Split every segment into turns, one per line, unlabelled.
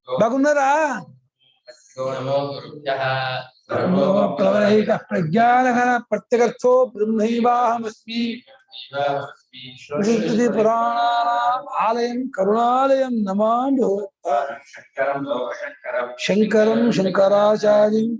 ಬಾಗುన్నాರಾ? ಪ್ರವರಹಿತ ಪ್ರಜ್ಞಾನಘನ ಪ್ರತ್ಯಗರ್ಥೋ ಬ್ರಹ್ಮೈವಾಹಮಸ್ಮಿ ಶ್ರುತಿ ಪುರಾಣಾನಾಂ ಆಲಯಂ ಕರುಣಾಲಯಂ ನಮಾಮಿ ಶಂಕರಂ ಶಂಕರಾಚಾರ್ಯಂ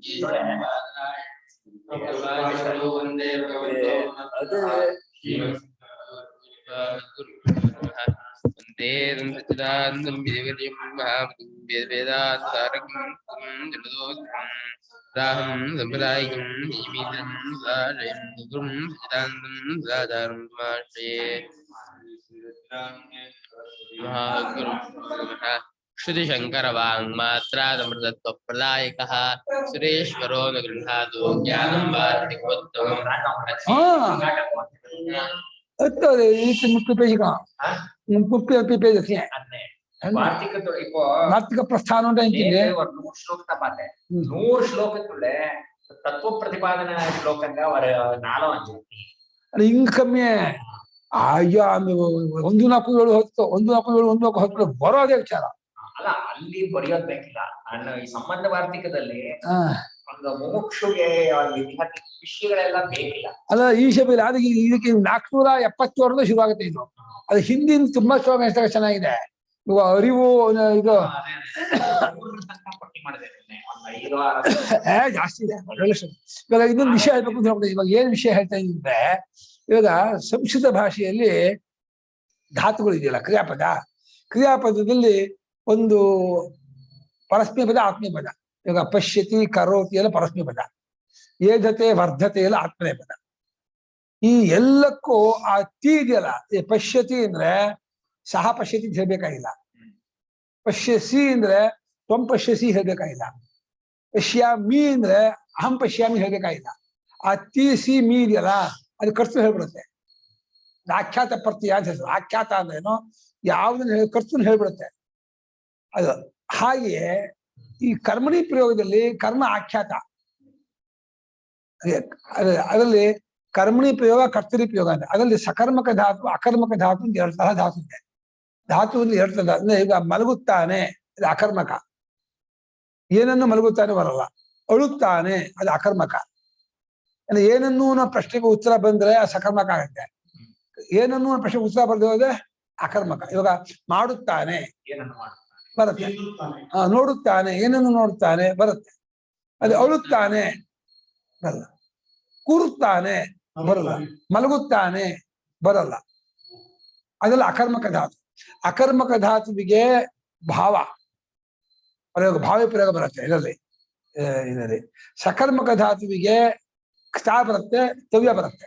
राहं संप्रदायिकं ईमित्रं राजयं गुरुं सिद्धान्तं राजारं समाश्रये महागुरुः श्रुतिशङ्कर वाङ्मात्रादमृतत्वप्रदायकः सुरेश्वरो न गृह्णातु ज्ञानं
Betul, itu mukti page kan? Mukti page sih.
वार्तिक तो इको
वार्तिक प्रस्थान होता है इनके
100 श्लोक तबात है 100 श्लोक तुले तत्व प्रतिपादना श्लोकंगा और 4-5
अरे इनकम्मे आया ಒಂದು ನಾಲ್ಕು ಏಳು ಹತ್ತು ಒಂದು ನಾಲ್ಕು ಏಳು ಒಂದು ನಾಲ್ಕು ಹತ್ತು ಬರೋದೇ ವಿಚಾರ
ಅಲ್ಲ ಅಲ್ಲಿ ಬರೆಯೋದು ಬೇಕಿಲ್ಲ ನಾನು ಈ ಸಂಬಂಧ ವಾರ್ತಿಕದಲ್ಲಿ ಒಂದು ಮೋಕ್ಷಗೆ ವಿಷಯಗಳೆಲ್ಲ ಬೇಕಿಲ್ಲ
ಅಲ್ಲ ಈ ಶಬ್ದ ಅದಕ್ಕೆ ಇದಕ್ಕೆ 470 ಶುರುವಾಗುತ್ತೆ ಇದು ಅದು ಹಿಂದಿನ ತುಂಬಾ ಶ್ಲೋಕ ಎಷ್ಟು ಚೆನ್ನಾಗಿದೆ ಇವಾಗ ಅರಿವು ಇದು ಜಾಸ್ತಿ ಇದೆ ಇವಾಗ ಇನ್ನೊಂದು ವಿಷಯ ಹೇಳ್ಬೇಕು ಅಂತ ಹೇಳ್ಬೋದು ಇವಾಗ ಏನ್ ವಿಷಯ ಹೇಳ್ತಾ ಇದ್ರೆ ಇವಾಗ ಸಂಸ್ಕೃತ ಭಾಷೆಯಲ್ಲಿ ಧಾತುಗಳು ಇದೆಯಲ್ಲ ಕ್ರಿಯಾಪದದಲ್ಲಿ ಒಂದು ಪರಸ್ಮೈ ಪದ ಆತ್ಮೀಯ ಪದ ಇವಾಗ ಪಶ್ಯತಿ ಕರೋತಿ ಎಲ್ಲ ಪರಸ್ಮೈ ಪದ ಏಧತೆ ವರ್ಧತೆ ಎಲ್ಲ ಆತ್ಮನೇ ಪದ ಈ ಎಲ್ಲಕ್ಕೂ ಆ ತಿ ಇದೆಯಲ್ಲ ಪಶ್ಯತಿ ಅಂದ್ರೆ ಸಹ ಪಶ್ಯತಿ ಹೇಳ್ಬೇಕಾಗಿಲ್ಲ ಪಶ್ಯಸಿ ಅಂದ್ರೆ ತ್ವಂ ಪಶ್ಯಸಿ ಹೇಳ್ಬೇಕಾಗಿಲ್ಲ ಪಶ್ಯಾಮಿ ಅಂದ್ರೆ ಅಹಂ ಪಶ್ಯಾಮಿ ಹೇಳ್ಬೇಕಾಗಿಲ್ಲ ಆ ತಿ ಸಿ ಮೀ ಇದೆಯಲ್ಲ ಅದು ಕರ್ತು ಹೇಳ್ಬಿಡುತ್ತೆ ಆಖ್ಯಾತ ಪ್ರತ್ಯಯ ಅಂತ ಹೇಳ್ತಾರೆ ಆಖ್ಯಾತ ಅಂದ್ರೇನು ಯಾವ್ದನ್ನ ಕರ್ತನ ಹೇಳ್ಬಿಡುತ್ತೆ ಅದು ಹಾಗೆಯೇ ಈ ಕರ್ಮಣಿ ಪ್ರಯೋಗದಲ್ಲಿ ಕರ್ಮ ಆಖ್ಯಾತ ಅದರಲ್ಲಿ ಕರ್ಮಣಿ ಪ್ರಯೋಗ ಕರ್ತರಿ ಪ್ರಯೋಗ ಅಂತ ಅದರಲ್ಲಿ ಸಕರ್ಮಕ ಧಾತು ಅಕರ್ಮಕ ಧಾತು 2 ತರಹ ಧಾತು ಇದೆ ಧಾತುವಿನಲ್ಲಿ 2 ತರಹ ಅಂದ್ರೆ ಈಗ ಮಲಗುತ್ತಾನೆ ಅದು ಅಕರ್ಮಕ ಏನನ್ನು ಮಲಗುತ್ತಾನೆ ಬರಲ್ಲ ಅಳುತ್ತಾನೆ ಅದು ಅಕರ್ಮಕ ಅಂದ್ರೆ ಏನನ್ನು ಪ್ರಶ್ನೆಗೆ ಉತ್ತರ ಬಂದ್ರೆ ಸಕರ್ಮಕ ಆಗುತ್ತೆ ಏನನ್ನು ಪ್ರಶ್ನೆಗೆ ಉತ್ತರ ಬರ್ದು ಹೋದ್ರೆ ಅಕರ್ಮಕ ಇವಾಗ ಮಾಡುತ್ತಾನೆ ಬರುತ್ತೆ ನೋಡುತ್ತಾನೆ ಏನನ್ನು ನೋಡುತ್ತಾನೆ ಬರುತ್ತೆ ಅದು ಅಳುತ್ತಾನೆ ಬರಲ್ಲ ಕೂರುತ್ತಾನೆ ಬರಲ್ಲ ಮಲಗುತ್ತಾನೆ ಬರಲ್ಲ ಅದೆಲ್ಲ ಅಕರ್ಮಕ ಧಾತು ಅಕರ್ಮಕ ಧಾತುವಿಗೆ ಭಾವ ಪ್ರಯೋಗ ಭಾವಿ ಪ್ರಯೋಗ ಬರುತ್ತೆ ಇದರಲ್ಲಿ ಸಕರ್ಮಕ ಧಾತುವಿಗೆ ಕ್ತಾ ಬರುತ್ತೆ ತವ್ಯ ಬರುತ್ತೆ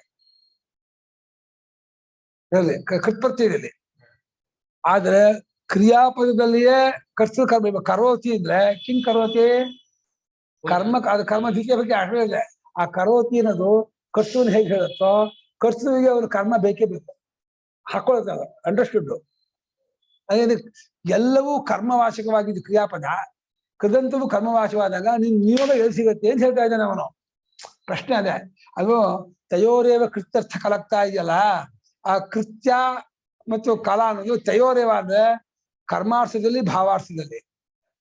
ಇದರಲ್ಲಿ ಕೃತ್ಪತ್ತಿಯಲ್ಲಿ ಆದ್ರೆ ಕ್ರಿಯಾಪದದಲ್ಲಿಯೇ ಕರ್ತ ಕರ್ಮ ಕರೋತಿ ಅಂದ್ರೆ ಕಿಂಗ್ ಕರೋತಿ ಅದು ಕರ್ಮ ದ್ವಿತೀಯ ಬಗ್ಗೆ ಅರ್ಥ ಇದೆ ಆ ಕರೋತಿ ಅನ್ನೋದು ಕರ್ತುವಿನ ಹೇಗೆ ಹೇಳುತ್ತೋ ಕರ್ತುವಿಗೆ ಅವ್ರ ಕರ್ಮ ಬೇಕೇ ಬೇಕು ಹಾಕೊಳ್ತಾವ ಅಂಡರ್ಸ್ಟುಡ್ ಹಾಗೆ ಎಲ್ಲವೂ ಕರ್ಮವಾಚಕವಾಗಿದ್ದು ಕ್ರಿಯಾಪದ ಕೃದಂತವು ಕರ್ಮವಾಚವಾದಾಗ ನಿಯೋಗ ಎಲ್ಲಿ ಸಿಗುತ್ತೆ ಅಂತ ಹೇಳ್ತಾ ಇದ್ದಾನೆ ಅವನು ಪ್ರಶ್ನೆ ಅದೇ ಅದು ತಯೋರೇವ ಕೃತ್ಯರ್ಥ ಕಲಗ್ತಾ ಇದೆಯಲ್ಲ ಆ ಕೃತ್ಯ ಮತ್ತು ಕಲ ಅನ್ನೋದು ತಯೋರೇವ ಅಂದ್ರೆ ಕರ್ಮಾರ್ಥದಲ್ಲಿ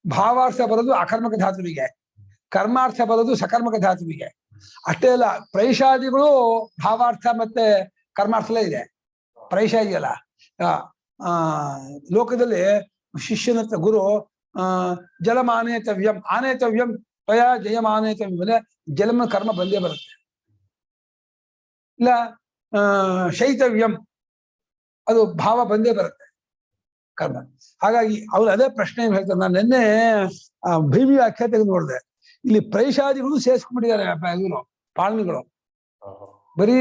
ಭಾವಾರ್ಥ ಬರೋದು ಅಕರ್ಮಕ ಧಾತುವಿಗೆ ಕರ್ಮಾರ್ಥ ಬರೋದು ಸಕರ್ಮಕ ಧಾತುವಿಗೆ ಅಷ್ಟೇ ಅಲ್ಲ ಪ್ರೈಷಾದಿಗಳು ಭಾವಾರ್ಥ ಮತ್ತೆ ಕರ್ಮಾರ್ಥಲೇ ಇದೆ ಪ್ರೈಷ ಇದೆಯಲ್ಲ ಲೋಕದಲ್ಲಿ ಶಿಷ್ಯನತ್ರ ಗುರು ಜಲಮ ಆನೇತವ್ಯಂ ತ್ವಯ ಜಯಮ ಆನೇತವ್ಯಂ ಅಂದ್ರೆ ಜಲಮ ಕರ್ಮ ಬಂದೇ ಬರುತ್ತೆ ಇಲ್ಲ ಶೈತವ್ಯಂ ಅದು ಭಾವ ಬಂದೇ ಬರುತ್ತೆ ಕರ್ಮ ಹಾಗಾಗಿ ಅವ್ರು ಅದೇ ಪ್ರಶ್ನೆ ಹೇಳ್ತಾರೆ ನಾನು ನಿನ್ನೆ ಭೈಮಿ ವ್ಯಾಖ್ಯಾ ತೆಗೆದು ನೋಡಿದೆ ಇಲ್ಲಿ ಪ್ರೈಷಾದಿಗಳು ಸೇರಿಸ್ಕೊಂಡ್ಬಿಟ್ಟಿದ್ದಾರೆ ಇವರು ಪಾಲನೆಗಳು ಬರೀ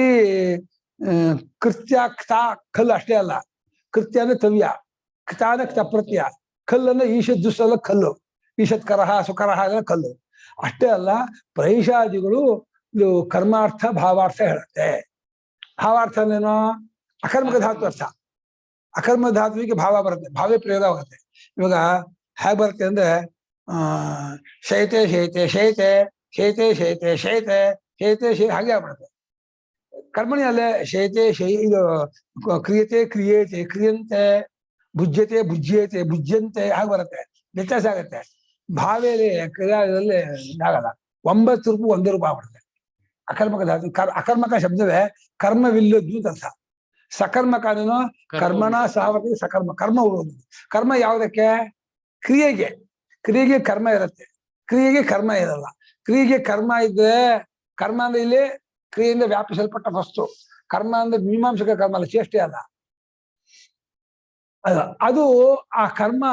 ಕೃತ್ಯ ಕ್ತಾ ಕಲ್ಲು ಅಷ್ಟೇ ಅಲ್ಲ ಕೃತ್ಯ ಅಂದ್ರೆ ತವ್ಯ ಕ್ತಾನ ಕ್ತ ಪ್ರತ್ಯಯ ಕಲ್ಲನ್ನ ಈಶತ್ ದುಸ್ಸಲ್ಲ ಕಲ್ಲು ಈಶತ್ ಕರಹ ಸುಕರಹ ಅಂದ್ರೆ ಕಲ್ಲು ಅಷ್ಟೇ ಅಲ್ಲ ಪ್ರೈಷಾದಿಗಳು ಇದು ಕರ್ಮಾರ್ಥ ಭಾವಾರ್ಥ ಹೇಳುತ್ತೆ ಭಾವಾರ್ಥ ಅಂದ್ರೇನೋ ಅಕರ್ಮಕ ಧಾತು ಅರ್ಥ ಅಕರ್ಮ ಧಾತುವಿಗೆ ಭಾವ ಬರುತ್ತೆ ಭಾವೇ ಪ್ರಯೋಗ ಆಗುತ್ತೆ ಇವಾಗ ಹೇಗೆ ಬರುತ್ತೆ ಅಂದ್ರೆ ಶೈತೆ ಶೈತೆ ಶೈತೆ ಶೈತೆ ಶೈತೆ ಶೈತೆ ಶೈತೆ ಶೈ ಹಾಗೆ ಆಗ್ಬಿಡುತ್ತೆ ಕರ್ಮಣಿ ಅಲ್ಲೇ ಶೈತೆ ಇದು ಕ್ರಿಯತೆ ಕ್ರಿಯೇತೆ ಕ್ರಿಯಂತೆ ಭುಜ್ಯತೆ ಭುಜ್ಯೇತೆ ಭುಜ್ಯಂತೆ ಹಾಗೆ ಬರುತ್ತೆ ವ್ಯತ್ಯಾಸ ಆಗುತ್ತೆ. ಭಾವೆಯಲ್ಲಿ ಕ್ರಿಯಾದಲ್ಲಿ ಆಗಲ್ಲ. 9 ರೂಪ 1 ರೂಪ ಆಗ್ಬಿಡುತ್ತೆ. ಅಕರ್ಮಕ ಧಾತು ಅಕರ್ಮಕ ಶಬ್ದವೇ ಕರ್ಮವಿಲ್ಲದ್ದು ಅಂತ ಅರ್ಥ. ಸಕರ್ಮಕ ಅನ್ನೋ ಕರ್ಮನ ಸಾವತಿ ಸಕರ್ಮ ಕರ್ಮ ಉಳಿದು. ಕರ್ಮ ಯಾವುದಕ್ಕೆ? ಕ್ರಿಯೆಗೆ. ಕ್ರಿಯೆಗೆ ಕರ್ಮ ಇರುತ್ತೆ, ಕ್ರಿಯೆಗೆ ಕರ್ಮ ಇರಲ್ಲ. ಕ್ರಿಯೆಗೆ ಕರ್ಮ ಇದ್ರೆ, ಕರ್ಮ ಅಂದ್ರೆ ಇಲ್ಲಿ ಕ್ರಿಯೆಯಿಂದ ವ್ಯಾಪಿಸಲ್ಪಟ್ಟ ವಸ್ತು. ಕರ್ಮ ಅಂದ್ರೆ ಮೀಮಾಂಸಕ ಕರ್ಮ ಅಲ್ಲ, ಚೇಷ್ಟೆ ಅಲ್ಲ. ಅದು ಆ ಕರ್ಮ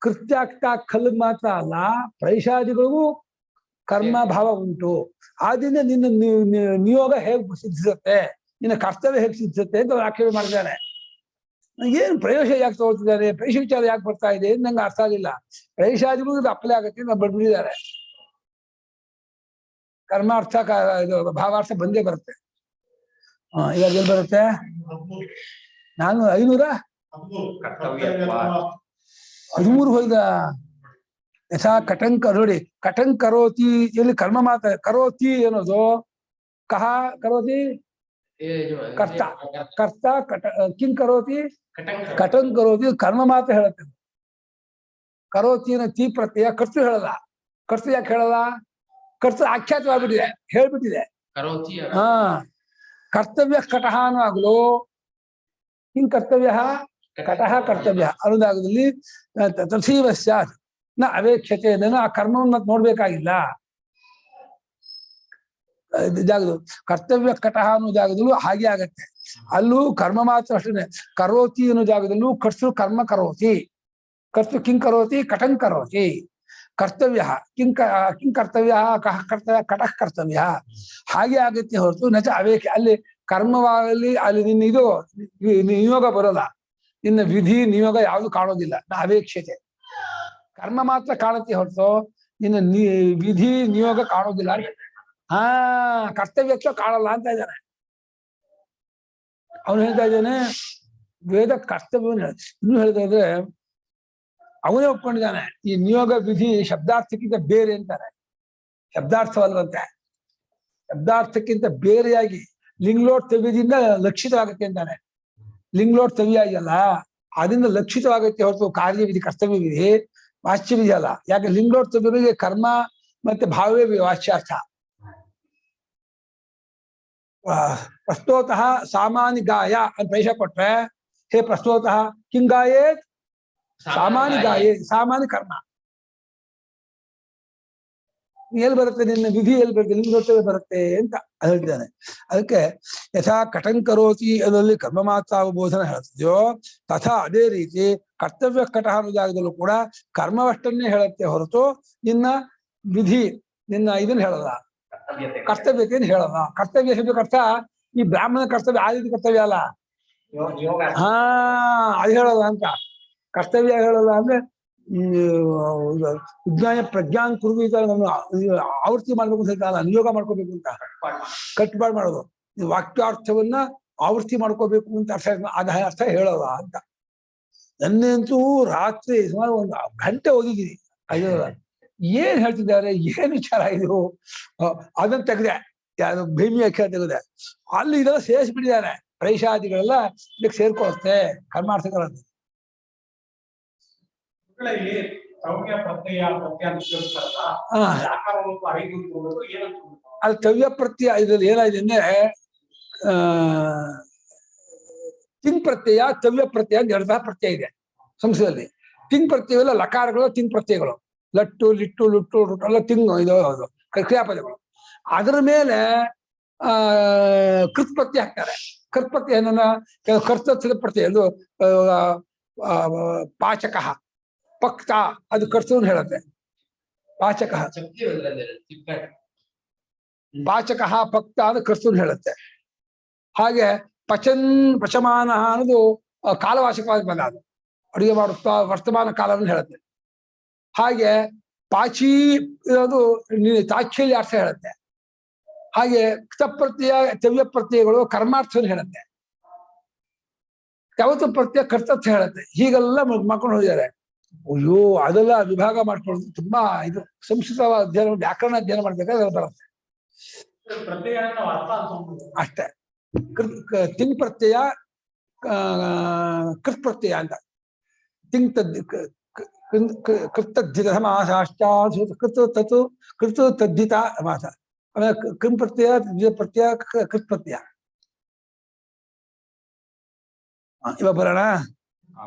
ಕೃತ್ಯ ಆಗ್ತಾ ಕಲ್ಲು ಮಾತ್ರ ಅಲ್ಲ, ಪ್ರೈಷಾದಿಗಳಿಗೂ ಕರ್ಮ ಭಾವ ಉಂಟು. ಆದ್ರಿಂದ ನಿನ್ನ ನಿಯೋಗ ಹೇಗೆ ಸಿದ್ಧಿಸುತ್ತೆ, ನಿನ್ನ ಕರ್ತವ್ಯ ಹೇಗೆ ಸಿದ್ಧಿಸುತ್ತೆ ಅಂತ ವ್ಯಾಖ್ಯಾನ ಮಾಡಿದ್ದಾನೆ. ಏನ್ ಪ್ರಯೋಜ ಯಾಕೆ ತಗೊಳ್ತಿದ್ದಾರೆ, ಪ್ರೈಷ ವಿಚಾರ ಯಾಕೆ ಬರ್ತಾ ಇದೆ ನಂಗೆ ಅರ್ಥ ಆಗಿಲ್ಲ. ಪ್ರೈಷಾದಿಗಳು ಇದು ಅಪ್ಲೈ ಆಗತ್ತೆ ನಾವು ಬಿಡ್ಬಿಟ್ಟಿದ್ದಾರೆ. ಕರ್ಮಾರ್ಥ ಇದು ಭಾವಾರ್ಥ ಬಂದೇ ಬರುತ್ತೆ. ಇವಾಗ ಎಲ್ಲಿ ಬರುತ್ತೆ? ನಾನು 513 ಹೋಯ್ದ. ಯಥಾ ಕಟಂಕ ನೋಡಿ, ಕಟಂಕ್ ಕರೋತಿ ಎಲ್ಲಿ ಕರ್ಮ ಮಾತ್ರ. ಕರೋತಿ ಅನ್ನೋದು ಕಹ ಕರೋತಿ ಕರ್ತ, ಕರ್ತ ಕಟ ಕಿಂಗ್ ಕರೋತಿ ಕಟಂಕ್ ಕರೋತಿ ಕರ್ಮ ಮಾತ್ರ ಹೇಳುತ್ತೆ. ಕರೋತಿನ ತೀ ಪ್ರತ್ಯಯ ಕರ್ತು ಹೇಳಲ್ಲ. ಕರ್ತು ಯಾಕೆ ಹೇಳಲ್ಲ? ಕರ್ತು ಆಖ್ಯಾತವಾಗ್ಬಿಟ್ಟಿದೆ, ಹೇಳ್ಬಿಟ್ಟಿದೆ. ಹಾ, ಕರ್ತವ್ಯ ಕಟಹ ಅನ್ನೋವಾಗಲು ಕಿಂಗ್ ಕರ್ತವ್ಯ ಕಟಹ ಕರ್ತವ್ಯ ಅನ್ನೋದಾಗದಲ್ಲಿ ತಥೈವ ಸ್ಯಾತ್ ನ ಅವೇಕ್ಷತೆ. ಆ ಕರ್ಮವನ್ನು ನೋಡ್ಬೇಕಾಗಿಲ್ಲ. ಜಾಗದು ಕರ್ತವ್ಯ ಕಟಹ ಅನ್ನೋ ಜಾಗದಲ್ಲೂ ಹಾಗೆ ಆಗತ್ತೆ. ಅಲ್ಲೂ ಕರ್ಮ ಮಾತ್ರ ಅಷ್ಟೇ. ಕರೋತಿ ಅನ್ನೋ ಜಾಗದಲ್ಲೂ ಕರ್ತು ಕರ್ಮ ಕರೋತಿ, ಕರ್ತು ಕಿಂಗ್ ಕರೋತಿ ಕಟಂಗ್ ಕರೋತಿ. ಕರ್ತವ್ಯ ಕಿಂಗ್ ಕರ್ತವ್ಯ ಕಹ ಕರ್ತವ್ಯ ಕಟಃ ಕರ್ತವ್ಯ ಹಾಗೆ ಆಗತ್ತೆ ಹೊರತು ನಚ ಅವೇಕ್ಷ. ಅಲ್ಲಿ ಕರ್ಮವಾಗಲಿ ಅಲ್ಲಿ ನಿನ್ನ ಇದು ನಿಯೋಗ ಬರೋಲ್ಲ, ನಿನ್ನ ವಿಧಿ ನಿಯೋಗ ಯಾವುದು ಕಾಣೋದಿಲ್ಲ. ಅವೇಕ್ಷತೆ ಕರ್ಮ ಮಾತ್ರ ಕಾಣುತ್ತೆ ಹೊರತು ನಿನ್ನ ವಿಧಿ ನಿಯೋಗ ಕಾಣೋದಿಲ್ಲ. ಹಾ, ಕರ್ತವ್ಯಕ್ಕೆ ಕಾಣಲ್ಲ ಅಂತ ಇದ್ದಾನೆ ಅವನು. ಹೇಳ್ತಾ ಇದ್ದಾನೆ ವೇದ ಕರ್ತವ್ಯ ಇನ್ನೂ ಹೇಳಿದ್ರೆ ಅವನೇ ಒಪ್ಕೊಂಡಿದ್ದಾನೆ. ಈ ನಿಯೋಗ ವಿಧಿ ಶಬ್ದಾರ್ಥಕ್ಕಿಂತ ಬೇರೆ ಅಂತಾನೆ. ಶಬ್ದಾರ್ಥವಲ್ಲಂತೆ, ಶಬ್ದಾರ್ಥಕ್ಕಿಂತ ಬೇರೆಯಾಗಿ ಲಿಂಗ್ಲೋರ್ತವ್ಯದಿಂದ ಲಕ್ಷಿತವಾಗುತ್ತೆ ಅಂತಾನೆ. ಲಿಂಗ್ಲೋರ್ತವ್ಯಾಗಿಯಲ್ಲ, ಅದರಿಂದ ಲಕ್ಷಿತವಾಗುತ್ತೆ ಹೊರತು ಕಾರ್ಯವಿಧಿ ಕರ್ತವ್ಯ ವಿಧಿ ವಾಚ್ಯ ವಿಧಿ ಅಲ್ಲ. ಯಾಕೆ ಲಿಂಗ್ಲೋರ್ತವ್ಯಗಳಿಗೆ ಕರ್ಮ ಮತ್ತೆ ಭಾವವೇ ವಾಚ್ಯಾರ್ಥ. ಪ್ರಸ್ತೋತಃ ಸಾಮಾನ್ಯ ಗಾಯ ಅಂತ ಪ್ರವೇಶ ಕೊಟ್ರೆ, ಹೇ ಪ್ರಸ್ತೋತಃ ಕಿಂಗಾಯೇ ಸಾಮಾನ್ಯ ಗಾಯೇ, ಸಾಮಾನ್ಯ ಕರ್ಮ ಎಲ್ಲಿ ಬರುತ್ತೆ, ನಿನ್ನ ವಿಧಿ ಎಲ್ಲಿ ಬರುತ್ತೆ, ಲಿಂಗೋರ್ತವ್ಯ ಬರುತ್ತೆ ಅಂತ ಹೇಳ್ತಿದ್ದಾನೆ. ಅದಕ್ಕೆ ಯಥಾ ಕಟಂಕರೋತಿ ಅದರಲ್ಲಿ ಕರ್ಮ ಮಾತ್ರ ಬೋಧನೆ ಹೇಳ್ತಿದ್ಯೋ ತಥಾ ಅದೇ ರೀತಿ ಕರ್ತವ್ಯ ಕಟಹ ಅನ್ನೋ ಜಾಗದಲ್ಲೂ ಕೂಡ ಕರ್ಮವಷ್ಟನ್ನೇ ಹೇಳುತ್ತೆ ಹೊರತು ನಿನ್ನ ವಿಧಿ ನಿನ್ನ ಇದನ್ನ ಹೇಳಲ್ಲ, ಕರ್ತವ್ಯತೆಯನ್ನು ಹೇಳಲ್ಲ. ಕರ್ತವ್ಯ ಶಬ್ದಕ್ಕರ್ಥ ಈ ಬ್ರಾಹ್ಮಣ ಕರ್ತವ್ಯ ಆದಿತ್ಯ ಕರ್ತವ್ಯ ಅಲ್ಲ. ಹಾ, ಅದು ಹೇಳಲ್ಲ ಅಂತ. ಕರ್ತವ್ಯ ಹೇಳಲ್ಲ ಅಂದ್ರೆ ವಿಜ್ಞಾನ ಪ್ರಜ್ಞಾನ್ ಕುರುವಿ ಆವೃತ್ತಿ ಮಾಡ್ಬೇಕು ಅಂತ ಅಲ್ಲ, ನಿಯೋಗ ಮಾಡ್ಕೋಬೇಕು ಅಂತ ಕಟ್ಪಾಡು ಮಾಡೋದು. ವಾಕ್ಯಾರ್ಥವನ್ನ ಆವೃತ್ತಿ ಮಾಡ್ಕೋಬೇಕು ಅಂತ ಅರ್ಥ, ಅದ ಅರ್ಥ ಹೇಳಲ್ಲ ಅಂತ. ನನ್ನಂತೂ ರಾತ್ರಿ ಸುಮಾರು 1 ಗಂಟೆ ಓದಿದ್ದೀನಿ. ಅಯ್ಯೋ ಏನ್ ಹೇಳ್ತಿದ್ದಾರೆ, ಏನ್ ವಿಚಾರ ಇದು, ಅದನ್ನ ತೆಗೆದೆ, ಯಾರು ಭೀಮಿ ವ್ಯಾಖ್ಯಾನ ತೆಗೆದೆ. ಅಲ್ಲಿ ಇದೆಲ್ಲ ಸೇರಿಸ್ಬಿಟ್ಟಿದ್ದಾರೆ. ಪ್ರೈಷಾದಿಗಳೆಲ್ಲ ಇದಕ್ಕೆ ಸೇರ್ಕೊಳುತ್ತೆ ಕರ್ಮಾರ್ಥಗಳಲ್ಲಿ. ಅಲ್ಲಿ ತವ್ಯ ಪ್ರತ್ಯಯ ಇದ್ರಲ್ಲಿ ಏನಾಗಿದೆ ಅಂದ್ರೆ ತಿಂಗ್ ಪ್ರತ್ಯಯ ತವ್ಯ ಪ್ರತ್ಯಯ ಅಂತ 2 ಪ್ರತ್ಯಯ ಇದೆ ಸಂಸ್ಕೃತದಲ್ಲಿ. ತಿಂಗ್ ಪ್ರತ್ಯಯವೆಲ್ಲ ಲಕಾರಗಳು, ತಿಂಗ್ ಪ್ರತ್ಯಯಗಳು, ಲಟ್ಟು ಲಿಟ್ಟು ಲುಟ್ಟು ರುಟ್ಟು ಎಲ್ಲ ತಿಂಗ್ ಇದು ಕ್ರಿಯಾಪದಗಳು. ಅದರ ಮೇಲೆ ಕೃತ್ ಪ್ರತ್ಯಯ ಹಾಕ್ತಾರೆ. ಕೃತ್ ಪ್ರತ್ಯಯ ಏನನ್ನ ಕೆಲವು ಕರ್ತೃ ಪ್ರತ್ಯಯ ಅದು ಪಾಚಕ ಪಕ್ತ ಅದು ಕರ್ತೃ ಹೇಳುತ್ತೆ. ಪಾಚಕ ಪಾಚಕ ಪಕ್ತ ಅದು ಕರ್ತೃ ಹೇಳುತ್ತೆ. ಹಾಗೆ ಪಚಮಾನ ಅನ್ನೋದು ಕಾಲವಾಚಕವಾಗಿ ಬಂದ, ಅದು ಅಡುಗೆ ಮಾಡುತ್ತಾ ವರ್ತಮಾನ ಕಾಲವನ್ನು ಹೇಳುತ್ತೆ. ಹಾಗೆ ಪಾಚಿ ಇರೋದು ತಾಚ್ಛಲ್ಯ ಅರ್ಥ ಹೇಳುತ್ತೆ. ಹಾಗೆ ಕ್ತಪ್ರತ್ಯಯ ತವ್ಯ ಪ್ರತ್ಯಯಗಳು ಕರ್ಮಾರ್ಥವನ್ನು ಹೇಳುತ್ತೆ. ಯಾವತ್ತು ಪ್ರತ್ಯಯ ಕರ್ತರ್ಥ ಹೇಳುತ್ತೆ. ಹೀಗೆಲ್ಲ ಮಾಡ್ಕೊಂಡು ಹೋಗಿದ್ದಾರೆ. ಅಯ್ಯೋ ಅದೆಲ್ಲ ವಿಭಾಗ ಮಾಡ್ಕೊಳ್ಳೋದು ತುಂಬಾ ಇದು. ಸಂಸ್ಕೃತ ಅಧ್ಯಯನ ವ್ಯಾಕರಣ ಅಧ್ಯಯನ ಮಾಡ್ಬೇಕಾದ್ರೆ ಬರುತ್ತೆ ಅಷ್ಟೇ. ತಿಂಗ್ ಪ್ರತ್ಯಯ ಕೃತ್ ಪ್ರತ್ಯಯ ಅಂತ. ತಿಂಗ್ ಕೃತದ್ಧಿತ ಸಮಾಸಾಶ್ಚ ಕೃತ ತತ್ ಕೃತ ತದ್ಧಿತ ಸಮಾಸ ಆಮೇಲೆ ಕೃಂ ಪ್ರತ್ಯಯ ದ್ವಿತೀಯ ಪ್ರತ್ಯಯ ಕೃತ್ ಪ್ರತ್ಯಯ ಇವಾಗ ಬರೋಣ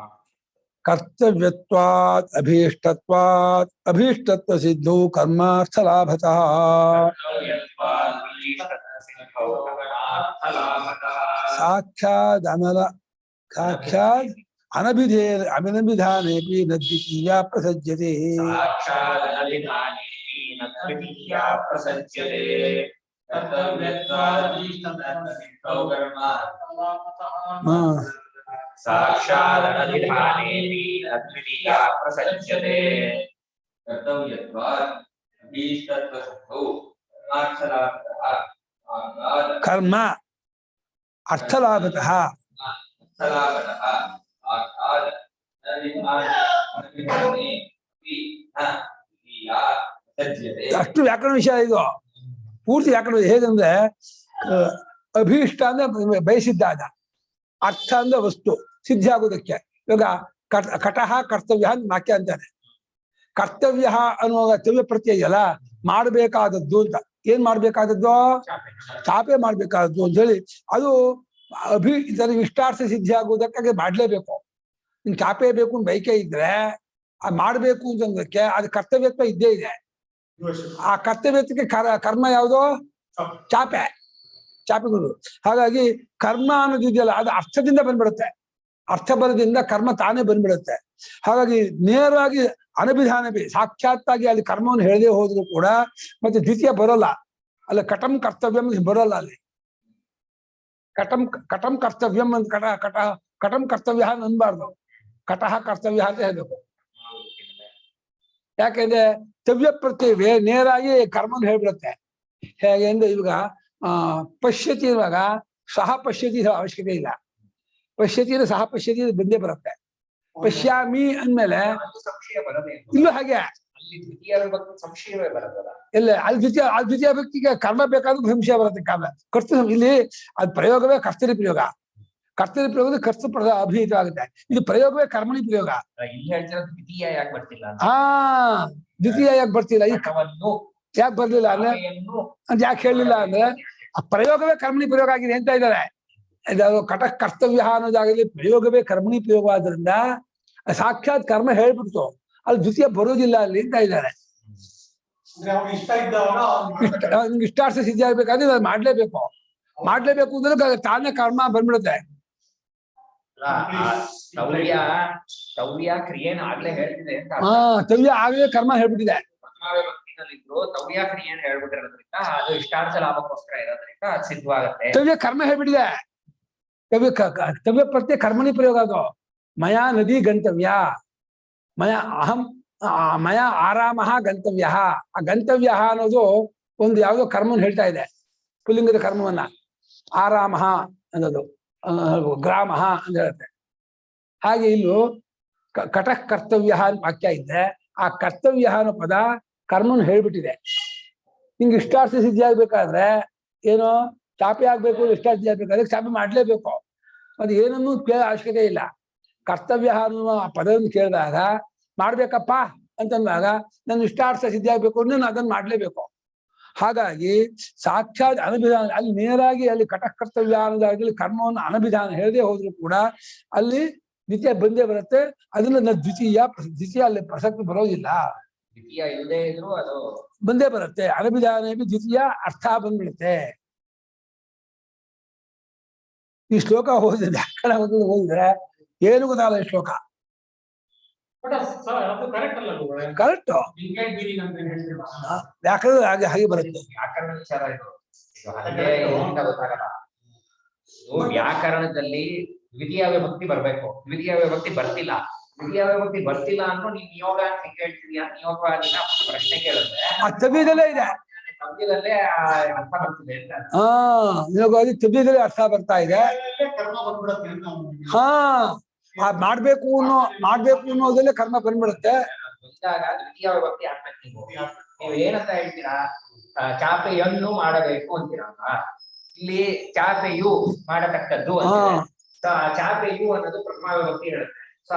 ಕರ್ತವ್ಯತ್ವಾತ್ ಅಭೀಷ್ಟತ್ವಾತ್ ಅಭೀಷ್ಟತ್ವ ಸಿದ್ಧೌ ಕರ್ಮಾರ್ಥಲಾಭತಃ ಸಾಕ್ಷಾತ್ ಅನಭಿಧಾನೇಪಿ ನ ದ್ವಿತೀಯಾ ಪ್ರಸಜ್ಯತೆ
ಸಾಕ್ಷಾದನಧಿಧಾನೇಪಿ ಅದ್ವಿತೀಯಾ ಪ್ರಸಜ್ಯತೆ ಕರ್ತವ್ಯತ್ವಾತ್ ಅಭೀಷ್ಟತ್ವಸಿದ್ಧೌ ಕರ್ಮಾರ್ಥಲಾಭತಃ
ಕರ್ಮ ಅರ್ಥಲಾಭತಃ ಅಷ್ಟು ವ್ಯಾಕರಣ ವಿಷಯ ಇದು ಪೂರ್ತಿ ವ್ಯಾಕರಣ ಹೇಗಂದ್ರೆ ಅಭೀಷ್ಟ ಅಂದ್ರೆ ಬಯಸಿದ್ದಾದ, ಅರ್ಥ ಅಂದ್ರೆ ವಸ್ತು ಸಿದ್ಧಿ ಆಗೋದಕ್ಕೆ. ಇವಾಗ ಕಟಹ ಕರ್ತವ್ಯ ಅಂತ ವಾಕ್ಯ ಅಂತಾನೆ. ಕರ್ತವ್ಯ ಅನ್ನುವಾಗ ತವ್ಯ ಪ್ರತ್ಯಯ ಅಲ್ಲ, ಮಾಡಬೇಕಾದದ್ದು ಅಂತ. ಏನ್ ಮಾಡ್ಬೇಕಾದದ್ದು? ಚಾಪೆ ಮಾಡ್ಬೇಕಾದದ್ದು ಅಂತ ಹೇಳಿ ಅದು ಇದರ ಇಷ್ಟಾರ್ಥ ಸಿದ್ಧಿ ಆಗುವುದಕ್ಕಾಗಿ ಮಾಡ್ಲೇಬೇಕು. ನಿನ್ ಚಾಪೆ ಬೇಕು ಅಂತ ಬೈಕೆ ಇದ್ರೆ ಆ ಮಾಡ್ಬೇಕು ಅಂತಂದಕ್ಕೆ ಅದು ಕರ್ತವ್ಯತ್ವ ಇದ್ದೇ ಇದೆ. ಆ ಕರ್ತವ್ಯತ್ವಕ್ಕೆ ಕರ್ಮ ಯಾವುದು? ಚಾಪೆ, ಚಾಪೆಗಳು. ಹಾಗಾಗಿ ಕರ್ಮ ಅನ್ನೋದಿದೆಯಲ್ಲ ಅದು ಅರ್ಥದಿಂದ ಬಂದ್ಬಿಡುತ್ತೆ, ಅರ್ಥಬಲದಿಂದ ಕರ್ಮ ತಾನೇ ಬಂದ್ಬಿಡುತ್ತೆ. ಹಾಗಾಗಿ ನೇರವಾಗಿ ಅನಭಿಧಾನ ಸಾಕ್ಷಾತ್ತಾಗಿ ಅಲ್ಲಿ ಕರ್ಮವನ್ನು ಹೇಳದೆ ಹೋದ್ರು ಕೂಡ ಮತ್ತೆ ದ್ವಿತೀಯ ಬರೋಲ್ಲ. ಅಲ್ಲ ಕಟಂ ಕರ್ತವ್ಯಂ ಬರೋಲ್ಲ. ಅಲ್ಲಿ ಕಟಂ ಕರ್ತವ್ಯಂ ಅಂತ ಕಟಂ ಕರ್ತವ್ಯ ಅನ್ಬಾರ್ದು, ಕಟಹ ಕರ್ತವ್ಯ ಅಂತ ಹೇಳ್ಬೇಕು. ಯಾಕೆಂದ್ರೆ ತವ್ಯ ಪ್ರತ್ಯವೇ ನೇರಾಗಿ ಕರ್ಮವನ್ನು ಹೇಳ್ಬಿಡುತ್ತೆ. ಹೇಗೆ ಅಂದ್ರೆ ಇವಾಗ ಪಶ್ಯತಿ ಇರುವಾಗ ಸಹ ಪಶ್ಯತಿ ಅವಶ್ಯಕತೆ ಇಲ್ಲ. ಪಶ್ಯತಿ ಸಹ ಪಶ್ಯತಿ ಬಂದೇ ಬರುತ್ತೆ. ಪಶ್ಯಾಮಿ ಅಂದ್ಮೇಲೆ ಇಲ್ಲೂ ಹಾಗೆ
ಸಂಶಯವೇ ಬರೋದಲ್ಲ.
ಇಲ್ಲ ಅಲ್ಲಿ ದ್ವಿತೀಯ ವ್ಯಕ್ತಿಗೆ ಕರ್ಮ ಬೇಕಾದ್ರೂ ಸಂಶಯ ಬರುತ್ತೆ. ಕಾರಣ ಕರ್ತ ಇಲ್ಲಿ ಅದು ಪ್ರಯೋಗವೇ ಕರ್ತರಿ ಪ್ರಯೋಗ. ಕರ್ತರಿ ಪ್ರಯೋಗದ ಕರ್ತ ಅಭಿಹಿತ ಆಗುತ್ತೆ. ಇದು ಪ್ರಯೋಗವೇ ಕರ್ಮಣಿ ಪ್ರಯೋಗ.
ದ್ವಿತೀಯ ಯಾಕೆ ಬರ್ತಿಲ್ಲ?
ದ್ವಿತೀಯ ಯಾಕೆ ಬರ್ತಿಲ್ಲ? ಯಾಕೆ ಬರ್ಲಿಲ್ಲ ಅಂದ್ರೆ ಅಂತ ಯಾಕೆ ಹೇಳಲಿಲ್ಲ ಅಂದ್ರೆ ಆ ಪ್ರಯೋಗವೇ ಕರ್ಮಣಿ ಪ್ರಯೋಗ ಆಗಿದೆ ಅಂತ ಇದ್ದಾರೆ. ಇದು ಕರ್ತವ್ಯ ಅನ್ನೋದಾಗಲಿ ಪ್ರಯೋಗವೇ ಕರ್ಮಣಿ ಪ್ರಯೋಗ ಆದ್ರಿಂದ ಸಾಕ್ಷಾತ್ ಕರ್ಮ ಹೇಳ್ಬಿಡ್ತು, ಅಲ್ಲಿ ದ್ವಿತೀಯ ಬರೋದಿಲ್ಲ ಅಲ್ಲಿ ಅಂತ ಇದ್ದಾರೆ. ಇಷ್ಟಾರ್ಥ ಸಿದ್ಧಿ ಆಗ್ಬೇಕಾದ್ರೆ ಅದು ಮಾಡ್ಲೇಬೇಕು ಅಂದ್ರೆ ತಾನೇ ಕರ್ಮ ಬಂದ್ಬಿಡುತ್ತೆ.
ತವ್ಯ ಕ್ರಿಯೆನ ಆಗ್ಲೇ ಹೇಳ್ತಿದೆ ಅಂತ.
ತವ್ಯ ಆಗ್ಲೇ ಕರ್ಮ ಹೇಳ್ಬಿಟ್ಟಿದೆ.
ತವ್ಯ ಕ್ರಿಯೆನ ಹೇಳ್ಬಿಟ್ಟಿರೋದ್ರಿಂದ ಅದು ಇಷ್ಟಾರ್ಥ ಲಾಭಕ್ಕೋಸ್ಕರ ಇರೋದ್ರಿಂದ ಅದು ಸಿದ್ಧವಾಗುತ್ತೆ.
ತವ್ಯ ಕರ್ಮ ಹೇಳ್ಬಿಟ್ಟಿದೆ. ತವ್ಯ ಪ್ರತ್ಯಯ ಕರ್ಮಣಿ ಪ್ರಯೋಗ. ಅದು ಮಯಾ ನದಿ ಗಂತವ್ಯ, ಮಯ ಆರಾಮ ಗಂತವ್ಯ. ಆ ಗಂತವ್ಯ ಅನ್ನೋದು ಒಂದು ಯಾವುದೋ ಕರ್ಮವನ್ನು ಹೇಳ್ತಾ ಇದೆ, ಪುಲ್ಲಿಂಗದ ಕರ್ಮವನ್ನ. ಆರಾಮ ಅನ್ನೋದು ಗ್ರಾಮ ಅಂತ ಹೇಳುತ್ತೆ. ಹಾಗೆ ಇಲ್ಲೂ ಕಟಃ ಕರ್ತವ್ಯ ಅಂತ ವಾಕ್ಯ ಇದ್ದೆ. ಆ ಕರ್ತವ್ಯ ಅನ್ನೋ ಪದ ಕರ್ಮವನ್ನು ಹೇಳ್ಬಿಟ್ಟಿದೆ. ನಿಂಗೆ ಇಷ್ಟಾರ್ಥ ಸಿದ್ಧಿ ಆಗ್ಬೇಕಾದ್ರೆ ಏನೋ ಚಾಪೆ ಆಗ್ಬೇಕು, ಇಷ್ಟಾರ್ಥ ಸಿದ್ಧಿ ಆಗ್ಬೇಕಾದ್ರೆ ಚಾಪೆ ಮಾಡ್ಲೇಬೇಕು. ಅದು ಏನನ್ನೂ ಕೇಳ ಅವಶ್ಯಕತೆ ಇಲ್ಲ. ಕರ್ತವ್ಯ ಅನ್ನುವ ಪದವನ್ನು ಕೇಳಿದಾಗ ಮಾಡ್ಬೇಕಪ್ಪ ಅಂತಂದಾಗ ನನ್ನ ಇಷ್ಟಾರ್ಥ ಸಿದ್ಧಿ ಆಗ್ಬೇಕು ಅಂದ್ರೆ ನಾನು ಅದನ್ನ ಮಾಡ್ಲೇಬೇಕು. ಹಾಗಾಗಿ ಸಾಕ್ಷಾತ್ ಅನಭಿಧಾನ ಅಲ್ಲಿ ನೇರಾಗಿ ಅಲ್ಲಿ ಕಟಃ ಕರ್ತವ್ಯ ಅನ್ನೋದಾಗಲಿ ಕರ್ಮವನ್ನು ಅನಭಿಧಾನ ಹೇಳದೆ ಹೋದ್ರು ಕೂಡ ಅಲ್ಲಿ ದ್ವಿತೀಯ ಬಂದೇ ಬರುತ್ತೆ. ಅದನ್ನ ದ್ವಿತೀಯ ಅಲ್ಲಿ ಪ್ರಸಕ್ತಿ ಬರೋದಿಲ್ಲ.
ದ್ವಿತೀಯ ಇಲ್ಲದೆ ಇದ್ರು ಅದು
ಬಂದೇ ಬರುತ್ತೆ. ಅನಭಿಧಾನ ದ್ವಿತೀಯ ಅರ್ಥ ಬಂದ್ಬಿಡುತ್ತೆ. ಈ ಶ್ಲೋಕ ಓದಿದ್ರೆ ವ್ಯಾಕರಣ ಓದಿದ್ರೆ ಏನು ಗೊತ್ತಾಗಲ್ಲ ಈ ಶ್ಲೋಕ. ಕರೆಕ್ಟ್ ವ್ಯಾಕರಣ ಹಾಗೆ ಬರುತ್ತೆ.
ವ್ಯಾಕರಣ ವಿಚಾರ ಇದು ಗೊತ್ತಾಗಲ್ಲ. ವ್ಯಾಕರಣದಲ್ಲಿ ದ್ವಿತೀಯ ವಿಭಕ್ತಿ ಬರ್ಬೇಕು, ದ್ವಿತೀಯ ವಿಭಕ್ತಿ ಬರ್ತಿಲ್ಲ. ದ್ವಿತೀಯ ವಿಭಕ್ತಿ ಬರ್ತಿಲ್ಲ ಅನ್ನೋ ನೀನ್ ನಿಯೋಗ ಅಂತ ಕೇಳ್ತಿದ್ಯಾ? ನಿಯೋಗ ಪ್ರಶ್ನೆ ಕೇಳಿದ್ರೆ
ತವ್ಯದಲ್ಲೇ ಇದೆ,
ತವ್ಯದಲ್ಲೇ ಅರ್ಥ ಬರ್ತಿದೆ ಅಂತ.
ನಿಯೋಗವಾಗಿ ತವ್ಯದಲ್ಲೇ ಅರ್ಥ ಬರ್ತಾ ಇದೆ. ಮಾಡ್ಬೇಕು ಅನ್ನೋದಲ್ಲೇ ಕರ್ಮ ಬಂದ್ಬಿಡುತ್ತೆ.
ಬಂದಾಗ ದ್ವಿತೀಯ ವಿಭಕ್ತಿ ಹಾಕ್ಬೇಕು. ನೀವು ಏನಂತ ಹೇಳ್ತೀರಾ? ಚಾಪೆಯನ್ನು ಮಾಡಬೇಕು ಅಂತೀರಲ್ಲ, ಇಲ್ಲಿ ಚಾಪೆಯು ಮಾಡತಕ್ಕದ್ದು. ಚಾಪೆಯು ಅನ್ನೋದು ಪ್ರಥಮ ವಿಭಕ್ತಿ ಹೇಳುತ್ತೆ. ಸೊ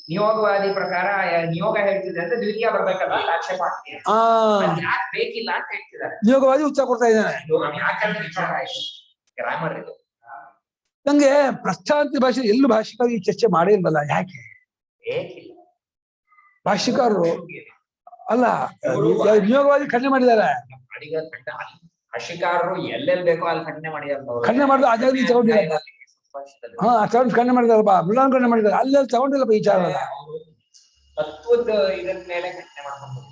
ನಿಯೋಗವಾದಿ ಪ್ರಕಾರ ನಿಯೋಗ ಹೇಳ್ತಿದೆ ಅಂದ್ರೆ ದ್ವಿತೀಯ ಬರ್ಬೇಕಲ್ಲ ಅಂತ ಆಕ್ಷೇಪ ಆಗ್ತೀಯ. ಯಾಕೆ ಬೇಕಿಲ್ಲ ಅಂತ ಹೇಳ್ತಿದ್ದಾರೆ.
ನಿಯೋಗವಾದಿ ಉತ್ತರ ಕೊಡ್ತಾ ಇದ್ದಾನೆ.
ಯಾಕಂತ ವಿಚಾರ ಆಯ್ತು ಗ್ರಾಮರ್ ಇದು.
ನಂಗೆ ಪ್ರಸ್ಥಾಂತಿ ಭಾಷೆ ಎಲ್ಲೂ ಭಾಷಿಕವಾಗಿ ಈ ಚರ್ಚೆ ಮಾಡೇ ಇಲ್ವಲ್ಲ, ಯಾಕೆ?
ಬೇಕಿಲ್ಲ
ಭಾಷಿಕಾರರು ಅಲ್ಲ ನಿಯೋಗವಾದಿ ಖಂಡನೆ ಮಾಡಿದ್ದಾರೆ.
ಭಾಷಿಕಾರರು ಎಲ್ಲೆಲ್ಲಿ ಬೇಕೋ ಅಲ್ಲಿ ಖಂಡನೆ ಮಾಡಿದ್ದಾರೆ.
ಖಂಡನೆ ಮಾಡಿದ್ರು ಅದೇ ತಗೊಂಡಿಲ್ಲ. ಹಾ ತಗೊಂಡು ಖಂಡನೆ ಮಾಡಿದಾರಪ್ಪ, ಮೃಣಾನ್ ಖಂಡನೆ ಮಾಡಿದ್ದಾರೆ, ಅಲ್ಲೆಲ್ಲಿ ತಗೊಂಡಿಲ್ಲಪ್ಪ ಈ ವಿಚಾರ.
ತತ್ವದ ಇದರ ಮೇಲೆ ಖಂಡನೆ ಮಾಡ್ಕೊಂಡು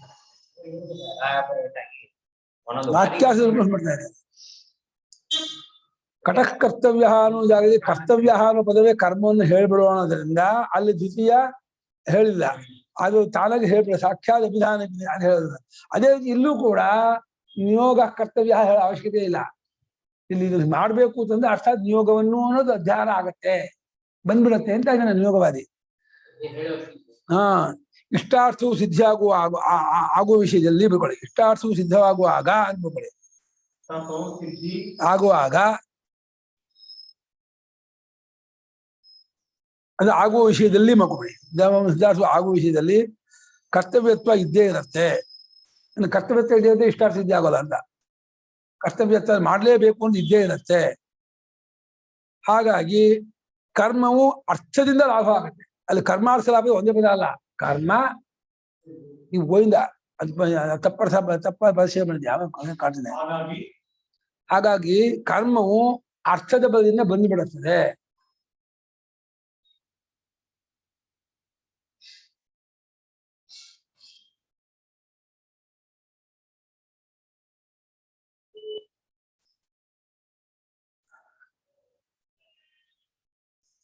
ವಾಕ್ಯಾಸ ಮಾಡ್ತಾರೆ. ಕಟಕ್ ಕರ್ತವ್ಯ ಅನ್ನೋ ಜಾಗದಲ್ಲಿ ಕರ್ತವ್ಯ ಅನ್ನೋ ಪದವೇ ಕರ್ಮವನ್ನು ಹೇಳ್ಬಿಡೋಣ ಅನ್ನೋದ್ರಿಂದ ಅಲ್ಲಿ ದ್ವಿತೀಯ ಹೇಳಿಲ್ಲ, ಅದು ತಾನಾಗಿ ಹೇಳ್ಬಿಡ ಸಾಕ್ಷಾತ್ ಅಭಿಧಾನ ಅಂತ ಹೇಳಿದ್ರು. ಅದೇ ರೀತಿ ಇಲ್ಲೂ ಕೂಡ ನಿಯೋಗ ಕರ್ತವ್ಯ ಹೇಳೋ ಅವಶ್ಯಕತೆ ಇಲ್ಲ. ಇಲ್ಲಿ ಇದು ಮಾಡ್ಬೇಕು ಅಂತಂದ್ರೆ ಅರ್ಥಾತ್ ನಿಯೋಗವನ್ನು ಅನ್ನೋದು ಅಧ್ಯಯನ ಆಗತ್ತೆ, ಬಂದ್ಬಿಡತ್ತೆ ಅಂತ ಇದ್ದಾನೆ ನಿಯೋಗವಾದಿ. ಹಾ ಇಷ್ಟಾರ್ಥವು ಸಿದ್ಧಿ ಆಗುವ ವಿಷಯದಲ್ಲಿ ಬಿಡ್ಕೊಳ್ಳಿ. ಇಷ್ಟಾರ್ಥವು ಸಿದ್ಧವಾಗುವಾಗ ಅಂತ ಬಿಡ್ಕೊಳ್ಳಿ. ಆಗುವಾಗ ಅದು ಆಗುವ ವಿಷಯದಲ್ಲಿ ಮಕ್ಕಳು ಸಿದ್ಧಾರ್ಥ ಆಗುವ ವಿಷಯದಲ್ಲಿ ಕರ್ತವ್ಯತ್ವ ಇದ್ದೇ ಇರುತ್ತೆ. ಕರ್ತವ್ಯತ್ವ ಇದ್ದೇ ಇರುತ್ತೆ, ಇಷ್ಟಾರ್ಥ ಸಿದ್ಧಿ ಆಗೋಲ್ಲ ಅಂತ. ಕರ್ತವ್ಯತ್ವ ಮಾಡಲೇಬೇಕು ಅಂತ ಇದ್ದೇ ಇರುತ್ತೆ. ಹಾಗಾಗಿ ಕರ್ಮವು ಅರ್ಥದಿಂದ ಲಾಭ ಆಗುತ್ತೆ. ಅಲ್ಲಿ ಕರ್ಮಾರ್ಥ ಲಾಭ ಒಂದೇ ಪದ ಅಲ್ಲ, ಕರ್ಮ ನೀವು ಗೋವಿಂದ ಅದು ತಪ್ಪ ಪರಿಚಯ ಮಾಡಿದ್ದೆ ಯಾವ ಕಾಣ್ತದೆ. ಹಾಗಾಗಿ ಕರ್ಮವು ಅರ್ಥದ ಬಲದಿಂದ ಬಂದು ಬಿಡುತ್ತದೆ.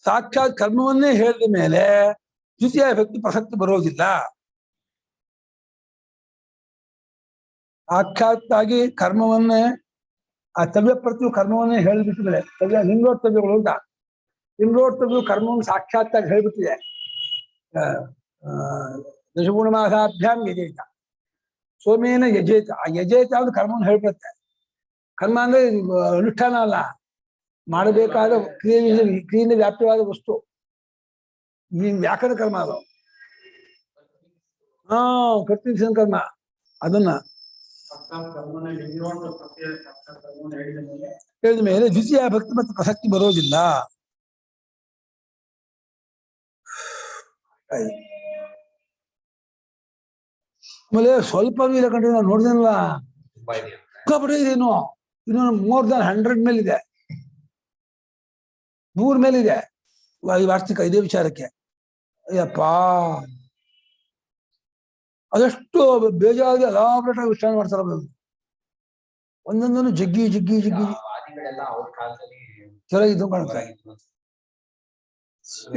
ಸಾಕ್ಷಾತ್ ಕರ್ಮವನ್ನೇ ಹೇಳಿದ ಮೇಲೆ ದ್ವಿತೀಯ ವ್ಯಕ್ತಿ ಪ್ರಸಕ್ತಿ ಬರೋದಿಲ್ಲ. ಸಾಕ್ಷಾತ್ತಾಗಿ ಕರ್ಮವನ್ನೇ ಆ ತವ್ಯಪ್ರತಿಯು ಕರ್ಮವನ್ನೇ ಹೇಳಿಬಿಟ್ಟಿದೆ. ಲಿಂಗೋರ್ತವ್ಯಗಳು ಅಂತ ಲಿಂಗೋರ್ತವ್ಯವು ಕರ್ಮವನ್ನು ಸಾಕ್ಷಾತ್ತಾಗಿ ಹೇಳಿಬಿಟ್ಟಿದೆ. ದಶಗುಣಮಾಸಾಭ್ಯಾಂ ಯಜೇತ ಸೋಮೇನ ಯಜೇತ. ಆ ಯಜೇತ ಅಂದ್ರೆ ಕರ್ಮವನ್ನು ಹೇಳ್ಬಿಡುತ್ತೆ. ಕರ್ಮ ಅಂದ್ರೆ ಅನುಷ್ಠಾನ ಅಲ್ಲ, ಮಾಡಬೇಕಾದ ಕ್ರಿಯೆಯಿಂದ ವ್ಯಾಪ್ತವಾದ ವಸ್ತು. ವ್ಯಾಕರಣ ಕರ್ಮ ಅದು. ಕರ್ತಿನ ಕರ್ಮ ಅದನ್ನ ಹೇಳಿದ ಮೇಲೆ ದ್ವಿತೀಯ ಭಕ್ತಿ ಮತ್ತು ಪ್ರಸಕ್ತಿ ಬರೋದಿಲ್ಲ. ಆಮೇಲೆ ಸ್ವಲ್ಪ ಇಲ್ಲ ಕಂಡ್ರೆ ನಾವು ನೋಡಿದಲ್ಲ, ಸಿಕ್ಕಾಪಟ್ಟೆ ಇದೇನು ಇನ್ನೊಂದು ಮೋರ್ ದನ್ 100 ಮೇಲಿದೆ, 100 ಮೇಲಿದೆ ಈ ವಾರ್ಷಿಕ ಇದೇ ವಿಚಾರಕ್ಕೆ. ಅಯ್ಯಪ್ಪಾ ಅದೆಷ್ಟು ಬೇಜಾರಾಗಿ ಅಲಾಬ್ರೇಟ್ ಆಗಿ ವಿಚಾರ ಮಾಡ್ತಾರ. ಒಂದೊಂದನ್ನು ಜಗ್ಗಿ ಜಗ್ಗಿ ಜಗ್ಗಿ ಚೆನ್ನಾಗಿದ್ದು ಕಾಣುತ್ತೆ.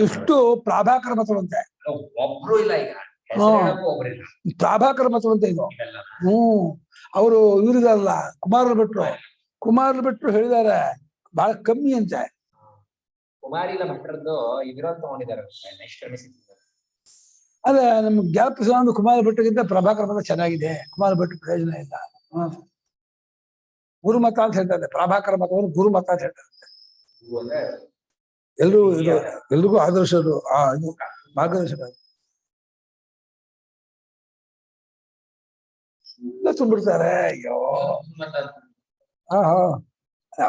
ಎಷ್ಟು ಪ್ರಾಭಾಕರ ಮತವಂತೆ, ಪ್ರಾಭಾಕರ ಮತವಂತೆ ಇದು. ಅವರು ಇವರಿದಲ್ಲ ಕುಮಾರರು ಬಿಟ್ರು ಹೇಳಿದ್ದಾರೆ ಬಹಳ ಕಮ್ಮಿ ಅಂತ.
ಕುಮಾರಿಲ ಭಟ್ರದ್ದು ಇದ್ರದ್ದು ತಗೊಂಡಿದ್ದಾರೆ.
ಅದೇ ನಮ್ಗೆ ಜ್ಞಾಪಕ ಕುಮಾರ ಭಟ್ಟಗಿಂತ ಪ್ರಭಾಕರ ಮತ ಚೆನ್ನಾಗಿದೆ. ಕುಮಾರ ಭಟ್ಟ ಪ್ರಯೋಜನ ಇಲ್ಲ. ಗುರುಮತ ಅಂತ ಹೇಳ್ತಾರೆ, ಪ್ರಭಾಕರ ಮತವನ್ನು ಗುರುಮತ ಅಂತ ಹೇಳ್ತಾರೆ. ಎಲ್ರಿಗೂ ಆದರ್ಶರು ಇದು ಮಾರ್ಗದರ್ಶಕ ತುಂಬಿಡ್ತಾರೆ. ಅಯ್ಯೋ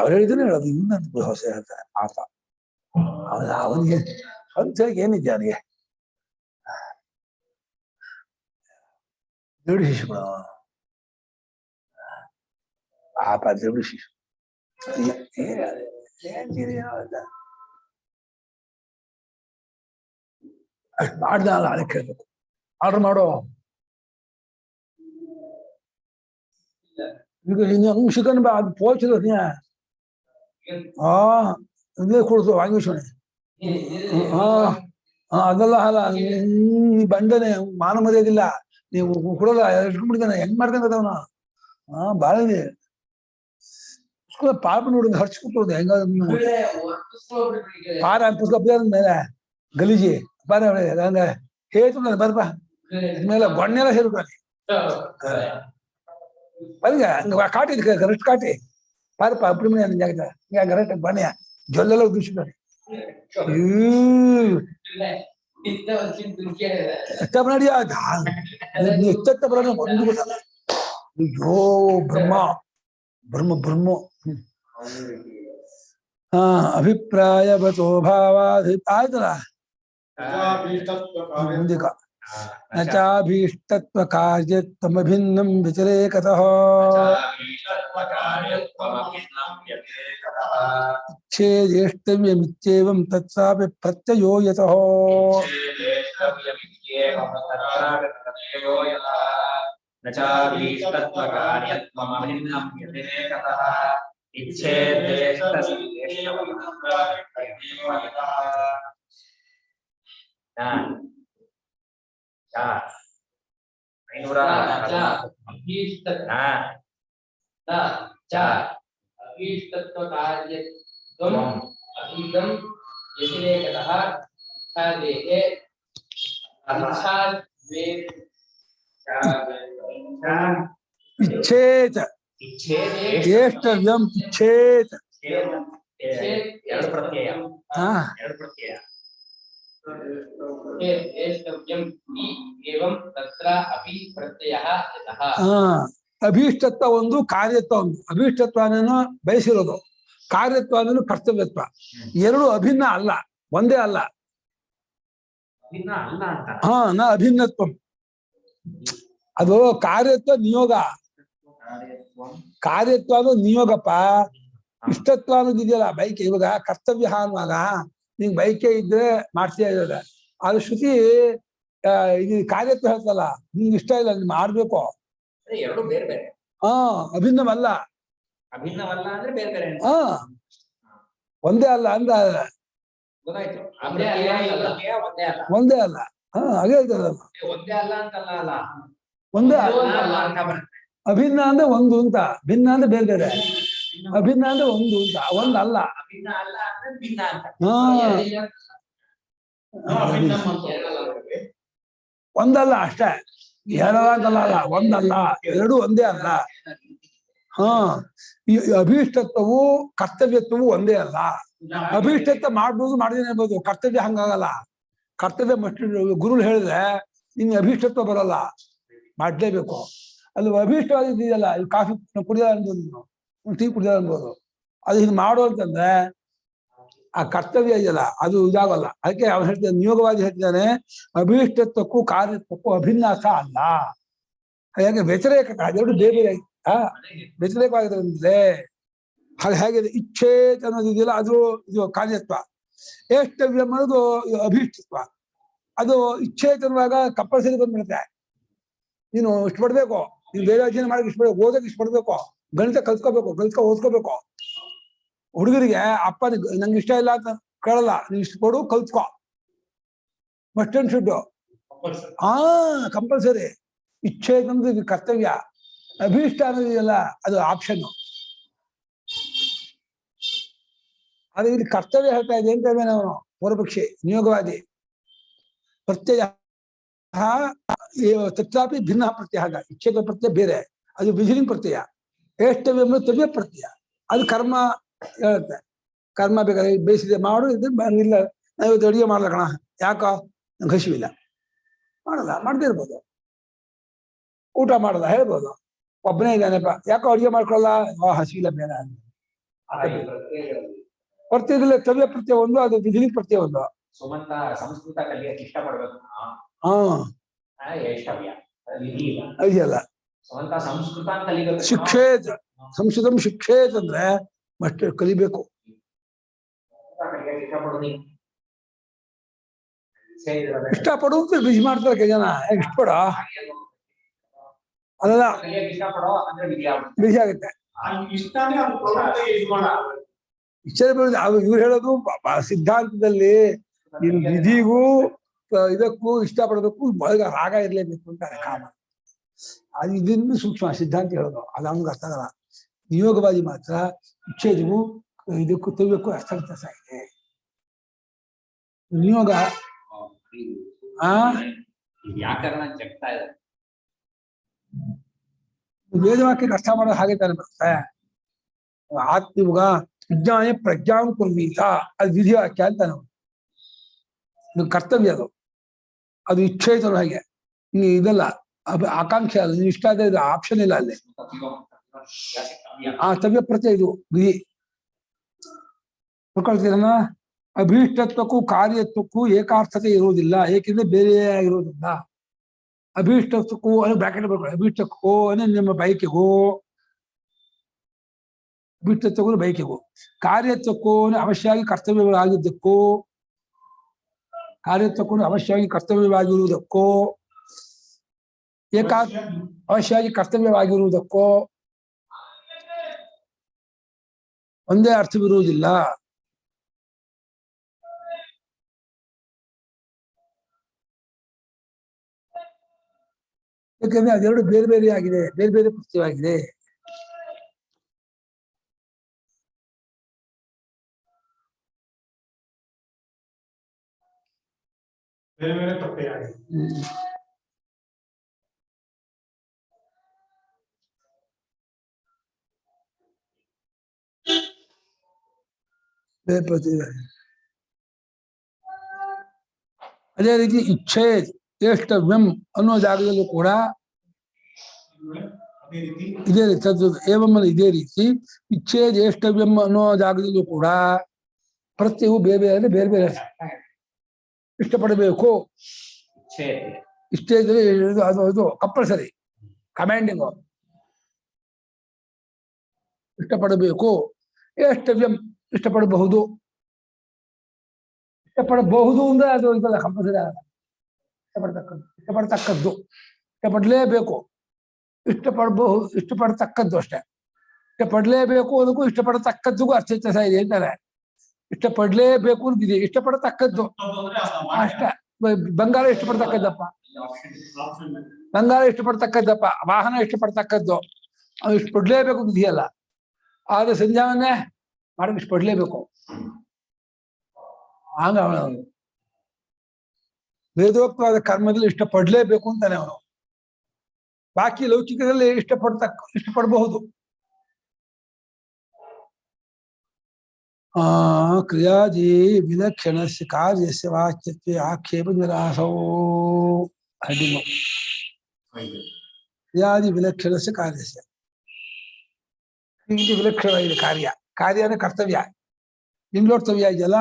ಅವ್ರು ಹೇಳಿದ್ರೆ ಹೇಳೋದು ಇನ್ನೊಂದು ಹೊಸ ಹೇಳ್ತಾರೆ ಪಾಪ. ಅವನಿಗೆ ಸ್ವಂತ ಏನಿದೆ ಅವನಿಗೆ ದೇವಡಿ ಶಿಶುಗಳು ಪಾಪ. ದೇವಡಿ ಶಿಶು ಅಷ್ಟು ಮಾಡ್ದ ನಾಳೆ ಕೇಳ್ಬೇಕು, ಆರ್ಡರ್ ಮಾಡೋ. ಈಗ ಶಿಕನ್ ಬಾ ಅದು ಪೋಚಿದ ಇಲ್ಲೇ ಕೊಡ್ತು ವಾಂಗೀಶ್ವರಿ. ಅದೆಲ್ಲ ಅಲ್ಲ, ಬಂಡನೆ ಮಾನ ಮರ್ಯಾದಿಲ್ಲ, ನೀವು ಕೊಡಲ್ಲ ಇಟ್ಕೊಂಡ್ಬಿಡ್ತಾನೆ. ಹೆಂಗ್ ಮಾಡ್ದಂಗ ಅದವನ ಬಾಳ ಇದೆ. ಪಾಪ ನೋಡಿ ಹರ್ಚ್ಕೊಟ್ಟೋದು ಹೆಂಗ ಪಾರ ಪುಸ್ತಕ ಮೇಲೆ ಗಲೀಜಿ ಬಾರ ಹಂಗ ಹೇಳ್ತು ಬರ್ಬಾ ಮೇಲೆ ಗೊಣ್ಣೆಲ್ಲ ಸೇರ್ಕೊಳ್ಳಿ ಬಲ್ಗ ಹಂಗ ಕಾಟಿ ಕರೆಕ್ಟ್ ಕಾಟಿ ಪಾರಪ್ಪ ಅಪ್ಪಡಿ ಮನೆ ಜಾಗದ ಕರೆಕ್ಟ್ ಬಣ್ಣ ಜೊಲ್ಲೆಲ್ಲ ಉದ್ದಿಸಿದ್ದಾರೆ. ಎತ್ತಬಡಿ ಎತ್ತ ಬರೋಣ ಒಂದು ಗೊತ್ತಲ್ಲ. ಅಯ್ಯೋ ಬ್ರಹ್ಮ ಬ್ರಹ್ಮ ಬ್ರಹ್ಮ. ಹಾ ಅಭಿಪ್ರಾಯವತೋ ಭಾವಾಧಿ ಆಯ್ತಲ್ಲ. ಮುಂದಿಕ ನ ಚಾಭೀಷ್ಟತ್ವ ಕಾರ್ಯತ್ವಮಭಿನ್ನಂ ವ್ಯತಿರೇಕತಃ ಇಚ್ಛೇದೇಷ್ಟವ್ಯಮಿತ್ಯೇವಂ ತತ್ಸಾಪಿ ಪ್ರತ್ಯಯೋ ಯತಃ. ಇಚ್ಛೇತ ಏಷ್ಟವ್ಯಂ ಇಚ್ಛೇತ.
ಎರಡು ಪ್ರತ್ಯಯ.
ಹಾ
ಎರಡು ಪ್ರತ್ಯಯ.
ಅಭೀಷ್ಟತ್ವ ಒಂದು, ಕಾರ್ಯತ್ವ ಒಂದು. ಅಭೀಷ್ಟತ್ವ ಅನ್ನೋನು ಬಯಸಿರೋದು, ಕಾರ್ಯತ್ವ ಅನ್ನೋನು ಕರ್ತವ್ಯತ್ವ. ಎರಡು ಅಭಿನ್ನ ಅಲ್ಲ, ಒಂದೇ ಅಲ್ಲ. ಹಾ ನ ಅಭಿನ್ನತ್ವ. ಅದು ಕಾರ್ಯತ್ವ ನಿಯೋಗ. ಕಾರ್ಯತ್ವ ಅನ್ನೋದು ನಿಯೋಗಪ್ಪ. ಇಷ್ಟತ್ವ ಅನ್ನೋದು ಇದೆಯಲ್ಲ ಬೈಕೆ. ಇವಾಗ ಕರ್ತವ್ಯ ಅನ್ನುವಾಗ ನಿಂಗೆ ಬೈಕೆ ಇದ್ರೆ ಮಾಡ್ತೀಯ ಇರೋದ. ಅದು ಶ್ರುತಿ ಇದು ಕಾರ್ಯತ್ವ ಹೇಳ್ತಲ್ಲ, ನಿಂಗೆ ಇಷ್ಟ ಇಲ್ಲ, ನೀನ್ ಮಾಡ್ಬೇಕು.
ಎರಡು ಬೇರೆ ಬೇರೆ.
ಹಾ ಅಭಿನ್ನವಲ್ಲ.
ಅಭಿನ್ನವಲ್ಲ ಅಂದ್ರೆ ಬೇರೆ ಬೇರೆ.
ಹಾ ಒಂದೇ ಅಲ್ಲ ಅಂದ.
ಗೊತ್ತಾಯ್ತು.
ಒಂದೇ ಅಲ್ಲ. ಹಾ ಹಾಗೆ ಹೇಳ್ತಾರಲ್ಲ.
ಒಂದೇ ಅಲ್ಲ ಅಂತಲ್ಲ. ಅಲ್ಲ
ಒಂದೇ ಅಭಿನ್ನ ಅಂದ್ರೆ ಒಂದು ಅಂತ, ಭಿನ್ನ ಅಂದ್ರೆ ಬೇರೆ ಬೇರೆ. ಅಭಿನ್ನ ಅಂದ್ರೆ ಒಂದು ಅಂತ, ಒಂದಲ್ಲ.
ಅಭಿನ್ನ ಅಲ್ಲ ಅಂದ್ರೆ ಭಿನ್ನ ಅಂತ.
ಒಂದಲ್ಲ ಅಷ್ಟೇ. ಎರಡಲ್ಲ ಅಲ್ಲ, ಒಂದಲ್ಲ, ಎರಡು ಒಂದೇ ಅಲ್ಲ. ಹಾ ಈ ಅಭೀಷ್ಟತ್ವವು ಕರ್ತವ್ಯತ್ವವು ಒಂದೇ ಅಲ್ಲ. ಅಭೀಷ್ಟತ್ವ ಮಾಡ್ಬೋದು, ಮಾಡದೇನೆ ಇರ್ಬೋದು. ಕರ್ತವ್ಯ ಹಂಗಾಗಲ್ಲ. ಕರ್ತವ್ಯ ಗುರುಗಳು ಹೇಳಿದ್ರೆ ನಿನ್ ಅಭೀಷ್ಟತ್ವ ಬರಲ್ಲ, ಮಾಡ್ಲೇಬೇಕು. ಅಲ್ಲಿ ಅಭೀಷ್ಟವಾದಿದೆಯಲ್ಲ, ಈ ಕಾಫಿ ಕುಡಿದ ಅನ್ಬೋದು, ನೀನು ಟೀ ಕುಡಿದ ಅನ್ಬೋದು. ಅದು ಹಿಂಗ್ ಮಾಡು ಅಂತಂದ್ರೆ ಆ ಕರ್ತವ್ಯ ಇದೆಯಲ್ಲ ಅದು ಇದಾಗಲ್ಲ. ಅದಕ್ಕೆ ಅವ್ನು ಹೇಳ್ತಾನೆ, ನಿಯೋಗವಾದಿ ಹೇಳ್ತಿದ್ದಾನೆ, ಅಭೀಷ್ಟತ್ವಕ್ಕೂ ಕಾರ್ಯತ್ವಕ್ಕೂ ಅಭಿನ್ನಾಸ ಅಲ್ಲ. ಹಾಗೆ ವ್ಯತಿರೇಕ, ಅದೆರಡು ಬೇರೆ ಬೇರೆ ವ್ಯತಿರೇಕವಾಗಿರೋದ್ರಿಂದಲೇ. ಹಾಗೆ ಹೇಗಿದೆ ಇಚ್ಛೇತ್ ಅನ್ನೋದು ಇದೆಯಲ್ಲ, ಅದು ಇದು ಕಾರ್ಯತ್ವ. ಏಷ್ಟವ್ಯ ಅನ್ನೋದು ಅಭೀಷ್ಟತ್ವ. ಅದು ಇಚ್ಛೇತ್ ಅನ್ನುವಾಗ ಕಂಪಲ್ಸರಿ ಬಂದ್ಬಿಡುತ್ತೆ. ನೀನು ಇಷ್ಟಪಡ್ಬೇಕು, ನೀನು ಬೇರೆ ಅಧ್ಯಯನ ಮಾಡಕ್ಕೆ ಇಷ್ಟಪಡ್ಬೇಕು, ಓದಕ್ಕೆ ಇಷ್ಟಪಡ್ಬೇಕು, ಗಣಿತ ಕಲ್ತ್ಕೋಬೇಕು, ಓದ್ಕೋಬೇಕು. ಹುಡುಗರಿಗೆ ಅಪ್ಪ ನಂಗೆ ಇಷ್ಟ ಇಲ್ಲ ಅಂತ ಕೇಳಲ್ಲ, ನೀನ್ ಇಷ್ಟಪಡು ಕಲ್ತ್ಕೋ, ಮಸ್ಟ್ ಅಂಡ್ ಶುಡ್. ಹಾ ಕಂಪಲ್ಸರಿ. ಇಚ್ಛೆ ಅನ್ನೋದು ಇದು ಕರ್ತವ್ಯ, ಅಭೀಷ್ಟ ಅನ್ನೋದಿದೆಯಲ್ಲ ಅದು ಆಪ್ಷನ್. ಆದ್ರೆ ಇಲ್ಲಿ ಕರ್ತವ್ಯ ಹೇಳ್ತಾ ಇದೆ ಅಂತ ನಾವು ಪೂರ್ವಪಕ್ಷಿ ನಿಯೋಗವಾದಿ. ಪ್ರತ್ಯಯ ತತ್ರಾಪಿ ಭಿನ್ನ ಪ್ರತ್ಯಯ. ಆಗ ಇಚ್ಛೆಗಳ ಪ್ರತ್ಯಯ ಬೇರೆ, ಅದು ಬಿಸಿಲಿನ ಪ್ರತ್ಯಯ. ಏಷ್ಟವ್ಯ ಎಂಬುದು ತವ್ಯ ಪ್ರತ್ಯಯ, ಅದು ಕರ್ಮ ಹೇಳುತ್ತೆ. ಕರ್ಮ ಬೇಕಾದ್ರೆ ಬೇಯಿಸಿದೆ ಮಾಡು, ಇದು ಇಲ್ಲ ನಾವು ಇವತ್ತು ಅಡುಗೆ ಮಾಡಲ್ಲ ಕಣ, ಯಾಕೋ ನಂಗೆ ಹಸಿವಿಲ್ಲ, ಮಾಡಲ್ಲ, ಮಾಡದೇ ಇರ್ಬೋದು. ಊಟ ಮಾಡಲ್ಲ ಹೇಳ್ಬೋದು. ಒಬ್ಬನೇ ಇದ್ದಾನೆಪ್ಪ, ಯಾಕೋ ಅಡುಗೆ ಮಾಡ್ಕೊಳ್ಳಲ್ಲ, ಹಸಿವಿಲ್ಲ ಬೇಡ. ಪ್ರತ್ಯಯದಲ್ಲಿ ತವ್ಯ ಪ್ರತ್ಯಯ ಒಂದು, ಅದು ಬಿಸಿಲಿನ ಪ್ರತ್ಯಯ ಒಂದು.
ಸುಮಂತ ಸಂಸ್ಕೃತ ಕಲಿಯಕ್ಕೆ ಇಷ್ಟಪಡ್ಬೇಕು.
ಇದೆಯಲ್ಲ
ಸುಮಂತ ಸಂಸ್ಕೃತ ಕಲಿಬೇಕು.
ಶಿಕ್ಷೇತ್ ಸಂಸ್ಕೃತಂ ಶಿಕ್ಷೇತ್ ಅಂದ್ರೆ ಮಸ್ಟ್ ಕಲಿಬೇಕು. ಇಷ್ಟಪಡು ಅಂತ ಬಿಸಿ ಮಾಡ್ತಾರೆ ಕೈ ಜನ. ಇಷ್ಟಪಡ ಅದಲ್ಲ ಬಿಸಿ ಆಗುತ್ತೆ. ಇವ್ರು ಹೇಳೋದು ಸಿದ್ಧಾಂತದಲ್ಲಿ ನಿನ್ ವಿಧಿಗೂ ಇದಕ್ಕೂ ಇಷ್ಟಪಡೋದಕ್ಕೂ ರಾಗ ಇರ್ಲೇಬೇಕು ಅಂತಾರೆ ಕಾಮ. ಅದು ಇದನ್ನು ಸೂಕ್ಷ್ಮ ಸಿದ್ಧಾಂತ ಹೇಳೋದು, ಅದು ಹಂಗ ಅರ್ಥ ಆಗಲ್ಲ. ನಿಯೋಗವಾದಿ ಮಾತ್ರ ಇಚ್ಛೆಗೂ ಇದಕ್ಕೂ ತವ್ಯಕ್ಕೂ ಅರ್ಥ ವ್ಯತ್ಯಾಸ ಇದೆ. ನಿಯೋಗ
ವ್ಯಾಕರಣ ಜಗ್ತಾ ಇದೆ.
ವೇದವಾಕ್ಯಕ್ಕೆ ಅರ್ಥ ಮಾಡೋದು ಹಾಗೆ ತಾನೆ ಬರುತ್ತೆ. ಆತ್ಮಯುಗ ವಿಜ್ಞಾನ ಪ್ರಜ್ಞಾಂ ಕುರ್ವೀತ, ಅದು ವಿಧಿ ವಾಕ್ಯ ಅಂತ ನಾವು ಕರ್ತವ್ಯ. ಅದು ಅದು ಇಚ್ಛೆ ಇದ್ರು ಹಾಗೆ ಇದಲ್ಲ ಆಕಾಂಕ್ಷೆ ಅಲ್ಲ ಇಷ್ಟ ಆದ ಇದು ಆಪ್ಷನ್ ಇಲ್ಲ ಅಲ್ಲಿ ಆ ತವ್ಯ ಪ್ರತ್ಯಯ ಇದು ವಿಧಿ ತಿಳ್ಕೊಳ್ತೀರನ್ನ ಅಭೀಷ್ಟತ್ವಕ್ಕೂ ಕಾರ್ಯತ್ವಕ್ಕೂ ಏಕಾರ್ಥತೆ ಇರುವುದಿಲ್ಲ ಏಕೆಂದ್ರೆ ಬೇರೆಯಾಗಿರುವುದಿಲ್ಲ ಅಭೀಷ್ಟತ್ವಕ್ಕೂ ಅನ್ನೋ ಬ್ರಾಕೆಟ್ ಬರ್ಕೊಳ್ಳಿ ಅಭೀಷ್ಟಕ್ಕೂ ಅಂದ್ರೆ ನಿಮ್ಮ ಬಯಕೆಗೂ ಅಭೀಷ್ಟತ್ವಕ್ಕೂ ಬಯಕೆಗೂ ಕಾರ್ಯತ್ವಕ್ಕೂ ಅವಶ್ಯವಾಗಿ ಕರ್ತವ್ಯವಾಗಿದ್ದಕ್ಕೂ ಕಾರ್ಯತ್ವಕ್ಕೂ ಅವಶ್ಯವಾಗಿ ಕರ್ತವ್ಯವಾಗಿರುವುದಕ್ಕೂ ಅವಶ್ಯವಾಗಿ ಕರ್ತವ್ಯವಾಗಿರುವುದಕ್ಕೂ ಒಂದೇ ಅರ್ಥವಿರುವುದಿಲ್ಲ ಯಾಕಂದ್ರೆ ಅದೆರಡು ಬೇರೆ ಬೇರೆ ಆಗಿದೆ ಬೇರೆ ಬೇರೆ ಪ್ರತ್ಯಯವಾಗಿದೆ
ಬೇರೆ ಬೇರೆ ಪ್ರತ್ಯಯ ಆಗಿದೆ
ಬೇರೆ ಪ್ರತ್ಯಯ ಅದೇ ರೀತಿ ಇಚ್ಛೆ ಜ್ಯೇಷ್ಠವ್ಯಂ ಅನ್ನೋ ಜಾಗದಲ್ಲೂ ಕೂಡ
ಅದೇ ರೀತಿ
ಇದೇ ರೀತಿ ಏವಂ ಇದೇ ರೀತಿ ಇಚ್ಛೆ ಜ್ಯೇಷ್ಠವ್ಯಂ ಅನ್ನೋ ಜಾಗದಲ್ಲೂ ಕೂಡ ಪ್ರತ್ಯಯವು ಬೇರೆ ಬೇರೆ ಅಂದ್ರೆ ಬೇರೆ ಬೇರೆ ಇಷ್ಟಪಡಬೇಕು ಇಷ್ಟೇ ಇದ್ರೆ ಅದು ಅದು ಕಂಪಲ್ಸರಿ ಕಮ್ಯಾಂಡಿಂಗು ಇಷ್ಟಪಡಬೇಕು ಜ್ಯೇಷ್ಠವ್ಯಂ ಇಷ್ಟಪಡಬಹುದು ಇಷ್ಟಪಡಬಹುದು ಅಂದ್ರೆ ಅದು ಇದಲ್ಲ ಕಂಪಲ್ಸರಿ ಆಗಲ್ಲ ಇಷ್ಟಪಡತಕ್ಕದ್ದು ಇಷ್ಟಪಡಲೇಬೇಕು ಇಷ್ಟಪಡತಕ್ಕದ್ದು ಅಷ್ಟೇ ಇಷ್ಟಪಡಲೇಬೇಕು ಅದಕ್ಕೂ ಇಷ್ಟಪಡತಕ್ಕದ್ದಿಗೂ ಅರ್ಥ ವ್ಯತ್ಯಾಸ ಇದೆ ಅಂತಾರೆ ಇಷ್ಟಪಡಲೇಬೇಕು ಅಂತಿದೆ ಇಷ್ಟಪಡತಕ್ಕದ್ದು ಅಷ್ಟೇ ಬಂಗಾರ ಇಷ್ಟಪಡ್ತಕ್ಕದ್ದಪ್ಪ ಬಂಗಾರ ಇಷ್ಟಪಡ್ತಕ್ಕದ್ದಪ್ಪ ವಾಹನ ಇಷ್ಟಪಡ್ತಕ್ಕದ್ದು ಅದು ಇಷ್ಟಪಡ್ಲೇಬೇಕು ಇದೆಯಲ್ಲ ಆದ್ರೆ ಸಂಧ್ಯಾವನ್ನೇ ಮಾಡಕ್ಕೆ ಇಷ್ಟಪಡ್ಲೇಬೇಕು ಆಗ ಅವನು ವೇದೋಕ್ತವಾದ ಕರ್ಮದಲ್ಲಿ ಇಷ್ಟಪಡ್ಲೇಬೇಕು ಅಂತಾನೆ ಅವನು ಬಾಕಿ ಲೌಕಿಕದಲ್ಲಿ ಇಷ್ಟಪಡಬಹುದು ಕ್ರಿಯಾದಿ ವಿಲಕ್ಷಣಸ್ಯ ಕಾರ್ಯಸ್ಯ ವಾಚ್ಯತ್ವೇ ಆಕ್ಷೇಪ ನಿರಾಸೋ ಹಡಿಮು ಕ್ರಿಯಾದಿ ವಿಲಕ್ಷಣಸ್ಯ ಕಾರ್ಯಸ್ಯ ವಿಲಕ್ಷಣವಾಗಿದೆ ಕಾರ್ಯ ಅಂದ್ರೆ ಕರ್ತವ್ಯ ಲಿಂಗೋರ್ತವ್ಯ ಇದೆಯಲ್ಲ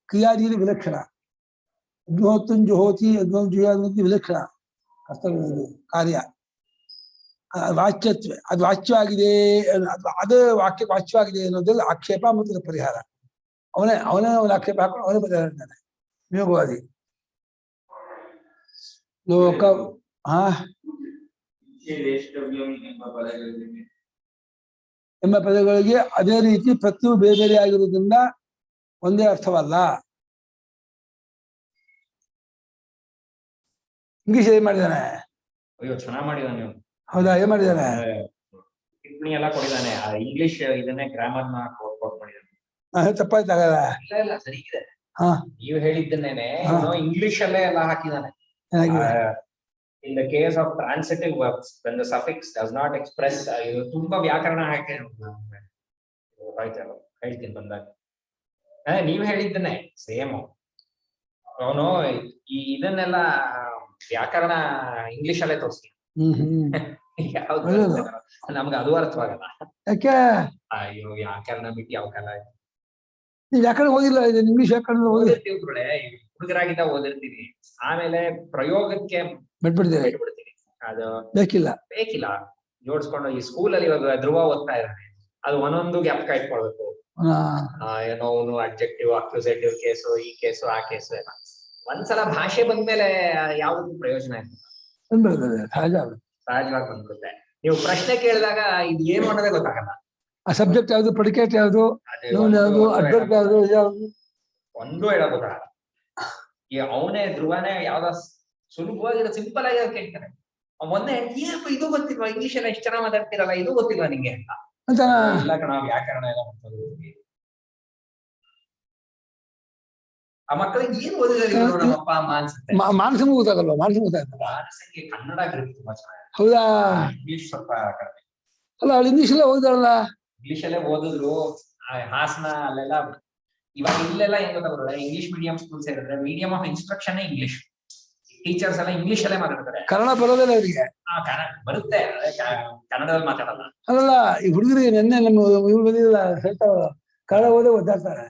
ಕ್ರಿಯಾದಿ ವಿಲಕ್ಷಣ ಅಗ್ನೋತ್ತುಂಜುಹೋತಿ ಅಗ್ನೋಜುಹೋತಿ ವಿಲಕ್ಷಣ ಕರ್ತವ್ಯ ಕಾರ್ಯ ವಾಚ್ಯತ್ವ ಅದು ವಾಚ್ಯವಾಗಿದೆ ಅದು ವಾಚ್ಯವಾಗಿದೆ ಅನ್ನೋದ್ರಲ್ಲಿ ಆಕ್ಷೇಪ ಮತ್ತು ಪರಿಹಾರ ಅವನೇ ಅವನ ಆಕ್ಷೇಪ ಹಾಕೊಂಡು ಅವನೇ ಪರಿಹಾರ ಇದ್ದಾನೆ ನಿಯೋಗವಾದಿ ಲೋಕ ಎಂಬ ಪದಗಳಿಗೆ ಅದೇ ರೀತಿ ಪ್ರತಿಯೊಂದು ಬೇರೆ ಬೇರೆ ಆಗಿರುವುದರಿಂದ ಒಂದೇ ಅರ್ಥವಲ್ಲ ಇಂಗ್ಲಿಷ್ ಏನ್ ಮಾಡಿದಾನೆ
ಅಯ್ಯೋ ಚೆನ್ನಾಗಿ ಮಾಡಿದಾನೆ
ಹೌದಾ ಏನ್ ಮಾಡಿದಾನೆ
ಟಿಪ್ಪಣಿ ಎಲ್ಲ ಕೊಟ್ಟಿದ್ದಾನೆ ಇಂಗ್ಲಿಷ್ ಇದನ್ನೇ ಗ್ರಾಮರ್ ನ ಕೋಟ್ ಮಾಡಿದ್ದಾನೆ
ತಪ್ಪಾಯ್ತಾಗಲ್ಲ
ಇಲ್ಲ ಸರಿ ಇದೆ
ಹಾ
ನೀವು ಹೇಳಿದ್ದನ್ನೇನೆ ಇಂಗ್ಲಿಷ್ ಅಲ್ಲೇ ಎಲ್ಲ ಹಾಕಿದಾನೆ in the case of transitive verbs when the suffix does not express ತುಂಬಾ ವ್ಯಾಕರಣ ಹಾಕಿ ಹೇಳ್ತೀನಿ ಬಂದಾಗ ನೀವ್ ಹೇಳಿದ್ದನ್ನೇ ಸೇಮ್ ಅವನು ಇದನ್ನೆಲ್ಲ ವ್ಯಾಕರಣ ಇಂಗ್ಲಿಷ್ ಅಲ್ಲೇ ತೋರಿಸ್ತೀನಿ ಯಾವ್ದು ನಮ್ಗೆ ಅದು ಅರ್ಥವಾಗಲ್ಲ
ಯಾಕೆ
ಅಯ್ಯೋ ವ್ಯಾಕರಣ ಬಿಟ್ಟು ಯಾವ ಕಾಲ
ವ್ಯಾಕರಣ ಓದಿಲ್ಲ ಇಂಗ್ಲಿಷ್ ವ್ಯಾಕರಣ
ಓದಿರ್ತೀವಿ ಹುಡುಗರಾಗಿದ್ದ ಓದಿರ್ತೀವಿ ಆಮೇಲೆ ಪ್ರಯೋಗಕ್ಕೆ ಬಿಟ್ಬಿಡ್ತೀವಿ ಅದು ಬೇಕಿಲ್ಲ ಜೋಡಿಸ್ಕೊಂಡು ಈ ಸ್ಕೂಲಲ್ಲಿ ಇವಾಗ ಧ್ರುವ ಓದ್ತಾ ಇದ್ದಾನೆ ಅದು ಒಂದೊಂದು ಜ್ಞಾಪಕ ಇಟ್ಕೊಳ್ಬೇಕು ಏನೋ ಅವನು ಅಬ್ಜೆಕ್ಟಿವ್ ಅಕ್ಯೂಸೇಟಿವ್ ಕೇಸು ಈ ಕೇಸು ಆ ಕೇಸು ಎಲ್ಲ ಒಂದ್ಸಲ ಭಾಷೆ ಬಂದ್ಮೇಲೆ ಯಾವ್ದು ಪ್ರಯೋಜನ ಇರ್ತದೆ ಸಹಜವಾಗಿ ಬಂದ್ಬಿಡುತ್ತೆ ನೀವು ಪ್ರಶ್ನೆ ಕೇಳಿದಾಗ ಇದು ಏನು ಅನ್ನೋದೇ ಗೊತ್ತಾಗಲ್ಲ
ಆ ಸಬ್ಜೆಕ್ಟ್ ಯಾವ್ದು ಪ್ರೆಡಿಕೇಟ್ ಯಾವ್ದು ಅಡ್ವರ್ಬ್ ಯಾವ್ದು
ಒಂದು ಹೇಳೋದು ಗೊತ್ತಾಗಲ್ಲ ಈ ಅವನೇ ಧ್ರುವನೇ ಯಾವ್ದ ಸುಲಭವಾಗಿರೋ ಸಿಂಪಲ್ ಆಗಿ ಕೇಳ್ತಾನೆ ಮೊನ್ನೆ ಏನಪ್ಪ ಇದು ಗೊತ್ತಿಲ್ವಾ ಇಂಗ್ಲಿಷ್ ಎಲ್ಲ ಎಷ್ಟು ಚೆನ್ನಾಗಿ ಮಾತಾಡ್ತಿರಲ್ಲ ಇದು ಗೊತ್ತಿಲ್ವಾ ನಿಂಗೆ ಅಂತ ಇಲ್ಲ ಕಣ ವ್ಯಾಕರಣ ಎಲ್ಲ ಆ ಮಕ್ಕಳಿಗೆ ಏನ್ ಓದಿದಾರೆ ನಮ್ಮಪ್ಪ ಅಮ್ಮ ಅನ್ಸುತ್ತೆ
ಮಾನಸಿಕ ಗೊತ್ತಾಗಲ್ಲ
ಮಾನಸಿಗೆ ಕನ್ನಡ ತುಂಬಾ ಚೆನ್ನಾಗಿ
ಹೌದಾ
ಇಂಗ್ಲಿಷ್ ಸ್ವಲ್ಪ ಕಡಿಮೆ
ಅಲ್ಲ ಅವ್ಳು ಇಂಗ್ಲಿಷ್ ಅಲ್ಲೇ ಓದಿದಾಳಲ್ಲ
ಇಂಗ್ಲಿಷ್ ಅಲ್ಲೇ ಓದಿದ್ರು ಹಾಸನ ಅಲ್ಲೆಲ್ಲ ಇವಾಗ ಇಲ್ಲೆಲ್ಲ ಏನ್ ಗೊತ್ತಾಗಲ್ಲ ಇಂಗ್ಲಿಷ್ ಮೀಡಿಯಂ ಸ್ಕೂಲ್ ಸೇರಿದ್ರೆ medium of instruction English teachers ಎಲ್ಲ ಇಂಗ್ಲಿಷ್ ಅಲ್ಲೇ ಮಾತಾಡ್ತಾರೆ.
ಕನ್ನಡ ಬರೋದಿಲ್ಲ ಅವರಿಗೆ.
ಕನ್ನಡ ಬರುತ್ತೆ, ಕನ್ನಡದಲ್ಲಿ ಮಾತಾಡಲ್ಲ.
ಅಲ್ಲಲ್ಲ, ಈ ಹುಡುಗರಿಗೆ ನೆನ್ನೆ ನಮ್ಮ ಇವ್ರು ಬಂದಿಲ್ಲ ಹೇಳ್ತಾವ, ಕನ್ನಡ ಓದೇ ಓದಾಡ್ತಾರೆ,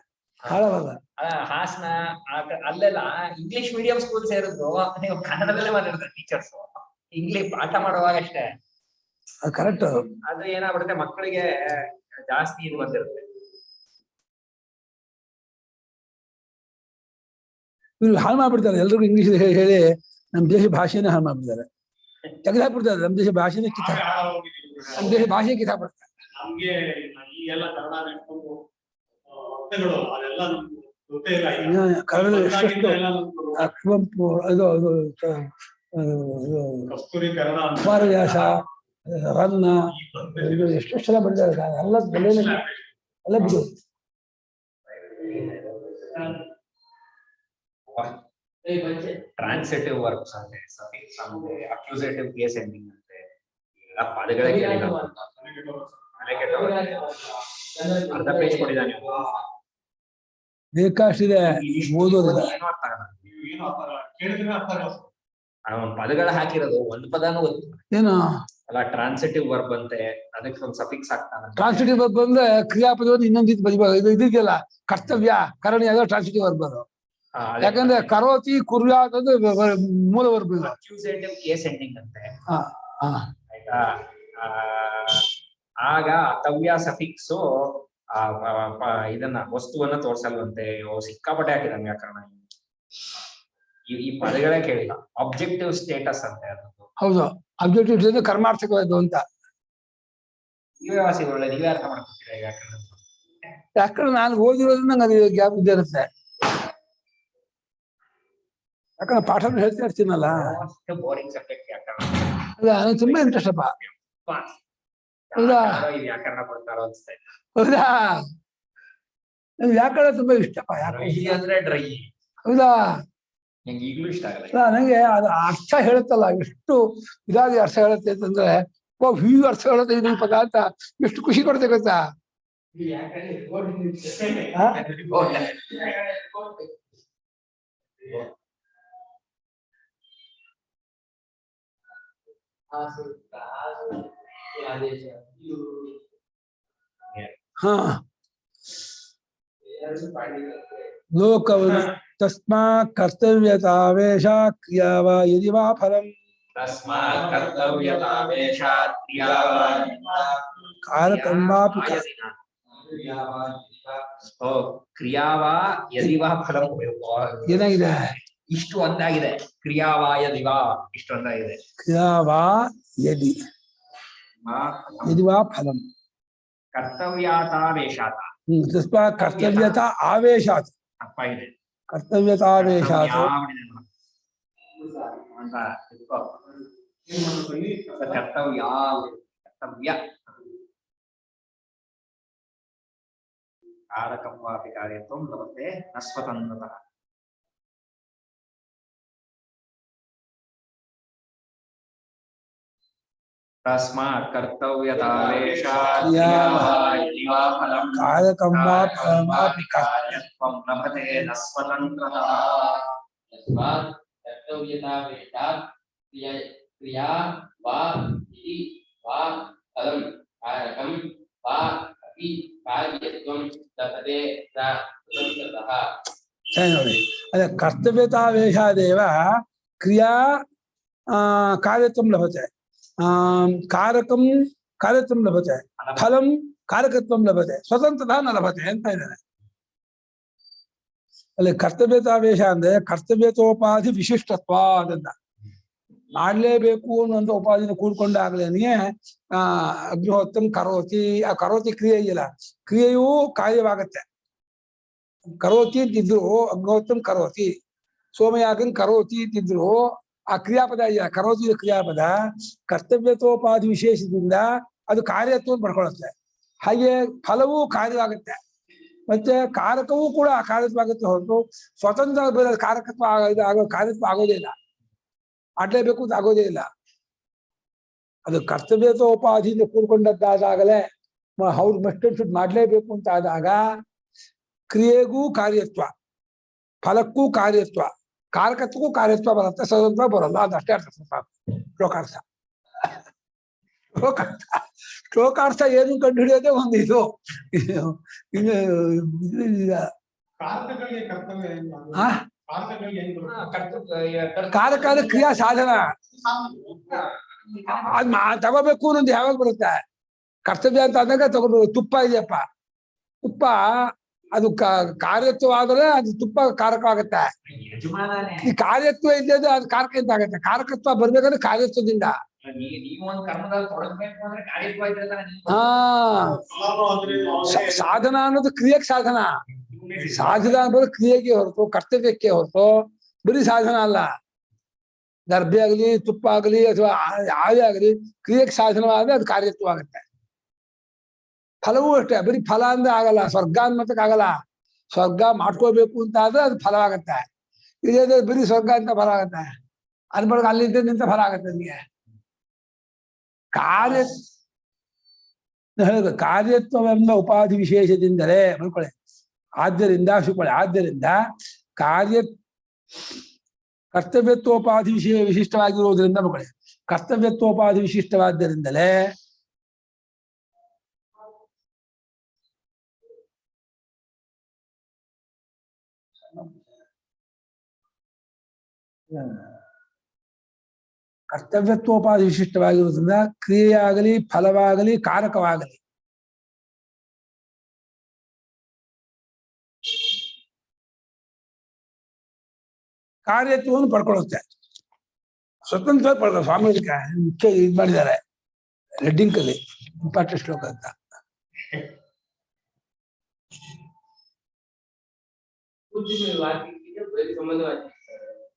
ಹಾಳವಲ್ಲ.
ಹಾಸನ ಅಲ್ಲೆಲ್ಲ ಇಂಗ್ಲಿಷ್ ಮೀಡಿಯಂ ಸ್ಕೂಲ್ ಸೇರಿದ್ರು ನೀವು ಕನ್ನಡದಲ್ಲೇ ಮಾತಾಡ್ತಾರೆ ಟೀಚರ್ಸ್, ಇಂಗ್ಲಿಷ್ ಪಾಠ ಮಾಡುವಾಗ ಅಷ್ಟೇ.
ಕರೆಕ್ಟ್.
ಅದು ಏನಾಗ್ಬಿಡುತ್ತೆ, ಮಕ್ಕಳಿಗೆ ಜಾಸ್ತಿ ಇದು ಬಂದಿರುತ್ತೆ.
ಇವ್ರು ಹಾಳು ಮಾಡ್ಬಿಡ್ತಾರೆ, ಎಲ್ರಿಗೂ ಇಂಗ್ಲಿಷ್ ಹೇಳಿ ನಮ್ಮ ದೇಶ ಭಾಷೆನೇ ಹಾಳು ಮಾಡ್ಬಿಡ್ತಾರೆ, ತೆಗೆದಾಕ್ಬಿಡ್ತಾರೆ ನಮ್ಮ ದೇಶ ಭಾಷೆನೇ ನಮ್ಮ ದೇಶ ಭಾಷೆ ಕಿತ್ತಾಕ್ಬಿಡ್ತಾರೆ.
ನಮ್ಗೆ ಈಗೆಲ್ಲ ಕನ್ನಡ ನೆಟ್ಕೊಂಡು ಅರ್ಥಗಳು ಅದೆಲ್ಲ ಗೊತ್ತೇ ಇಲ್ಲ.
ಕನ್ನಡ ಎಷ್ಟೆಷ್ಟು ಕುವೆಂಪು ಇದು ಇದು
ಕಸ್ತೂರಿ ಕನ್ನಡ,
ಕುಮಾರವ್ಯಾಸ, ರನ್ನ, ಇದು ಎಷ್ಟೆಷ್ಟೆಲ್ಲ ಬಂದಿದ್ದಾರೆ, ಎಲ್ಲ ಬೆಲೆನೇ ಎಲ್ಲ ಬಿಡು.
ಟ್ರಾನ್ಸಿಟಿವ್ ವರ್ಬ್ಸ್ ಅಂತೆ, ಸಫಿಕ್ಸ್ ಅಂತೆ, ಅಕ್ಯೂಸೇಟಿವ್ ಕೇಸ್ ಎಂಡಿಂಗ್ ಅಂತೆ, ಎಲ್ಲ ಪದಗಳೇ ಕೇಳಿಲ್ಲ. ಅರ್ಧ ಪೇಜ್ ಕೊಟ್ಟಿದ್ದಾನೆ,
ಬೇಕಾಷ್ಟಿದೆ ಓದೋದಿಲ್ಲ.
ಏನು ಅರ್ಥ ಆಗಲ್ಲ,
ಏನು ಕೇಳಿದ್ರೆ ಅರ್ಥ ಆಗಲ್ಲ.
ಅವನ್ ಪದಗಳ ಹಾಕಿರೋದು ಒಂದ್ ಪದನೂ ಗೊತ್ತು
ಏನು
ಅಲ್ಲ. ಟ್ರಾನ್ಸಿಟಿವ್ ವರ್ಬ್ ಅಂತೆ, ಅದಕ್ಕೆ ಒಂದು ಸಫಿಕ್ಸ್ ಹಾಕ್ತಾನೆ.
ಟ್ರಾನ್ಸಿಟಿವ್ ವರ್ಬ್ ಅಂದ್ರೆ ಕ್ರಿಯಾಪದ ಇನ್ನೊಂದು ಇದು ಬರಿಬೇಕು. ಇದು ಇದೆಯಲ್ಲ ಕರ್ತವ್ಯ ಕರಣಿ, ಅದು ಟ್ರಾನ್ಸಿಟಿವ್ ವರ್ಬ್ ಅದು. ಯಾಕಂದ್ರೆ ಕರೋತಿ ಕುರ್ಯಾತ್ ಅದು ಮೂಲ ವರ್ಬ್ ಇದು.
ಅಕ್ಯೂಸೇಟಿವ್ ಕೇಸ್ ಎಂಡಿಂಗ್ ಅಂತೆ,
ಆಯ್ತಾ.
ಆಗ ತವ್ಯ ಸಫಿಕ್ಸು ಇದನ್ನ ವಸ್ತುವನ್ನ ತೋರ್ಸಲ್ವಂತೆ. ಸಿಕ್ಕಾಪಟ್ಟೆ ಹಾಕಿದಾನೆ ವ್ಯಾಕರಣ. ಈ ಪದಗಳೇ ಕೇಳಿಲ್ಲ. ಆಬ್ಜೆಕ್ಟಿವ್ ಸ್ಟೇಟಸ್ ಅಂತೆ ಅದು.
ಹೌದು, ಆಬ್ಜೆಕ್ಟಿವ್ ಕರ್ಮಾರ್ಥಕವಾದ್ದು ಅಂತ.
ನೀವೇ ವಾಸಿ ಒಳ್ಳೆ, ನೀವೇ ಅರ್ಥ ಮಾಡ್ಕೊತೀರಾ ವ್ಯಾಕರಣ.
ಯಾಕಂದ್ರೆ ನಾನು ಓದಿರೋದ್ರಿಂದ ನಂಗೆ ಅದು ಗ್ಯಾಪ್ ಇರುತ್ತೆ. ಯಾಕಂದ್ರೆ ಪಾಠ ಹೇಳ್ತಾ ಇರ್ತೀನಲ್ಲ,
ಬೋರಿಂಗ್ ಸಬ್ಜೆಕ್ಟ್ ವ್ಯಾಕರಣ.
ಅಲ್ಲ ನನಗೆ ತುಂಬಾ ಇಂಟ್ರೆಸ್ಟ್ ಅಪ್ಪ. ಹೌದಾ,
ವ್ಯಾಕರಣ ಕೊಡ್ತಾರೋ ಅನ್ಸ್ತಾ.
ಹೌದಾ, ನಂಗೆ ವ್ಯಾಕರಣ ತುಂಬಾ ಇಷ್ಟಪ್ಪ.
ಅಂದ್ರೆ ಡ್ರೈ.
ಹೌದಾ,
ನಂಗೆ ಈಗಲೂ ಇಷ್ಟ ಆಗಲ್ಲ.
ನಂಗೆ ಅದು ಅರ್ಥ ಹೇಳುತ್ತಲ್ಲ, ಎಷ್ಟು ಇದಾಗಿ ಅರ್ಥ ಹೇಳುತ್ತೆ ಅಂತಂದ್ರೆ, ಹೀಗೆ ಅರ್ಥ ಹೇಳುತ್ತೆ ಇದು ಪದ ಅಂತ ಎಷ್ಟು ಖುಷಿ ಕೊಡುತ್ತೆ ಗೊತ್ತಾ. ಹಾ, ಲೋಕವನ ತಸ್ಮಾತ್ ಕರ್ತವ್ಯತಾವೇಶ ಕ್ರಿಯಾವ ಯದಿ ವಾ ಫಲಂ.
ತಸ್ಮಾತ್ ಕರ್ತವ್ಯತಾವೇಶಾತ್
ಕಾರಕಂ ವಾಪಿ
ಕ್ರಿಯಾವಾ ಯದಿವಾ ಫಲಂ.
ಏನಾಗಿದೆ,
ಇಷ್ಟು ಒಂದಾಗಿದೆ. ಕ್ರಿಯಾವಾ ಯದಿವಾ ಇಷ್ಟು ಒಂದಾಗಿದೆ.
ಕ್ರಿಯಾವಾ ಯದಿ ಯದಿ ವಾ ಫಲಂ.
ಕರ್ತವ್ಯಾತಾವೇಶಾತ್.
ತಸ್ಮಾತ್ ಕರ್ತವ್ಯತ ಆವೇಶಾತ್.
ತಪ್ಪಾಗಿದೆ.
ಕರ್ತವ್ಯತಾವೇಶಾತ್
ಕರ್ತವ್ಯ ಕರ್ತವ್ಯ ಕಾರಕಂ ವಾಪಿ ಕಾರ್ಯತ್ವಂ ಲಭತೆ ನ ಸ್ವತಂತ್ರತಃ. ತಸ್ಮಾತ್ ಕರ್ತವ್ಯತಾವೇಶಾತ್ ಕ್ರಿಯಾವಾ ಫಲಂ
ಕಾರಕಂ ವಾ ಫಲಮಾಪಿ
ಕಾರ್ಯತ್ವಂ ಲಭತೆ ನ ಸ್ವತಂತ್ರತಃ.
ತಸ್ಮಾತ್ ಕರ್ತವ್ಯತಾವೇಶಾತ್ ಕ್ರಿಯಾ ವಾ ಇತಿ ವಾ ಫಲಂ ಕಾರಕಂ ವಾ ಅಪಿ ಕಾರ್ಯತ್ವಂ ಲಭತೆ ನ ಸ್ವತಂತ್ರತಃ.
ನೋಡಿ, ಅದೇ ಕರ್ತವ್ಯತಾವೇಶಾದೇವ ಕ್ರಿಯಾ ಕಾರ್ಯತ್ವಂ ಲಭತೆ, ಕಾರಕಂ ಕಾರ್ಯತ್ವಂ ಲಭತೆ, ಫಲಂ ಕಾರಕತ್ವಂ ಲಭತೆ, ಸ್ವತಂತ್ರತಾ ನ ಲಭತೆ ಅಂತ ಇದ್ದಾರೆ. ಅಲ್ಲಿ ಕರ್ತವ್ಯತಾವೇಶ ಅಂದ್ರೆ ಕರ್ತವ್ಯತೋಪಾಧಿ ವಿಶಿಷ್ಟತ್ವ ಅದನ್ನ ಮಾಡ್ಲೇಬೇಕು ಅನ್ನುವಂಥ ಉಪಾಧಿನ ಕೂಡ್ಕೊಂಡಾಗ್ಲೇನೆ ಅಗ್ನಿಹೋತ್ರಂ ಕರೋತಿ. ಆ ಕರೋತಿ ಕ್ರಿಯೆ ಇಲ್ಲ, ಕ್ರಿಯೆಯೂ ಕಾರ್ಯವಾಗತ್ತೆ. ಕರೋತಿ ಅಂತಿದ್ರು ಅಗ್ನಿಹೋತ್ರಂ ಕರೋತಿ, ಸೋಮಯಾಗಂ ಕರೋತಿ ಅಂತಿದ್ರು ಆ ಕ್ರಿಯಾಪದ ಇಲ್ಲ, ಕರೋತಿ ಕ್ರಿಯಾಪದ ಕರ್ತವ್ಯತೋಪಾಧಿ ವಿಶೇಷದಿಂದ ಅದು ಕಾರ್ಯತ್ವ ಪಡ್ಕೊಳ್ಳುತ್ತೆ. ಹಾಗೆ ಫಲವೂ ಕಾರ್ಯವಾಗುತ್ತೆ, ಮತ್ತೆ ಕಾರಕವೂ ಕೂಡ ಕಾರ್ಯತ್ವಾಗುತ್ತೆ ಹೊರತು ಸ್ವತಂತ್ರ ಕಾರಕತ್ವ ಆಗೋ ಕಾರ್ಯತ್ವ ಆಗೋದೇ ಇಲ್ಲ, ಮಾಡ್ಲೇಬೇಕು ಅಂತ ಆಗೋದೇ ಇಲ್ಲ. ಅದು ಕರ್ತವ್ಯತೋಪಾಧಿಯಿಂದ ಕೂಡ್ಕೊಂಡದ್ದಾದಾಗಲೇ ಹೌದು ಮಸ್ಟ್ ಶುಡ್ ಮಾಡ್ಲೇಬೇಕು ಅಂತ ಆದಾಗ ಕ್ರಿಯೆಗೂ ಕಾರ್ಯತ್ವ, ಫಲಕ್ಕೂ ಕಾರ್ಯತ್ವ, ಕಾರಕತ್ವಕ್ಕೂ ಕಾರ್ಯತ್ವ ಬರುತ್ತೆ, ಸದತ್ವ ಬರಲ್ಲ, ಅದಷ್ಟೇ ಅರ್ಥ ಸಾಕು. ಶ್ಲೋಕಾರ್ಥ ಶ್ಲೋಕಾರ್ಥ ಶ್ಲೋಕಾರ್ಥ ಏನು ಕಂಡು ಹಿಡಿಯೋದೇ ಒಂದು ಇದು. ಇನ್ನು
ಕಾರಕಗಳಿಗೆ ಕರ್ತವ್ಯ ಏನು?
ಆ
ಕಾರಕಗಳಿಗೆ ಏನು ಬರುತ್ತೆ?
ಕಾರಕ ಅಂದ್ರೆ ಕ್ರಿಯಾ ಸಾಧನ. ಅದ್ ತಗೋಬೇಕು ಅನ್ನೋದು ಯಾವಾಗ ಬರುತ್ತೆ? ಕರ್ತವ್ಯ ಅಂತ ಆದಾಗ ತಗೋಬೇಕು. ತುಪ್ಪ ಇದೆಯಪ್ಪ, ತುಪ್ಪ ಅದು ಕಾರ್ಯತ್ವ ಆದರೆ ಅದು ತುಪ್ಪ ಕಾರಕವಾಗತ್ತೆ. ಈ ಕಾರ್ಯತ್ವ ಇದ್ದದ್ದು ಅದು ಕಾರಕ ಅಂತ ಆಗತ್ತೆ. ಕಾರಕತ್ವ ಬರ್ಬೇಕಂದ್ರೆ ಕಾರ್ಯತ್ವದಿಂದ. ಹಾ, ಸಾಧನ ಅನ್ನೋದು ಕ್ರಿಯೆಗೆ ಸಾಧನ. ಸಾಧನ ಅನ್ನೋದು ಕ್ರಿಯೆಗೆ ಹೊರತು ಕರ್ತವ್ಯಕ್ಕೆ ಹೊರತು ಬರೀ ಸಾಧನ ಅಲ್ಲ. ಗರ್ಭೆ ಆಗಲಿ, ತುಪ್ಪ ಆಗಲಿ, ಅಥವಾ ಯಾವೇ ಆಗಲಿ ಕ್ರಿಯೆಗೆ ಸಾಧನವಾದ್ರೆ ಅದು ಕಾರ್ಯತ್ವ ಆಗತ್ತೆ. ಫಲವೂ ಅಷ್ಟೇ, ಬರೀ ಫಲ ಅಂದ್ರೆ ಆಗಲ್ಲ. ಸ್ವರ್ಗ ಅನ್ಮತಕ್ಕೆ ಆಗಲ್ಲ. ಸ್ವರ್ಗ ಮಾಡ್ಕೋಬೇಕು ಅಂತ ಆದ್ರೆ ಅದು ಫಲವಾಗತ್ತೆ. ಇದೇ ಬರೀ ಸ್ವರ್ಗ ಅಂತ ಫಲ ಆಗತ್ತೆ. ಅನ್ಬಳಗ ಅಲ್ಲಿದ್ದ ನಿಂತ ಫಲ ಆಗತ್ತೆ ನಿಮಗೆ. ಕಾರ್ಯತ್ವವೆಂಬ ಉಪಾಧಿ ವಿಶೇಷದಿಂದಲೇ ಬರ್ಕೊಳ್ಳಿ. ಆದ್ದರಿಂದ ಆದ್ದರಿಂದ ಕರ್ತವ್ಯತ್ವೋಪಾಧಿ ವಿಶಿಷ್ಟವಾಗಿರುವುದರಿಂದ ಬರ್ಕೊಳ್ಳಿ. ಕರ್ತವ್ಯತ್ವೋಪಾಧಿ ವಿಶಿಷ್ಟವಾದ್ದರಿಂದಲೇ ಕರ್ತವ್ಯತ್ವೋಪಾಧಿ ವಿಶಿಷ್ಟವಾಗಿರುವುದರಿಂದ ಕ್ರಿಯೆಯಾಗಲಿ, ಫಲವಾಗಲಿ, ಕಾರಕವಾಗಲಿ ಕಾರ್ಯತ್ವವನ್ನು ಪಡ್ಕೊಳ್ಳುತ್ತೆ. ಸ್ವತಂತ್ರ ಪಡ್ಕೊ. ಸ್ವಾಮಿ ಮುಖ್ಯ ಇದು ಮಾಡಿದ್ದಾರೆ ರೆಡ್ಡಿಂಗ್ ಅಲ್ಲಿ ಇಂಪಾರ್ಟೆಂಟ್ ಶ್ಲೋಕ ಅಂತ.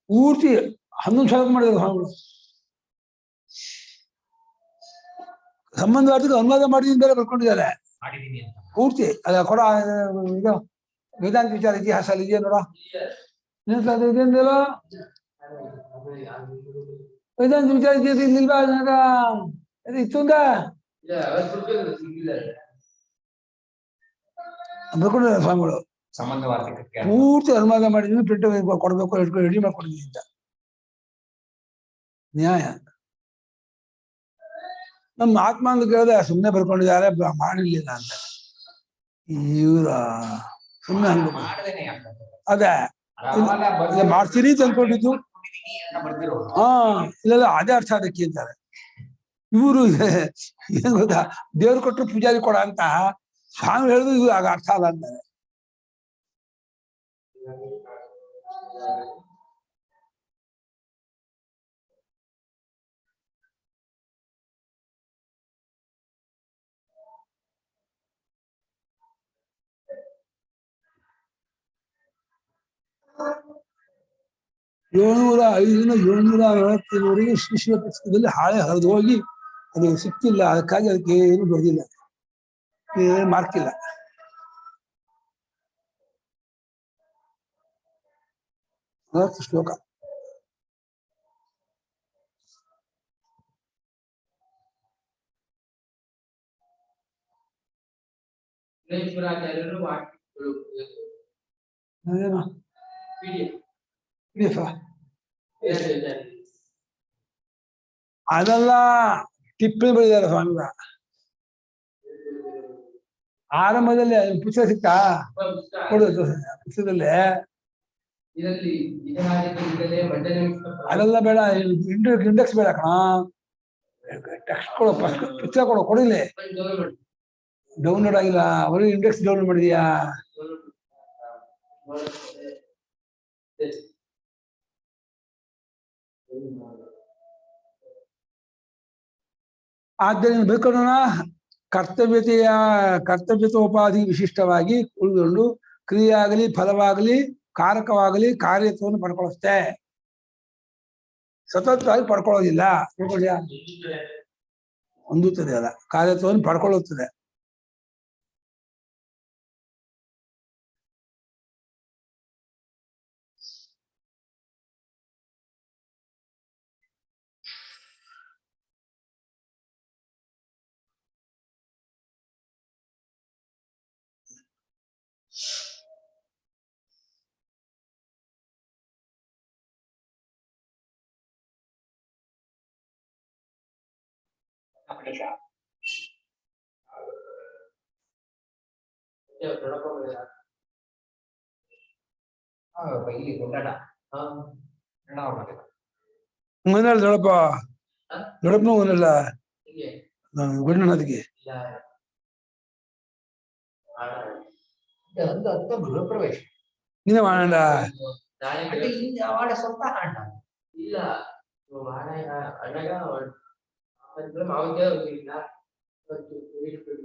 ಪೂರ್ತಿ 11 ಶ್ಲೋಕ ಮಾಡಿದ್ರು ಸ್ವಾಮಿಗಳು. ಸಂಬಂಧವಾರ್ತಿಗೆ ಅನುವಾದ ಮಾಡಿದ ಬೇರೆ ಬರ್ಕೊಂಡಿದ್ದಾರೆ ಪೂರ್ತಿ. ಅದ ಕೊಡ ಇದು ವೇದಾಂತ ವಿಚಾರ ಇತಿಹಾಸ ಅಲ್ಲಿ ಇದೆಯಾ ನೋಡ. ಇದೇನಿಲ್ಲ ವೇದಾಂತ ವಿಚಾರ ಇತಿಹಾಸ ಇಲ್ಲಿಲ್ವಾ? ಇತ್ತು ಅಂತ ಬರ್ಕೊಂಡಿದ್ದಾರೆ ಸ್ವಾಮಿಗಳು. ಪೂರ್ತಿ ಅನುವಾದ ಮಾಡಿದ್ವಿ, ಪ್ರಿಂಟ್ ಕೊಡ್ಬೇಕು, ರೆಡಿ ಮಾಡ್ಕೊಂಡಿದ್ವಿ ಅಂತ ನ್ಯಾಯ. ನಮ್ಮ ಆತ್ಮ ಅಂತ ಕೇಳಿದ್ರೆ ಸುಮ್ಮನೆ ಬರ್ಕೊಂಡಿದ್ದಾರೆ, ಮಾಡಿರ್ಲಿಲ್ಲ ಅಂತ. ಇವ್ರ ಸುಮ್ಮನೆ ಹಂಗ ಅದೇ ಮಾಡ್ತೀರಿ ಅಂತ ಅನ್ಕೊಂಡಿದ್ದು. ಹಾ, ಇಲ್ಲ ಅದೇ ಅರ್ಥ ಅದಕ್ಕೆ ಅಂತಾರೆ ಇವರು. ಏನ್ ಗೊತ್ತಾ, ದೇವ್ರು ಕೊಟ್ಟರು ಪೂಜಾರಿ ಕೊಡ ಅಂತ ಸ್ವಾಮಿ ಹೇಳಿದ್ರು, ಇದು ಆಗ ಅರ್ಥ ಅಲ್ಲ ಅಂತಾರೆ. ಏಳ್ನೂರ 740ವರೆಗೆ ಶಿಶುವ ಪುಸ್ತಕದಲ್ಲಿ ಹಾಳೆ ಹರಿದು ಹೋಗಿ ಅದು ಸಿಕ್ತಿಲ್ಲ. ಅದಕ್ಕಾಗಿ ಅದಕ್ಕೆ ಏನು ಬರೆದಿಲ್ಲ, ಮಾರ್ಕ್ ಇಲ್ಲ. ಶ್ಲೋಕ ಅದೆಲ್ಲ ಟಿಪ್ಪಣಿ ಬರೆದಿದ್ದಾರೆ ಸ್ವಾಮಿಗ. ಆರಂಭದಲ್ಲಿ ಪುಸ್ತಕ ಸಿಕ್ತಾ ಕೊಡೋದು ಪುಸ್ತಕದಲ್ಲಿ. ಅದೆಲ್ಲ ಬೇಡ, ಇಂಡೆಕ್ಸ್ ಬೇಡ ಕಣ. ಟೆಕ್ಸ್ಟ್ ಕೊಡು, ಪುಸ್ತಕ ಕೊಡು, ಕೊಡಿಲಿ. ಡೌನ್ಲೋಡ್ ಆಗಿಲ್ಲ, ಅವರು ಇಂಡೆಕ್ಸ್ ಡೌನ್ಲೋಡ್ ಮಾಡಿದ್ಯಾ? ಆದ್ದರಿಂದ ಬೇಕೋಣ. ಕರ್ತವ್ಯತೋಪಾಧಿ ವಿಶಿಷ್ಟವಾಗಿ ಉಳಿದುಕೊಂಡು ಕ್ರಿಯೆ ಆಗಲಿ, ಫಲವಾಗಲಿ, ಕಾರಕವಾಗಲಿ ಕಾರ್ಯತ್ವವನ್ನು ಪಡ್ಕೊಳ್ಳುತ್ತೆ. ಸತತವಾಗಿ ಪಡ್ಕೊಳ್ಳೋದಿಲ್ಲ. ಹೊಂದುತ್ತದೆ, ಅಲ್ಲ ಕಾರ್ಯತ್ವವನ್ನು ಪಡ್ಕೊಳ್ಳುತ್ತದೆ.
ಅಪನಿಷ ಇಲ್ಲಿ ಗುಂಡಾಟ
ಒಂದಲ್ಲ ದೊಡಪ್ಪ ದೊಡಪ್ಪನ ಒಂದಲ್ಲ ಗುಂಡನದಿಗೆ
ಗೃಹ ಪ್ರವೇಶ
ನೀನೇ ಮಾಡೋಣ
వాడ సొంత అంట
ಇಲ್ಲ ಅಣ್ಣಗ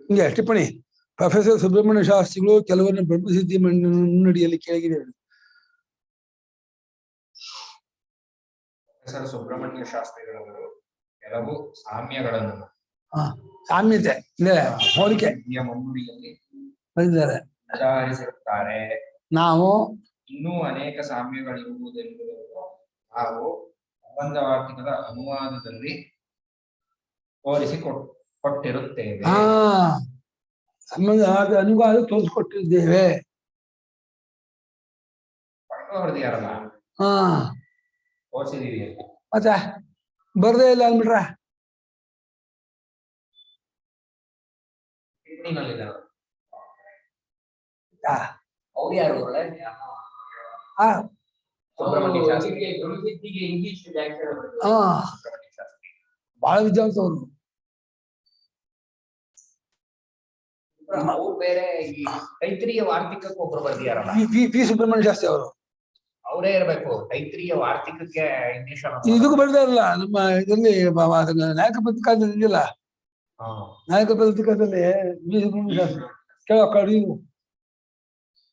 ಹಿಂಗೆ ಟಿಪ್ಪಣಿ ಪ್ರೊಫೆಸರ್ ಸುಬ್ರಹ್ಮಣ್ಯ ಶಾಸ್ತ್ರಿಗಳು ಕೆಲವರನ್ನ ಬ್ರಹ್ಮಸಿದ್ಧಿ ಮುನ್ನಡಿಯಲ್ಲಿ ಕೆಳಗಿದೆ.
ಪ್ರೊಫೆಸರ್ ಸುಬ್ರಹ್ಮಣ್ಯ ಶಾಸ್ತ್ರಿಗಳವರು ಕೆಲವು ಸಾಮ್ಯಗಳನ್ನು
ಸಾಮ್ಯತೆ ಅಂದ್ರೆ ಹೋಲಿಕೆ
ಮುನ್ನುಡಿಯಲ್ಲಿ
ಬಂದಿದ್ದಾರೆ.
ಉದಾಹರಿಸಿರುತ್ತಾರೆ.
ನಾವು
ಇನ್ನೂ ಅನೇಕ ಸಾಮ್ಯಗಳಿರುವುದೆಂಬುದನ್ನು ನಾವು ಸಂಬಂಧವಾರ್ತಿಕದ ಅನುವಾದದಲ್ಲಿ ತೋರಿಸಿಕೊಟ್ಟಿರುತ್ತೇವೆ.
ಸಂಬಂಧ ಅನುವಾದ ತೋರಿಸಿಕೊಟ್ಟಿದ್ದೇವೆ.
ಹೊರದಿಯಾರಲ್ಲ ತೋರಿಸಿದೀವಿ
ಮತ್ತೆ ಬರ್ದೇ ಇಲ್ಲ ಅಂದ್ಬಿಟ್ರ
ಅವ್ರು ಯಾರು ಸುಬ್ರಹ್ಮಣ್ಯ ಶಾಸ್ತ್ರಿ
ಇಂಗ್ಲಿಷ್
ಬಹಳ ವಿದ್ಯಾವಂತ ಅವರು.
ಅವ್ರು ಬೇರೆ ಈ ತೈತ್ರಿಯ ವಾರ್ತಿಕಕ್ಕೆ ಒಬ್ರು ಬರ್ದಿಯಾರಲ್ಲ
ಪಿ ಸುಬ್ರಹ್ಮಣ್ಯ ಶಾಸ್ತ್ರಿ ಅವರು.
ಅವರೇ ಇರ್ಬೇಕು ತೈತ್ರಿಯ ವಾರ್ತಿಕಕ್ಕೆ ಇಂಗ್ಲಿಷ್
ಇದಕ್ಕೂ ಬರ್ದಾರಲ್ಲ ನಮ್ಮ ಇದರಲ್ಲಿ ನಾಯಕ ಪತ್ರಿಕಾದಲ್ಲಿ ಇದೆಯಲ್ಲ, ನಾಯಕ ಪತ್ರಿಕಾದಲ್ಲಿ ಪಿ ಸುಬ್ರಹ್ಮಣ್ಯ ಶಾಸ್ತ್ರಿ ಕೇಳೋ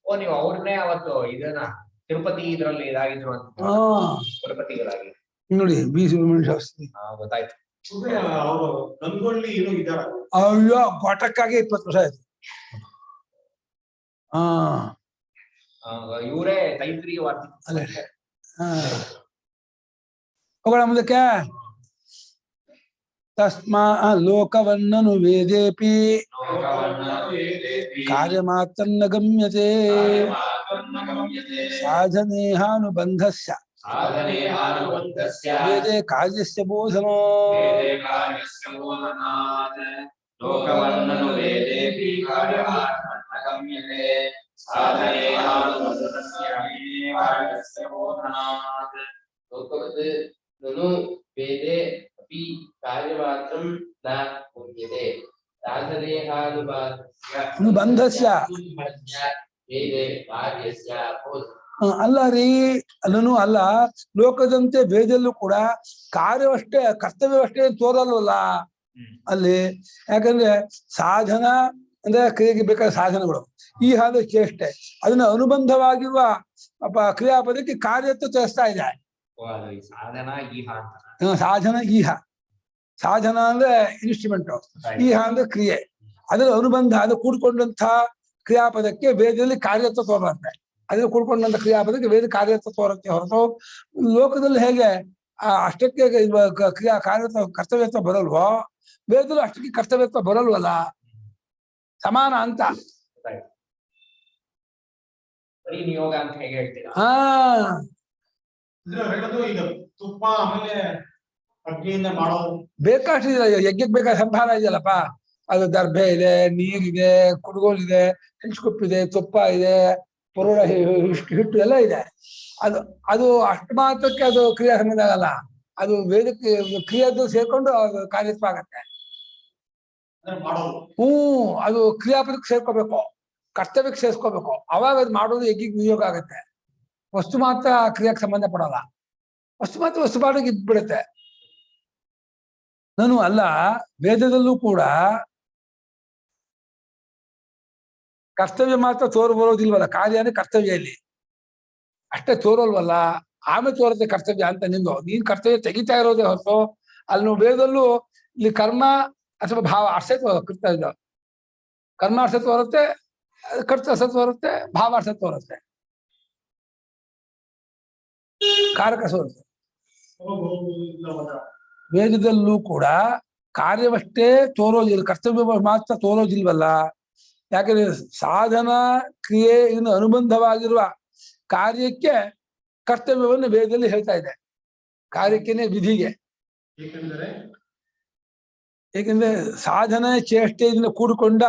ಓ ನೀವು ಅವ್ರನ್ನೇ ಅವತ್ತು ಇದನ್ನ ತಿರುಪತಿ ಇದ್ರಲ್ಲಿ ಇದಾಗಿದ್ರು ಅಂತ ತಿರುಪತಿಗಳಾಗಿ
ನೋಡಿ ಬಿ ಸುಬ್ರಹ್ಮಣ್ಯ ಶಾಸ್ತ್ರಿ.
ಗೊತ್ತಾಯ್ತು.
ಅವರು ಗಂಗೊಳ್ಳಿ ಇರೋ ಇದಾರ
ಅಯ್ಯೋ ಘಟಕ್ಕಾಗಿ 20 ವರ್ಷ ಆಯ್ತು.
ಇವರೇ ತೈತ್ರಿಯ ವಾರ್ತಿಕ
ಅದೇ ಹೋಗೋಣ ಮುಂದಕ್ಕೆ. ತಸ್ಮಾ ಲೋಕವನ್ನನು ವೇದೇಪಿ ಕಾರ್ಯಮಾತ್ರನ್ನ ಗಮ್ಯತೆ ಸಾಧನೇಹಾನುಬಂಧಸ್ಯ ವೇದೇ ಕಾರ್ಯಸ್ಯ ಬೋಧನಾ.
ವೇದೇ ಅಪಿ ಕಾರ್ಯಮಾತ್ರಂ ನ ಮುಚ್ಯತೆ
ಅನುಬಂಧಸ್ಯ
ವೇದೇ ಕಾರ್ಯಸ್ಯ ಬೋಧನಾ.
ಅಲ್ಲ ರೀ ಅಲ್ಲೂ ಅಲ್ಲ, ಲೋಕದಂತೆ ವೇದಲ್ಲೂ ಕೂಡ ಕಾರ್ಯವಷ್ಟೇ ಕರ್ತವ್ಯವಷ್ಟೇ ತೋರಲ್ವಲ್ಲ ಅಲ್ಲಿ. ಯಾಕಂದ್ರೆ ಸಾಧನ ಅಂದ್ರೆ ಕ್ರಿಯೆಗೆ ಬೇಕಾದ ಸಾಧನಗಳು, ಈ ಹಾಲು ಚೇಷ್ಟೆ, ಅದನ್ನ ಅನುಬಂಧವಾಗಿರುವ ಕ್ರಿಯಾಪದಕ್ಕೆ ಕಾರ್ಯತ್ವ ತೋರಿಸ್ತಾ ಇದೆ. ಸಾಧನ ಈಹ, ಸಾಧನ ಅಂದ್ರೆ ಇನ್ಸ್ಟ್ರೂಮೆಂಟ್, ಈಹ ಅಂದ್ರೆ ಕ್ರಿಯೆ, ಅದರ ಅನುಬಂಧ ಅದು ಕೂಡ್ಕೊಂಡಂತಹ ಕ್ರಿಯಾಪದಕ್ಕೆ ವೇದದಲ್ಲಿ ಕಾರ್ಯತ್ವ ತೋರುತ್ತೆ. ಅದ್ರಲ್ಲಿ ಕೂಡ್ಕೊಂಡಂತ ಕ್ರಿಯಾಪದಕ್ಕೆ ವೇದ ಕಾರ್ಯತ್ವ ತೋರುತ್ತೆ ಹೊರತು ಲೋಕದಲ್ಲಿ ಹೇಗೆ ಅಷ್ಟಕ್ಕೆ ಕಾರ್ಯತ್ವ ಕರ್ತವ್ಯತ್ವ ಬರಲ್ವೋ ವೇದಲ್ಲೂ ಅಷ್ಟಕ್ಕೆ ಕರ್ತವ್ಯತ್ವ ಬರಲ್ವಲ್ಲ, ಸಮಾನ ಅಂತ.
ನಿಯೋಗ ಅಂತ ಹೇಗೆ ಹೇಳ್ತೀರಾ?
ಈಗ ತುಪ್ಪ ಆಮೇಲೆ ಅಗ್ನಿಯಿಂದ ಮಾಡೋದು
ಬೇಕಾಷ್ಟಿದೆ. ಯಜ್ಞಕ್ಕೆ ಬೇಕಾದ ಸಂಭಾರ ಇದೆಯಲ್ಲಪ್ಪ, ಅದು ದರ್ಭೆ ಇದೆ, ನೀರಿದೆ, ಕುಡುಗೋಲಿದೆ, ಹೆಂಚ್ಕೊಪ್ಪಿದೆ, ತುಪ್ಪ ಇದೆ, ಪುರೋಡ ಹಿಟ್ಟು ಎಲ್ಲ ಇದೆ. ಅದು ಅಷ್ಟು ಮಾತ್ರಕ್ಕೆ ಅದು ಕ್ರಿಯಾ ಸಂಬಂಧ ಆಗಲ್ಲ, ಅದು ವೇದಕ್ಕೆ ಕ್ರಿಯಾದ ಸೇರ್ಕೊಂಡು ಅದು ಕಾರ್ಯತ್ವ ಆಗತ್ತೆ. ಅದು ಕ್ರಿಯಾಪದಕ್ಕೆ ಸೇರ್ಕೋಬೇಕು, ಕರ್ತವ್ಯಕ್ಕೆ ಸೇರ್ಸ್ಕೋಬೇಕು, ಅವಾಗ ಅದು ಮಾಡೋದು ಯಜ್ಞಕ್ಕೆ ನಿಯೋಗ ಆಗತ್ತೆ. ವಸ್ತು ಮಾತ್ರ ಕ್ರಿಯಾಕ್ಕೆ ಸಂಬಂಧ ಪಡಲ್ಲ, ವಸ್ತು ಮಾತ್ರ ವಸ್ತು ಪಾಡಿಗೆ ಇದ್ಬಿಡುತ್ತೆ. ನಾನು ಅಲ್ಲ, ವೇದದಲ್ಲೂ ಕೂಡ ಕರ್ತವ್ಯ ಮಾತ್ರ ತೋರು ಬರೋದಿಲ್ವಲ್ಲ, ಕಾರ್ಯ ಅಂದ್ರೆ ಕರ್ತವ್ಯ ಇಲ್ಲಿ ಅಷ್ಟೇ ತೋರಲ್ವಲ್ಲ, ಆಮೇಲೆ ತೋರುತ್ತೆ ಕರ್ತವ್ಯ ಅಂತ. ನೀನ್ ಕರ್ತವ್ಯ ತೆಗಿತಾ ಇರೋದೇ ಹೊರತು ಅಲ್ಲಿ ವೇದಲ್ಲೂ ಇಲ್ಲಿ ಕರ್ಮ ಅಥವಾ ಭಾವ ಅರ್ಥ ಕರ್ತವ್ಯ, ಕರ್ಮ ಅರ್ಥ ತೋರುತ್ತೆ, ಕರ್ತ ಅರ್ಥ ತೋರುತ್ತೆ, ಭಾವ ಅರ್ಥ ತೋರುತ್ತೆ, ಕಾರಕ ತೋರುತ್ತೆ. ವೇದದಲ್ಲೂ ಕೂಡ ಕಾರ್ಯವಷ್ಟೇ ತೋರೋದಿಲ್ಲ, ಕರ್ತವ್ಯ ಮಾತ್ರ ತೋರೋದಿಲ್ವಲ್ಲ. ಯಾಕಂದ್ರೆ ಸಾಧನ ಕ್ರಿಯೆ ಇನ್ನು ಅನುಬಂಧವಾಗಿರುವ ಕಾರ್ಯಕ್ಕೆ ಕರ್ತವ್ಯವನ್ನು ವೇದದಲ್ಲಿ ಹೇಳ್ತಾ ಇದೆ, ಕಾರ್ಯಕ್ಕೆನೆ ವಿಧಿಗೆ.
ಏಕೆಂದರೆ
ಏಕೆಂದ್ರೆ ಸಾಧನೆ ಚೇಷ್ಟೆಯಿಂದ ಕೂಡಿಕೊಂಡ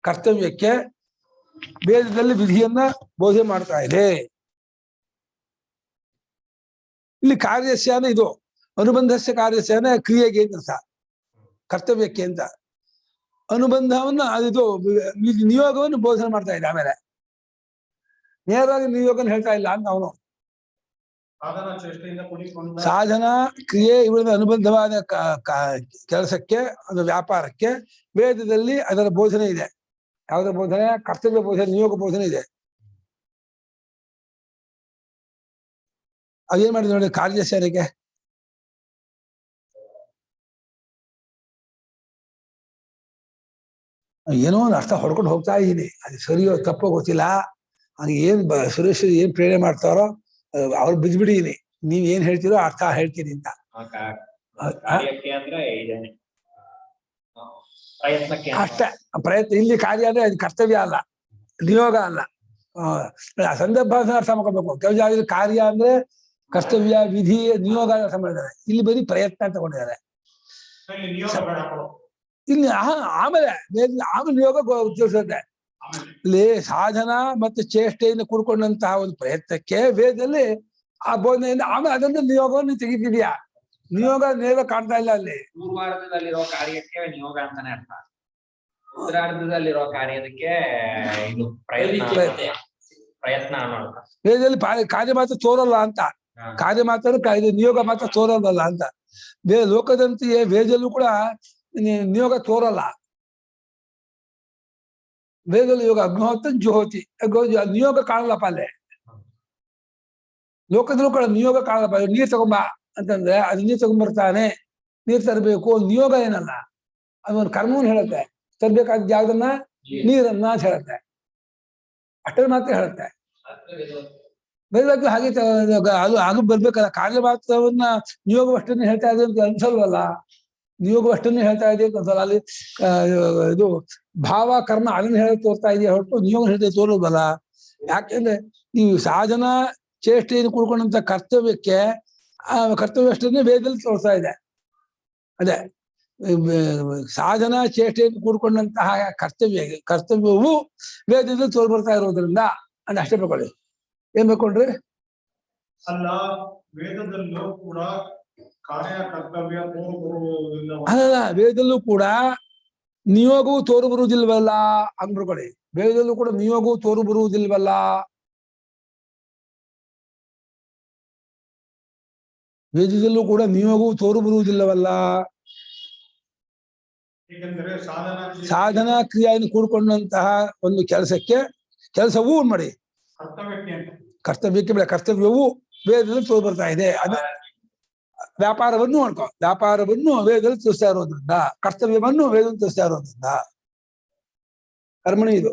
ಕರ್ತವ್ಯಕ್ಕೆ ವೇದದಲ್ಲಿ ವಿಧಿಯನ್ನ ಬೋಧನೆ ಮಾಡ್ತಾ ಇದೆ. ಇಲ್ಲಿ ಕಾರ್ಯಸ್ಯಾನ ಇದು ಅನುಬಂಧಸ್ಯ ಕಾರ್ಯಸ್ಯಾನ ಕ್ರಿಯೆಗೆ ಅಂತ ಕರ್ತವ್ಯಕ್ಕೆ ಅಂತ ಅನುಬಂಧವನ್ನ ಅದು ನಿಯೋಗವನ್ನು ಬೋಧನೆ ಮಾಡ್ತಾ ಇದೆ. ಆಮೇಲೆ ನೇರವಾಗಿ ನಿಯೋಗನ ಹೇಳ್ತಾ ಇಲ್ಲ ಅಂತ ಅವನು. ಸಾಧನಾ ಕ್ರಿಯೆ ಇವುಗಳ ಅನುಬಂಧವಾದ ಕೆಲಸಕ್ಕೆ ಅದು ವ್ಯಾಪಾರಕ್ಕೆ ವೇದದಲ್ಲಿ ಅದರ ಬೋಧನೆ ಇದೆ. ಯಾವುದರ ಬೋಧನೆ? ಕರ್ತವ್ಯ ಬೋಧನೆ, ನಿಯೋಗ ಬೋಧನೆ ಇದೆ. ಅದೇನ್ ಮಾಡಿದ್ರು ನೋಡಿ ಕಾರ್ಯಸ್ಯಾನಿಗೆ. ಏನೋ ಒಂದು ಅರ್ಥ ಹೊಡ್ಕೊಂಡು ಹೋಗ್ತಾ ಇದ್ದೀನಿ, ಅದು ಸರಿಯೋ ತಪ್ಪೋ ಗೊತ್ತಿಲ್ಲ. ಹಂಗೆ ಏನ್ ಸುರೇಶ್ ಏನ್ ಪ್ರೇರಣೆ ಮಾಡ್ತಾರೋ ಅವ್ರು ಬಿದ್ಬಿಟ್ಟಿದೀನಿ, ನೀವ್ ಏನ್ ಹೇಳ್ತೀರೋ ಅರ್ಥ ಹೇಳ್ತೀನಿ ಅಂತ. ಅಷ್ಟೇ ಪ್ರಯತ್ನ. ಇಲ್ಲಿ ಕಾರ್ಯ ಅಂದ್ರೆ ಅದು ಕರ್ತವ್ಯ ಅಲ್ಲ, ನಿಯೋಗ ಅಲ್ಲ. ಸಂದರ್ಭ ಅರ್ಥ ಮಾಡ್ಕೋಬೇಕು. ಕೆಲವು ಜಾಗದಲ್ಲಿ ಕಾರ್ಯ ಅಂದ್ರೆ ಕರ್ತವ್ಯ, ವಿಧಿ, ನಿಯೋಗ ಅರ್ಥ ಮಾಡಿದ್ದಾರೆ. ಇಲ್ಲಿ ಬರೀ ಪ್ರಯತ್ನ ಅಂತ ತಗೊಂಡಿದ್ದಾರೆ. ಇಲ್ಲಿ ಆಮೇಲೆ ನಿಯೋಗ ತಿಳಿಸುತ್ತೆ. ಇಲ್ಲಿ ಸಾಧನ ಮತ್ತು ಚೇಷ್ಟೆಯಿಂದ ಕೂಡ್ಕೊಂಡಂತಹ ಒಂದು ಪ್ರಯತ್ನಕ್ಕೆ ವೇದದಲ್ಲಿ ಆ ಬೋಧನೆಯಿಂದ ಆಮೇಲೆ ಅದನ್ನ ನಿಯೋಗವನ್ನು ತೆಗಿತಿದ್ಯಾ. ನಿಯೋಗ ನೇರ ಕಾಣ್ತಾ ಇಲ್ಲ ಅಲ್ಲಿ.
ಪೂರ್ವಾರ್ಧದಲ್ಲಿರೋ ಕಾರ್ಯಕ್ಕೆ ನಿಯೋಗ ಅಂತಾನೆ ಅರ್ಥ, ಉತ್ತರಾರ್ಧದಲ್ಲಿರೋ ಕಾರ್ಯಕ್ಕೆ ಇದು ಪ್ರಯತ್ನ ಅನ್ನೋ.
ವೇದದಲ್ಲಿ ಕಾರ್ಯ ಮಾತ್ರ ತೋರಲ್ಲ ಅಂತ, ಕಾರ್ಯ ಮಾತ್ರ ನಿಯೋಗ ಮಾತ್ರ ತೋರಲ್ಲ ಅಂತ. ಲೋಕದಂತೆಯೇ ವೇದಲ್ಲೂ ಕೂಡ ನಿಯೋಗ ತೋರಲ್ಲ. ವೇದದಲ್ಲಿ ಯೋಗ ಅಗ್ನಿಹೋತ್ರ ಜುಹೋತಿ, ನಿಯೋಗ ಕಾಣಲ್ಲಪ್ಪ ಅಲ್ಲೇ. ಲೋಕದಲ್ಲೂ ಕೂಡ ನಿಯೋಗ ಕಾಣಲ್ಲಪ್ಪ. ನೀರ್ ತಗೊಂಬ ಅಂತಂದ್ರೆ ಅದು ನೀರ್ ತಗೊಂಡ್ಬರ್ತಾನೆ, ನೀರ್ ತರಬೇಕು. ನಿಯೋಗ ಏನಲ್ಲ, ಅದೊಂದು ಕರ್ಮವನ್ನು ಹೇಳುತ್ತೆ. ತರ್ಬೇಕಾದ ಜಾಗದನ್ನ ನೀರನ್ನ ಅಂತ ಹೇಳುತ್ತೆ, ಅಷ್ಟೇ ಮಾತ್ರ ಹೇಳುತ್ತೆ. ವೇದಕ್ಕೆ ಹಾಗೆ ಅದು ಆಗ ಬರ್ಬೇಕಲ್ಲ. ಕಾರ್ಯ ಮಾತ್ರವನ್ನ ನಿಯೋಗವಷ್ಟನ್ನೇ ಹೇಳ್ತಾ ಇದೆ ಅಂತ ಅನ್ಸಲ್ವಲ್ಲ. ನಿಯೋಗವಷ್ಟನ್ನೇ ಹೇಳ್ತಾ ಇದೆ ಅಂತ ಅನ್ಸಲ್ಲ. ಅಲ್ಲಿ ಇದು ಭಾವ ಕರ್ಮ ಅದನ್ನ ಹೇಳಿ ತೋರ್ತಾ ಇದೆಯಾ ಹೊರತು ನಿಯೋಗ ಹೇಳ್ತಾ ತೋರೋದಲ್ಲ. ಯಾಕೆಂದ್ರೆ ಈ ಸಾಧನಾ ಚೇಷ್ಟೆಯನ್ನು ಕೂಡ್ಕೊಂಡಂತ ಕರ್ತವ್ಯಕ್ಕೆ ಕರ್ತವ್ಯ ಅಷ್ಟನ್ನೇ ವೇದದಲ್ಲಿ ತೋರಿಸ್ತಾ ಇದೆ. ಅದೇ ಸಾಧನಾ ಚೇಷ್ಟೆಯನ್ನು ಕೂಡ್ಕೊಂಡಂತಹ ಕರ್ತವ್ಯವು ವೇದದಲ್ಲಿ ತೋರ್ ಬರ್ತಾ ಇರೋದ್ರಿಂದ ಅಂತ ಅಷ್ಟೇ ಬೇಕೊಳ್ಳಿ. ಏನ್ ಬೇಕೊಂಡ್ರಿ?
ಅಲ್ಲ, ವೇದದಲ್ಲೂ ಕೂಡ ಕಾರ್ಯ ಕರ್ತವ್ಯ
ಅಲ್ಲ, ವೇದಲ್ಲೂ ಕೂಡ ನಿಯೋಗವು ತೋರು ಬರುವುದಿಲ್ವಲ್ಲ ಅಂದ್ಬಿಡ್ಕೊಳ್ಳಿ. ವೇದಲ್ಲೂ ಕೂಡ ನಿಯೋಗವು ತೋರು ಬರುವುದಿಲ್ವಲ್ಲ. ವೇದದಲ್ಲೂ ಕೂಡ ನಿಯೋಗವು ತೋರು ಬರುವುದಿಲ್ಲವಲ್ಲ. ಸಾಧನಾ ಕ್ರಿಯೆಯನ್ನು ಕೂಡ್ಕೊಂಡಂತಹ ಒಂದು ಕೆಲಸವೂ ಮಾಡಿ ಕರ್ತವ್ಯಕ್ಕೆ ಕರ್ತವ್ಯವೂ ವೇದದಲ್ಲಿ ತೋರು ಬರ್ತಾ ಇದೆ. ಅದ ವ್ಯಾಪಾರವನ್ನು ಮಾಡ್ಕೊ, ವ್ಯಾಪಾರವನ್ನು ವೇದದಲ್ಲಿ ತಿಳಿಸ್ತಾ ಇರೋದ್ರಿಂದ, ಕರ್ತವ್ಯವನ್ನು ವೇದದಲ್ಲಿ ತಿಳಿಸ್ತಾ ಇರೋದ್ರಿಂದ ಕರ್ಮಣಿ ಇದು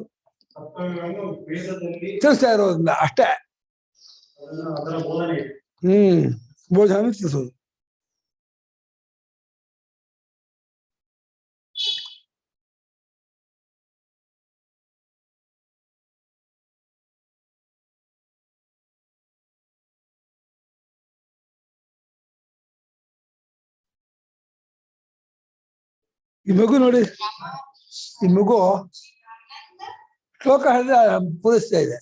ತಿಳಿಸ್ತಾ ಇರೋದ್ರಿಂದ ಅಷ್ಟೇ. ಬೋಧನೆ ತಿಳಿಸೋದು. ಈ ಮಗು ನೋಡಿ, ಈ ಮಗು ಶ್ಲೋಕ ಹೇಳಿದ್ರೆ ಪೂರೈಸ್ತಾ ಇದೆ.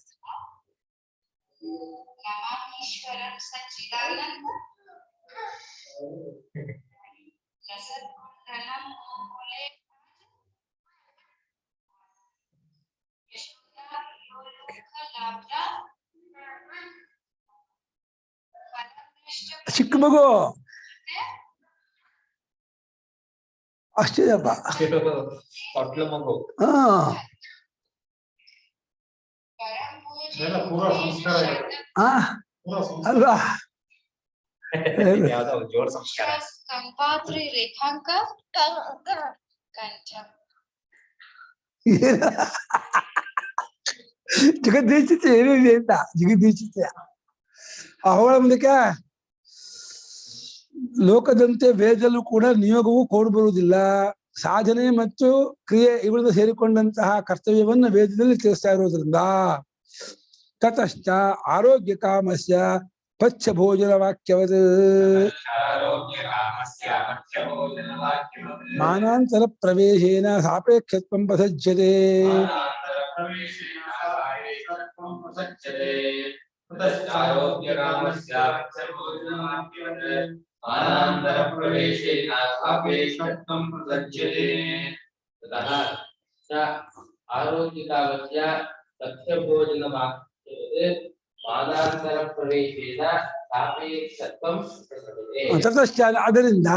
ಚಿಕ್ಕ ಮಗು ಅಷ್ಟೇಪ್ಪ.
ಮಗು
ಅಲ್ವಾ?
ಜೋಡ್ ಸಂಸ್ಕಾರ.
ಜಗದೀಚಿತೆ ಏನಿದೆ ಅಂತ, ಜಗದೀಚಿತೆ ಅವಳ ಮುಂದಕ್ಕೆ ಲೋಕದಂತೆ ವೇದಲ್ಲೂ ಕೂಡ ನಿಯೋಗವು ಕೋಡ್ ಬರುವುದಿಲ್ಲ. ಸಾಧನೆ ಮತ್ತು ಕ್ರಿಯೆ ಇವುಗಳನ್ನು ಸೇರಿಕೊಂಡಂತಹ ಕರ್ತವ್ಯವನ್ನು ವೇದದಲ್ಲಿ ತಿಳಿಸ್ತಾ ಇರೋದ್ರಿಂದ ತತಶ್ಚ ಆರೋಗ್ಯ ಕಾಮಸ್ಯ ಪಚ್ಚ ಭೋಜನ ವಾಕ್ಯವದ ಮಾನಾಂತರ ಪ್ರವೇಶೇನ ಸಾಪೇಕ್ಷತ್ವಂ ಪ್ರಸಜ್ಯತೆ
ಆರೋಗ್ಯಕಾಮಸ್ಯ ತಥ್ಯಭೋಜನವಾಕ್ಯತೆ ಮಾನಾಂತರ ಪ್ರವೇಶೇನ ಸಾಪೇಕ್ಷತ್ವಂ ಪ್ರಸಜ್ಯತೆ.
ತತಶ್ಚ ಅದರಿಂದ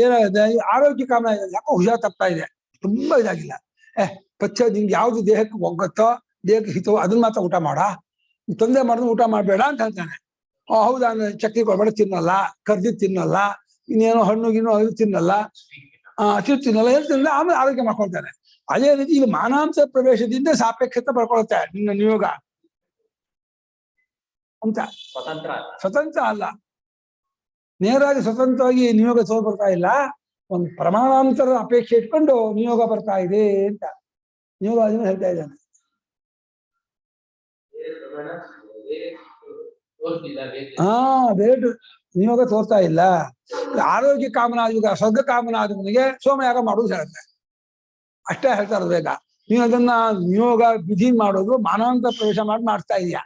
ಏನಾಗಿದೆ, ಆರೋಗ್ಯ ಕಾಮನ ಯಾಕೋ ಹುಷಾರ್ ತಪ್ತಾ ಇದೆ, ತುಂಬಾ ಇದಾಗಿಲ್ಲ. ಪಚ್ಚ ನಿಂಗೆ ಯಾವ್ದು ದೇಹಕ್ಕೆ ಒಗ್ಗತ್ತೋ, ದೇಹಕ್ಕೆ ಹಿತವೋ ಅದನ್ನ ಮಾತ್ರ ಊಟ ಮಾಡ, ತೊಂದರೆ ಮಾಡಿದ್ರೆ ಊಟ ಮಾಡಬೇಡ ಅಂತ ಹೇಳ್ತಾನೆ. ಹೌದಾ, ಚಕ್ಲಿ ಕೊಡಬೇಡ, ತಿನ್ನಲ್ಲ, ಕರ್ದಿ ತಿನ್ನಲ್ಲ, ಇನ್ನೇನೋ ಹಣ್ಣು ಗಿಣ್ಣು ಅದು ತಿನ್ನಲ್ಲ, ಹಸಿರು ತಿನ್ನಲ್ಲ, ಏನು ತಿನ್ನಲ್ಲ, ಆಮೇಲೆ ಆರೋಗ್ಯ ಮಾಡ್ಕೊಳ್ತಾನೆ. ಅದೇ ರೀತಿ ಇಲ್ಲಿ ಮಾನಾಂತರ ಪ್ರವೇಶದಿಂದ ಸಾಪೇಕ್ಷತೆ ಬರ್ಕೊಳುತ್ತೆ ನಿನ್ನ ನಿಯೋಗ ಅಂತ. ಸ್ವತಂತ್ರ ಅಲ್ಲ, ನೇರವಾಗಿ ಸ್ವತಂತ್ರವಾಗಿ ನಿಯೋಗ ಬರ್ತಾ ಇಲ್ಲ, ಒಂದು ಪ್ರಮಾಣಾಂತರ ಅಪೇಕ್ಷೆ ಇಟ್ಕೊಂಡು ನಿಯೋಗ ಬರ್ತಾ ಇದೆ ಅಂತ ನಿಯೋಗ ಅದನ್ನ ಹೇಳ್ತಾ ಇದ್ದಾನೆ. ಬೇರೆ ನಿಯೋಗ ತೋರ್ತಾ ಇಲ್ಲ. ಆರೋಗ್ಯ ಕಾಮನಾದ ಸ್ವರ್ಗ ಕಾಮನಾದವನಿಗೆ ಸೋಮಯಾಗ ಮಾಡೋದು ಹೇಳುತ್ತೆ, ಅಷ್ಟೇ ಹೇಳ್ತಾ ಇರೋದು. ಬೇಗ ನೀನು ಅದನ್ನ ನಿಯೋಗ ವಿಧಿ ಮಾಡೋದು ಮಾನವಂತ ಪ್ರವೇಶ ಮಾಡಿ ಮಾಡ್ತಾ ಇದೆಯಾ,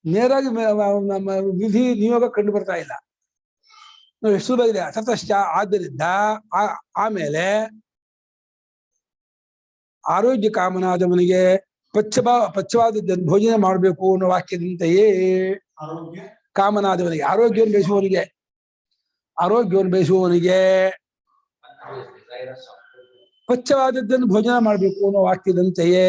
ನೇರಾಗಿ ವಿಧಿ ನಿಯೋಗ ಕಂಡು ಬರ್ತಾ ಇಲ್ಲ. ಎಷ್ಟು ಸುಲಭ ಇದೆ. ತತಶ್ಚ ಆದ್ದರಿಂದ ಆಮೇಲೆ ಆರೋಗ್ಯ ಕಾಮನಾದವನಿಗೆ ಪಚ್ಚವಾದದ್ದನ್ನು ಭೋಜನ ಮಾಡಬೇಕು ಅನ್ನೋ ವಾಕ್ಯದಂತೆಯೇ ಕಾಮನಾದವನಿಗೆ, ಆರೋಗ್ಯವನ್ನು ಬಯಸುವವನಿಗೆ ಪಚ್ಚವಾದದ್ದನ್ನು ಭೋಜನ ಮಾಡಬೇಕು ಅನ್ನೋ ವಾಕ್ಯದಂತೆಯೇ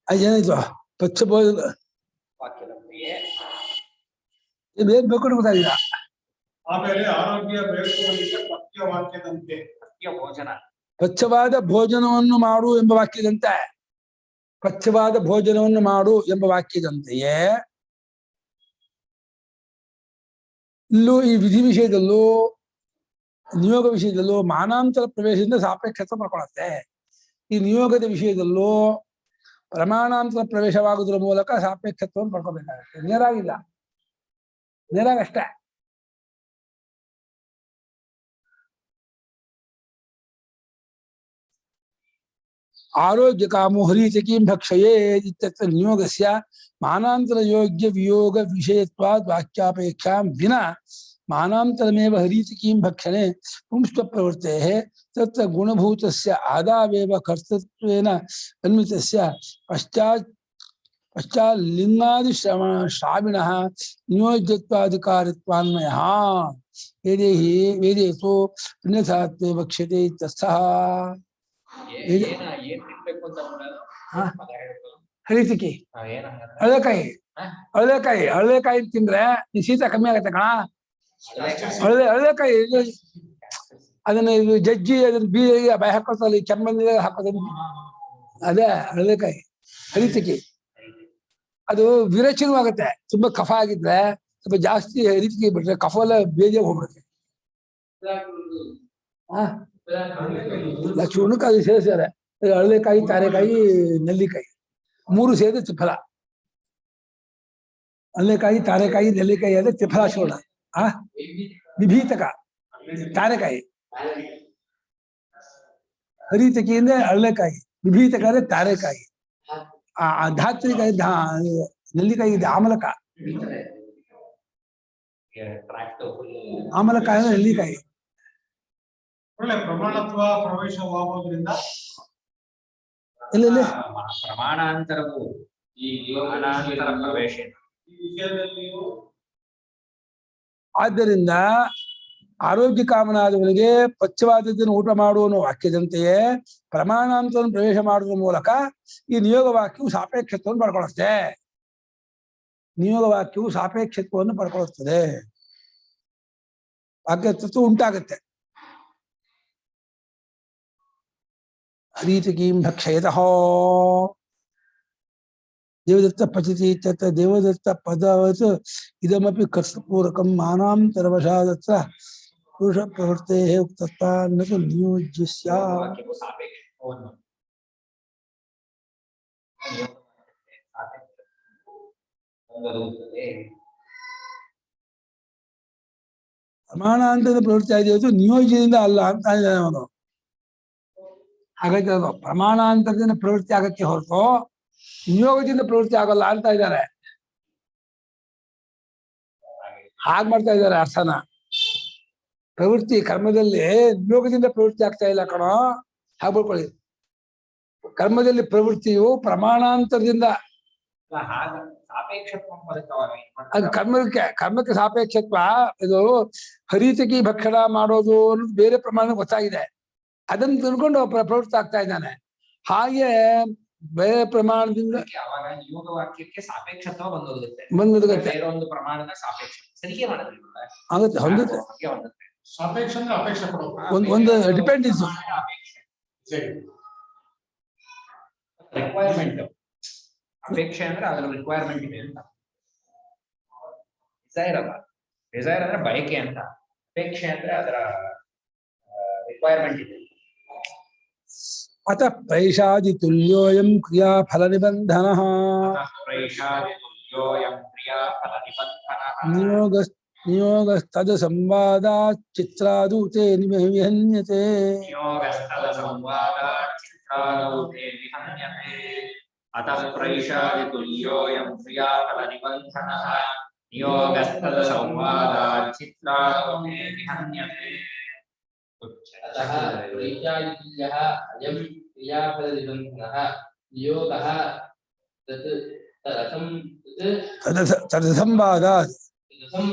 ಅದೇನಾಯ್ತು ಪಚ್ಚ ಭೋಜನ ಏನ್ ಬೇಕು ಗೊತ್ತಾಗಿಲ್ಲ.
ಆಮೇಲೆ ಆರೋಗ್ಯ ಬಯಸುವವನಿಗೆ ಪಥ್ಯ ವಾಕ್ಯದಂತೆ
ಪಚ್ಚವಾದ ಭೋಜನವನ್ನು ಮಾಡು ಎಂಬ ವಾಕ್ಯದಂತೆ, ಪಚ್ಚವಾದ ಭೋಜನವನ್ನು ಮಾಡು ಎಂಬ ವಾಕ್ಯದಂತೆಯೇ ಇಲ್ಲೂ ಈ ವಿಧಿ ವಿಷಯದಲ್ಲೂ ನಿಯೋಗ ವಿಷಯದಲ್ಲೂ ಮಾನಾಂತರ ಪ್ರವೇಶದಿಂದ ಸಾಪೇಕ್ಷತೆ ಮಾಡ್ಕೊಳತ್ತೆ. ಈ ನಿಯೋಗದ ವಿಷಯದಲ್ಲೂ ಪ್ರಮಾಣಾಂತರ ಪ್ರವೇಶವಾಗುವುದರ ಮೂಲಕ ಸಾಪೇಕ್ಷತ್ವವನ್ನು ಪಡ್ಕೋಬೇಕಾಗುತ್ತೆ. ನೇರಾಗಿಲ್ಲ, ನೇರಾಗಷ್ಟೇ. ಆರೋಗ್ಯ ಕಾಮೋ ಹರೀಚಕೀಂ ಭಕ್ಷಯೇ ಇತ್ಯತ್ರ ನಿಯೋಗಸ್ಯ ಮಾನಾಂತರ ಯೋಗ್ಯ ವಿಯೋಗ ವಿಷಯತ್ವಾದ್ ವಾಕ್ಯಾಪೇಕ್ಷಾಂ ವಿನ ಮಾನಾಂತರಮೇವ ಹರೀಚಕೀಂ ಭಕ್ಷಣೆ ಪುಂಸ್ತ್ವ ಪ್ರವೃತ್ತೇಃ ತತ್ರ ಗುಣಭೂತಸ್ಯ ಆದಾವೇವ ಕರ್ತೃತ್ವೇನ ಅನ್ವಿತಸ್ಯ ಪಶ್ಚಾಲಿಂಗಾದಿ ಶ್ರಾವಿಣಃ ನಿಯೋಜ್ಯತ್ವಾಧಿಕಾರಿತ್ವಾನ್ಮಯಃ ವೇದೇಸು ಅನ್ಯಥಾತ್ವೇ ವಕ್ಷ್ಯತೆ ಇತ್ಯರ್ಥಃ. ಹರಿತಿಕಿ ಹಳೇಕಾಯಿ ತಿಂದ್ರೆ ಈ ಶೀತ ಕಮ್ಮಿ ಆಗತ್ತೆ ಕಣ. ಹಳೇಕಾಯಿ ಅದನ್ನ ಜಜ್ಜಿ ಅದನ್ನ ಬೀಜ ಬಾಯಿ ಹಾಕೋತಲ್ಲ, ಕೆಮ್ಮಂದಿ ಹಾಕೋದು, ಅದೇ ಹಳೇಕಾಯಿ ಹರಿತಿಕಿ. ಅದು ವಿರೇಚನೂ ಆಗತ್ತೆ. ತುಂಬಾ ಕಫ ಆಗಿದ್ರೆ ಸ್ವಲ್ಪ ಜಾಸ್ತಿ ಹರಿತಿಕಿ ಬಿಟ್ರೆ ಕಫ ಎಲ್ಲ ಬೇಜ ಹೋಗ್ಬಿಡುತ್ತೆ. ಚೂರ್ಣಕ್ಕೆ ಅದು ಸೇರಿಸ್ತಾರೆ. ಹಳೇಕಾಯಿ, ತಾರೆಕಾಯಿ, ನೆಲ್ಲಿಕಾಯಿ ಮೂರು ಸೇರಿದ್ರೆ ತ್ರಿಫಲ. ಹಳೇಕಾಯಿ, ತಾರೆಕಾಯಿ, ನೆಲ್ಲಿಕಾಯಿ ಅಂದ್ರೆ ತ್ರಿಫಲ ಚೂರ್ಣ. ವಿಭೀತಕ ತಾರೆಕಾಯಿ, ಹರಿತಕಿ ಅಂದ್ರೆ ಹಳೇಕಾಯಿ, ವಿಭೀತಕ ಅಂದ್ರೆ ತಾರೆಕಾಯಿ, ಧಾತ್ರಿಕಾಯಿ ನೆಲ್ಲಿಕಾಯಿ ಇದೆ ಆಮಲಕ. ಆಮಲಕ ಅಂದ್ರೆ ನೆಲ್ಲಿಕಾಯಿ.
ಒಳ್ಳೆ ಪ್ರಮಾಣತ್ವ ಪ್ರವೇಶವಾಗೋದ್ರಿಂದ
ಇಲ್ಲ
ಪ್ರಮಾಣಾಂತರವು ಈ ಮಾನಾಂತರ ಪ್ರವೇಶ
ಈ ವಿಷಯದಲ್ಲಿಯೂ
ಆದ್ದರಿಂದ ಆರೋಗ್ಯ ಕಾಮನಾದವನಿಗೆ ಪಚ್ಚವಾದದ್ದನ್ನು ಊಟ ಮಾಡುವ ವಾಕ್ಯದಂತೆಯೇ ಪ್ರಮಾಣಾಂತರವನ್ನು ಪ್ರವೇಶ ಮಾಡುವ ಮೂಲಕ ಈ ನಿಯೋಗ ವಾಕ್ಯವು ಸಾಪೇಕ್ಷತ್ವವನ್ನು ಪಡ್ಕೊಳ್ಳುತ್ತೆ. ನಿಯೋಗ ವಾಕ್ಯವು ಸಾಪೇಕ್ಷತ್ವವನ್ನು ಪಡ್ಕೊಳ್ಳುತ್ತದೆ, ವಾಕ್ಯತ್ವ ಉಂಟಾಗತ್ತೆ. ಹರೀತಕೀಂ ಭಕ್ಷಯತಃ ದೇವದತ್ತ ಪಚತಿ ಇತ್ಯರ್ಥ. ದೇವದತ್ತ ಪದವತ್ ಇದಮಪಿ ಕರ್ತಪೂರ್ವಕಂ ಮಾನಾಂತರವಶಾದತ್ರ ಪುರುಷ ಪ್ರವೃತ್ತಿ ಉಕ್ತತ್ವಾನ್ನ ನಿಯೋಜ್ಯ ಸ್ಯಾತ್.
ವಾಕ್ಯವು ಸಾಪೇಕ್ಷವನ್ನು
ಪ್ರಮಾಣಾಂತರದ ಪ್ರವೃತ್ತಿ ಆಗಿದೆ ನಿಯೋಜ್ಯದಿಂದ ಅಲ್ಲ ಅಂತ ಇದ್ದಾನೆ ಅವನು. ಹಾಗಾದ್ರೆ ಅದು ಪ್ರಮಾಣಾಂತರದಿಂದ ಪ್ರವೃತ್ತಿ ಆಗಕ್ಕೆ ಹೊರತು ನಿಯೋಗದಿಂದ ಪ್ರವೃತ್ತಿ ಆಗಲ್ಲ ಅಂತ ಇದ್ದಾರೆ. ಹಾಗೆ ಮಾಡ್ತಾ ಇದ್ದಾರೆ ಅರ್ಥನ. ಪ್ರವೃತ್ತಿ ಕರ್ಮದಲ್ಲಿ ನಿಯೋಗದಿಂದ ಪ್ರವೃತ್ತಿ ಆಗ್ತಾ ಇಲ್ಲ ಕಣೋ. ಹಾಗೆ ಬರ್ಕೊಳ್ಳಿ. ಕರ್ಮದಲ್ಲಿ ಪ್ರವೃತ್ತಿಯು ಪ್ರಮಾಣಾಂತರದಿಂದ ಅದು ಕರ್ಮಕ್ಕೆ ಸಾಪೇಕ್ಷತ್ವ. ಇದು ಹರಿತಕಿ ಭಕ್ಷಣ ಮಾಡೋದು ಅನ್ನೋದು ಬೇರೆ ಪ್ರಮಾಣ ಗೊತ್ತಾಗಿದೆ. ಅದನ್ನು ತಿಳ್ಕೊಂಡು ಪ್ರವೃತ್ತಿ ಆಗ್ತಾ ಇದ್ದಾನೆ. ಹಾಗೆ ಬೇರೆ ಪ್ರಮಾಣದಿಂದ
ನಿಯೋಗ ವಾಕ್ಯಕ್ಕೆ ಸಾಪೇಕ್ಷತ್ವ ಬಂದೋಗುತ್ತೆ.
ಬಂದೋಗುತ್ತೆ
ಒಂದು ಪ್ರಮಾಣದ ಸಾಪೇಕ್ಷ ಸರಿಗೆ
ಆಗುತ್ತೆ ಹೊಂದುತ್ತೆ.
ಸಾಪೇಕ್ಷ ಅಂದ್ರೆ ಅಪೇಕ್ಷೆ ಪಡೋದು.
ಒಂದು ಡಿಪೆಂಡೆನ್ಸ್
ರಿಕ್ವೈರ್ಮೆಂಟ್. ಅಪೇಕ್ಷೆ ಅಂದ್ರೆ ಅದರ ರಿಕ್ವೈರ್ಮೆಂಟ್ ಇದೆ ಅಂತ. ಡಿಸೈರ್ ಅಲ್ಲ. ಡಿಸೈರ್ ಅಂದ್ರೆ ಬಯಕೆ ಅಂತ. ಅಪೇಕ್ಷೆ ಅಂದ್ರೆ ಅದರ ರಿಕ್ವೈರ್ಮೆಂಟ್ ಇದೆ.
ಅತಃ ಪ್ರೈಷಾದಿ ತುಲ್ಯೋಯಂ ಕ್ರಿಯಾಫಲ ನಿಬಂಧನಃ ನಿಯೋಗಸ್ತದ ಸಂವಾದಾತ್ ಚಿತ್ರಾದೂತೆ ವಿಹನ್ಯತೆ.
ಅತಃ ಪ್ರೈಷಾದಿ ತುಲ್ಯೋಯಂ ಕ್ರಿಯಾಫಲ ನಿಬಂಧನಃ ನಿಯೋಗಸ್ತದ ಸಂವಾದಾತ್ ಚಿತ್ರಾದೂತೆ ವಿಹನ್ಯತೆ.
अतः प्रैषादितुल्यः अयं क्रियाफलनिबन्धनः नियोगः
तदसंवादात्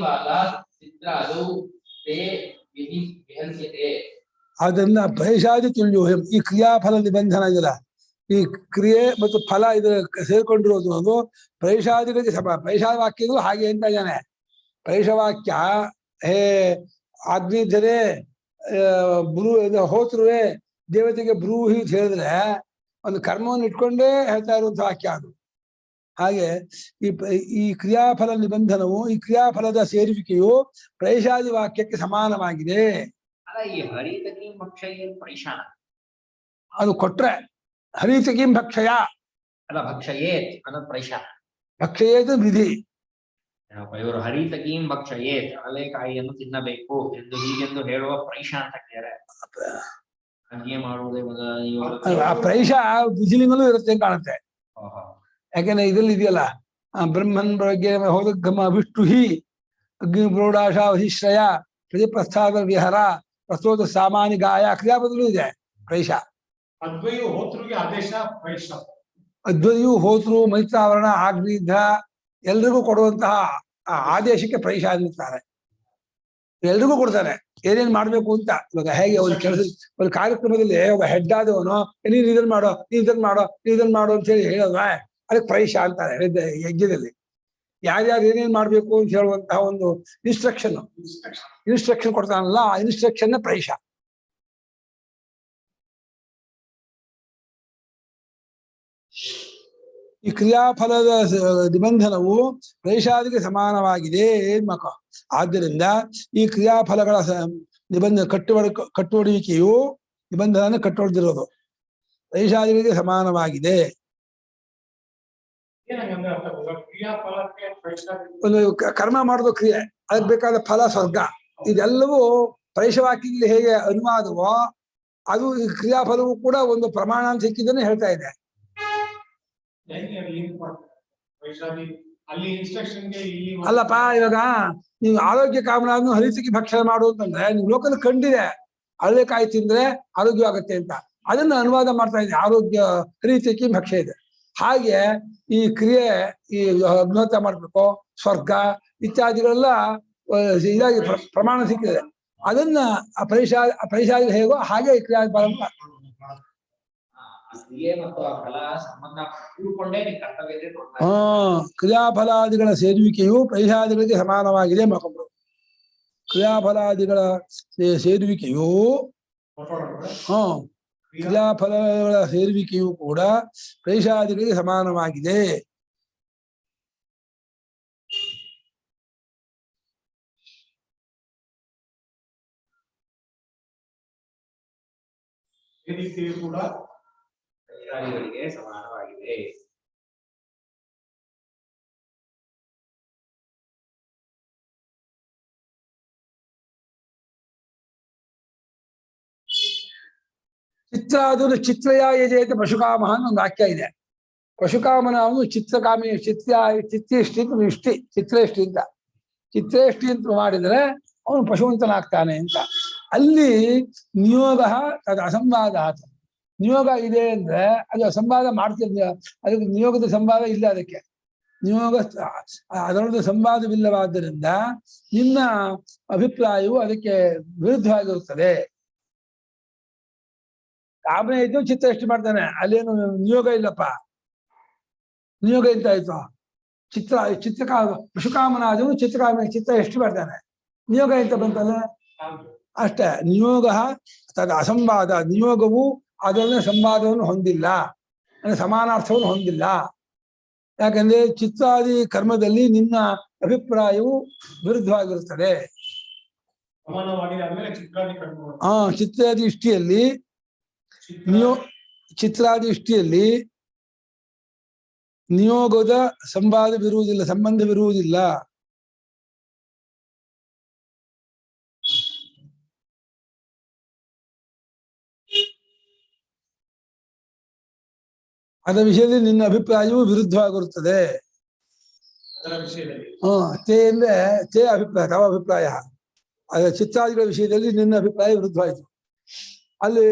चित्रादौ ते विहन्यते.
ಆದ್ದರಿಂದ ಪ್ರೈಷಾದಿ ತುಲ್ಯೋಯಂ ಈ ಕ್ರಿಯಾಫಲ ನಿಬಂಧನ ಇದೆಯಲ್ಲ, ಈ ಕ್ರಿಯೆ ಮತ್ತು ಫಲ ಇದರ ಸೇರ್ಕೊಂಡಿರೋದು ಅದು ಪ್ರೈಷಾದಿಗಳಿಗೆ ಸಮ. ಪ್ರೈಷಾದ ವಾಕ್ಯದು ಹಾಗೆ ಅಂತ ಇದ್ದಾನೆ. ಪ್ರೈಷವಾಕ್ಯ ಹೇ ಅಗ್ನಿಧರೆ ಬ್ರೂ ಹೋತ್ರುವೆ ದೇವತೆಗೆ ಬ್ರೂಹಿ ಅಂತ ಹೇಳಿದ್ರೆ ಒಂದು ಕರ್ಮವನ್ನು ಇಟ್ಕೊಂಡೇ ಹೇಳ್ತಾ ಇರುವಂತಹ ವಾಕ್ಯ ಅದು. ಹಾಗೆ ಈ ಕ್ರಿಯಾಫಲ ನಿಬಂಧನವು, ಈ ಕ್ರಿಯಾಫಲದ ಸೇರುವಿಕೆಯು ಪ್ರೈಷಾದಿ ವಾಕ್ಯಕ್ಕೆ ಸಮಾನವಾಗಿದೆ. ಅದು ಕೊಟ್ರೆ ಹರಿತಕಿಂ ಭಕ್ಷಯ
ಅಲ್ಲ, ಭಕ್ಷಯೇತ್ ಅನ್ನೋದು ಪ್ರೈಷಾನ.
ಭಕ್ಷಯೇತ್ ವಿಧಿ.
ಇವರು ಹರಿತಕೀಂ ಭಕ್ಷಯೇತ್ ಕಡಲೆಕಾಯಿಯನ್ನು ತಿನ್ನಬೇಕು ಎಂದು ಹೀಗೆಂದು ಹೇಳುವ ಪ್ರೈಷ ಅಂತ ಕೇಳಿದರೆ ಹಾಗೆ ಮಾಡುವುದೇ
ಆ ಪ್ರೈಷ ವಿಧಿಲಿಂಗಲೂ ಇರುತ್ತೆ ಅಂತ ಕಾಣುತ್ತೆ. ಯಾಕೆಂದ್ರೆ ಇದ್ರಲ್ಲಿ ಇದೆಯಲ್ಲ, ಬ್ರಹ್ಮನ್ ಬಗ್ಗೆ ಹೋದಗಮ ವಿಷ್ಣು ಹಿ ಅಗ್ನಿ ಪ್ರೋಢಾಶ ವಹಿಶ್ರಯ ಪ್ರತಿಪ್ರಸ್ಥಾದ ವಿಹರ ಪ್ರಸ್ತೋತ ಸಾಮಾನ್ಯ ಗಾಯ ಕ್ರಿಯಾಪದಲ್ಲೂ ಇದೆ ಪ್ರೈಷ.
ಅದ್ವಯು ಹೋತೃಗೆ ಆದೇಶ ಪ್ರೈಷ.
ಅದ್ವಯು ಹೋತೃ ಮೈತ್ರಾವರಣ ಆಗ್ನಿಧ ಎಲ್ರಿಗೂ ಕೊಡುವಂತಹ ಆದೇಶಕ್ಕೆ ಪ್ರೈಷ ಅನ್ನುತ್ತಾರೆ. ಎಲ್ರಿಗೂ ಕೊಡ್ತಾನೆ ಏನೇನ್ ಮಾಡ್ಬೇಕು ಅಂತ. ಇವಾಗ ಹೇಗೆ ಒಂದು ಕೆಲಸ, ಒಂದು ಕಾರ್ಯಕ್ರಮದಲ್ಲಿ ಒಬ್ಬ ಹೆಡ್ ಆದವನು ನೀನ್ ಇದನ್ ಮಾಡೋ, ನೀನ್ ಇದನ್ ಮಾಡೋ, ನೀನ್ ಇದನ್ ಮಾಡೋ ಅಂತ ಹೇಳಿ ಹೇಳೋದ್ವಾ, ಅದಕ್ಕೆ ಪ್ರೈಷ ಅಂತಾರೆ. ಯಜ್ಞದಲ್ಲಿ ಯಾರ್ಯಾರು ಏನೇನ್ ಮಾಡ್ಬೇಕು ಅಂತ ಹೇಳುವಂತಹ ಒಂದು ಇನ್ಸ್ಟ್ರಕ್ಷನ್ ಕೊಡ್ತಾನಲ್ಲ, ಆ ಇನ್ಸ್ಟ್ರಕ್ಷನ್ ಪ್ರೈಷ. ಈ ಕ್ರಿಯಾಫಲದ ನಿಬಂಧನವು ಪ್ರೈಷಾದಿಗೆ ಸಮಾನವಾಗಿದೆ ಮಕ. ಆದ್ದರಿಂದ ಈ ಕ್ರಿಯಾಫಲಗಳ ನಿಬಂಧನ ಕಟ್ಟುವಡುವಿಕೆಯು ನಿಬಂಧನ ಕಟ್ಟೊಡೆದಿರೋದು ಪ್ರೈಷಾದಿಗಳಿಗೆ ಸಮಾನವಾಗಿದೆ. ಒಂದು ಕರ್ಮ ಮಾಡೋದು ಕ್ರಿಯೆ, ಅದಕ್ಕೆ ಬೇಕಾದ ಫಲ ಸ್ವರ್ಗ, ಇದೆಲ್ಲವೂ ಪ್ರೈಷವಾಕ್ಯದಲ್ಲಿ ಹೇಗೆ ಅನುವಾದವೋ ಅದು ಈ ಕ್ರಿಯಾಫಲವೂ ಕೂಡ ಒಂದು ಪ್ರಮಾಣ ಅಂತ ಸಿಕ್ಕಿದ್ದನ್ನೇ ಹೇಳ್ತಾ ಇದೆ. ಅಲ್ಲಪ್ಪ, ಇವಾಗ ನೀವು ಆರೋಗ್ಯ ಕಾಮನಾದ್ನು ಹರಿತಕಿ ಭಕ್ಷಣೆ ಮಾಡು ಅಂತಂದ್ರೆ ನೀವು ಲೋಕದ ಕಂಡಿದೆ ಹರಳೆಕಾಯಿ ತಿಂದ್ರೆ ಆರೋಗ್ಯವಾಗತ್ತೆ ಅಂತ, ಅದನ್ನ ಅನುವಾದ ಮಾಡ್ತಾ ಇದೆ ಆರೋಗ್ಯ ಹರಿತಕಿ ಭಕ್ಷ್ಯ ಇದೆ. ಹಾಗೆ ಈ ಕ್ರಿಯೆ, ಈ ಅಗ್ನೋತ್ರ ಮಾಡ್ಬೇಕು, ಸ್ವರ್ಗ ಇತ್ಯಾದಿಗಳೆಲ್ಲ ಇದಾಗಿ ಪ್ರಮಾಣ ಸಿಕ್ಕಿದೆ. ಅದನ್ನ ಪ್ರೈಷಾದಿ ಹೇಗೋ ಹಾಗೆ ಕ್ರಿಯಾ ಕ್ರಿಯಾಫಲಾದಿಗಳ ಸೇರುವಿಕೆಯು ಪ್ರೈಷಾದಿಗಳಿಗೆ ಸಮಾನವಾಗಿದೆ ಮಕ್ಕಳು. ಕ್ರಿಯಾಫಲಾದಿಗಳ ಸೇರುವಿಕೆಯು ಕ್ರಿಯಾಫಲಗಳ ಸೇರುವಿಕೆಯು ಕೂಡ ಪ್ರೈಷಾದಿಗಳಿಗೆ ಸಮಾನವಾಗಿದೆ.
ವೇದಿಕೆಯು ಕೂಡ
ಅಧಿಕಾರಿಗಳಿಗೆ ಸಮಾನವಾಗಿದೆ.
ಚಿತ್ರಾದುರು ಚಿತ್ರಯ ಯಜೇತ ಪಶುಕಾಮ ಅಂತ ಒಂದು ವಾಕ್ಯ ಇದೆ. ಪಶುಕಾಮನ ಅವನು ಚಿತ್ರಕಾಮಿ ಚಿತ್ರೇಷ್ಟಿ ಅಂತ ಇಷ್ಟಿ ಚಿತ್ರೇಷ್ಟಿ ಅಂತ ಚಿತ್ರೇಷ್ಟಿ ಅಂತ ಮಾಡಿದ್ರೆ ಅವನು ಪಶುವಂತನಾಗ್ತಾನೆ ಅಂತ. ಅಲ್ಲಿ ನಿಯೋಗ ಅದು ಅಸಂವಾದ ಆತ. ನಿಯೋಗ ಇದೆ ಅಂದ್ರೆ ಅದು ಸಂವಾದ ಮಾಡ್ತಿದ್ದ, ಅದಕ್ಕೆ ನಿಯೋಗದ ಸಂವಾದ ಇಲ್ಲ. ಅದಕ್ಕೆ ನಿಯೋಗ ಅದರೊಳಗೆ ಸಂವಾದವಿಲ್ಲವಾದ್ದರಿಂದ ನಿನ್ನ ಅಭಿಪ್ರಾಯವು ಅದಕ್ಕೆ ವಿರುದ್ಧವಾಗಿರುತ್ತದೆ. ಕಾಮನೆ ಇದ್ದು ಚಿತ್ರ ಎಷ್ಟು ಮಾಡ್ತಾನೆ, ಅಲ್ಲೇನು ನಿಯೋಗ ಇಲ್ಲಪ್ಪ. ನಿಯೋಗ ಎಂತ ಆಯ್ತು? ಪಶುಕಾಮನಾದವನು ಚಿತ್ರ ಎಷ್ಟು ಮಾಡ್ತಾನೆ, ನಿಯೋಗ ಎಂತ ಬಂತಲ್ಲ ಅಷ್ಟೇ. ನಿಯೋಗ ತದ ಅಸಂವಾದ, ನಿಯೋಗವು ಅದರ ಸಂವಾದವನ್ನು ಹೊಂದಿಲ್ಲ, ಅಂದ್ರೆ ಸಮಾನಾರ್ಥವನ್ನು ಹೊಂದಿಲ್ಲ. ಯಾಕಂದ್ರೆ ಚಿತ್ರಾದಿ ಕರ್ಮದಲ್ಲಿ ನಿನ್ನ ಅಭಿಪ್ರಾಯವು ವಿರುದ್ಧವಾಗಿರುತ್ತದೆ.
ಸಮಾನವಾಗಿದೆ ಆದ್ಮೇಲೆ ಚಿತ್ರಾದಿ ಕರ್ಮಗಳು.
ಚಿತ್ರಾದಿ ಇಷ್ಟಿಯಲ್ಲಿ ಚಿತ್ರಾದಿ ಇಷ್ಟಿಯಲ್ಲಿ ನಿಯೋಗದ ಸಂವಾದವಿರುವುದಿಲ್ಲ, ಸಂಬಂಧವಿರುವುದಿಲ್ಲ. ಅದರ ವಿಷಯದಲ್ಲಿ ನಿನ್ನ ಅಭಿಪ್ರಾಯವು ವಿರುದ್ಧವಾಗಿರುತ್ತದೆ. ತೇ ಅಂದ್ರೆ ತೇ ಅಭಿಪ್ರಾಯ, ತವ ಅಭಿಪ್ರಾಯ. ಅದ ಚಿತ್ರಾದಿಗಳ ವಿಷಯದಲ್ಲಿ ನಿನ್ನ ಅಭಿಪ್ರಾಯ ವಿರುದ್ಧವಾಯಿತು. ಅಲ್ಲಿ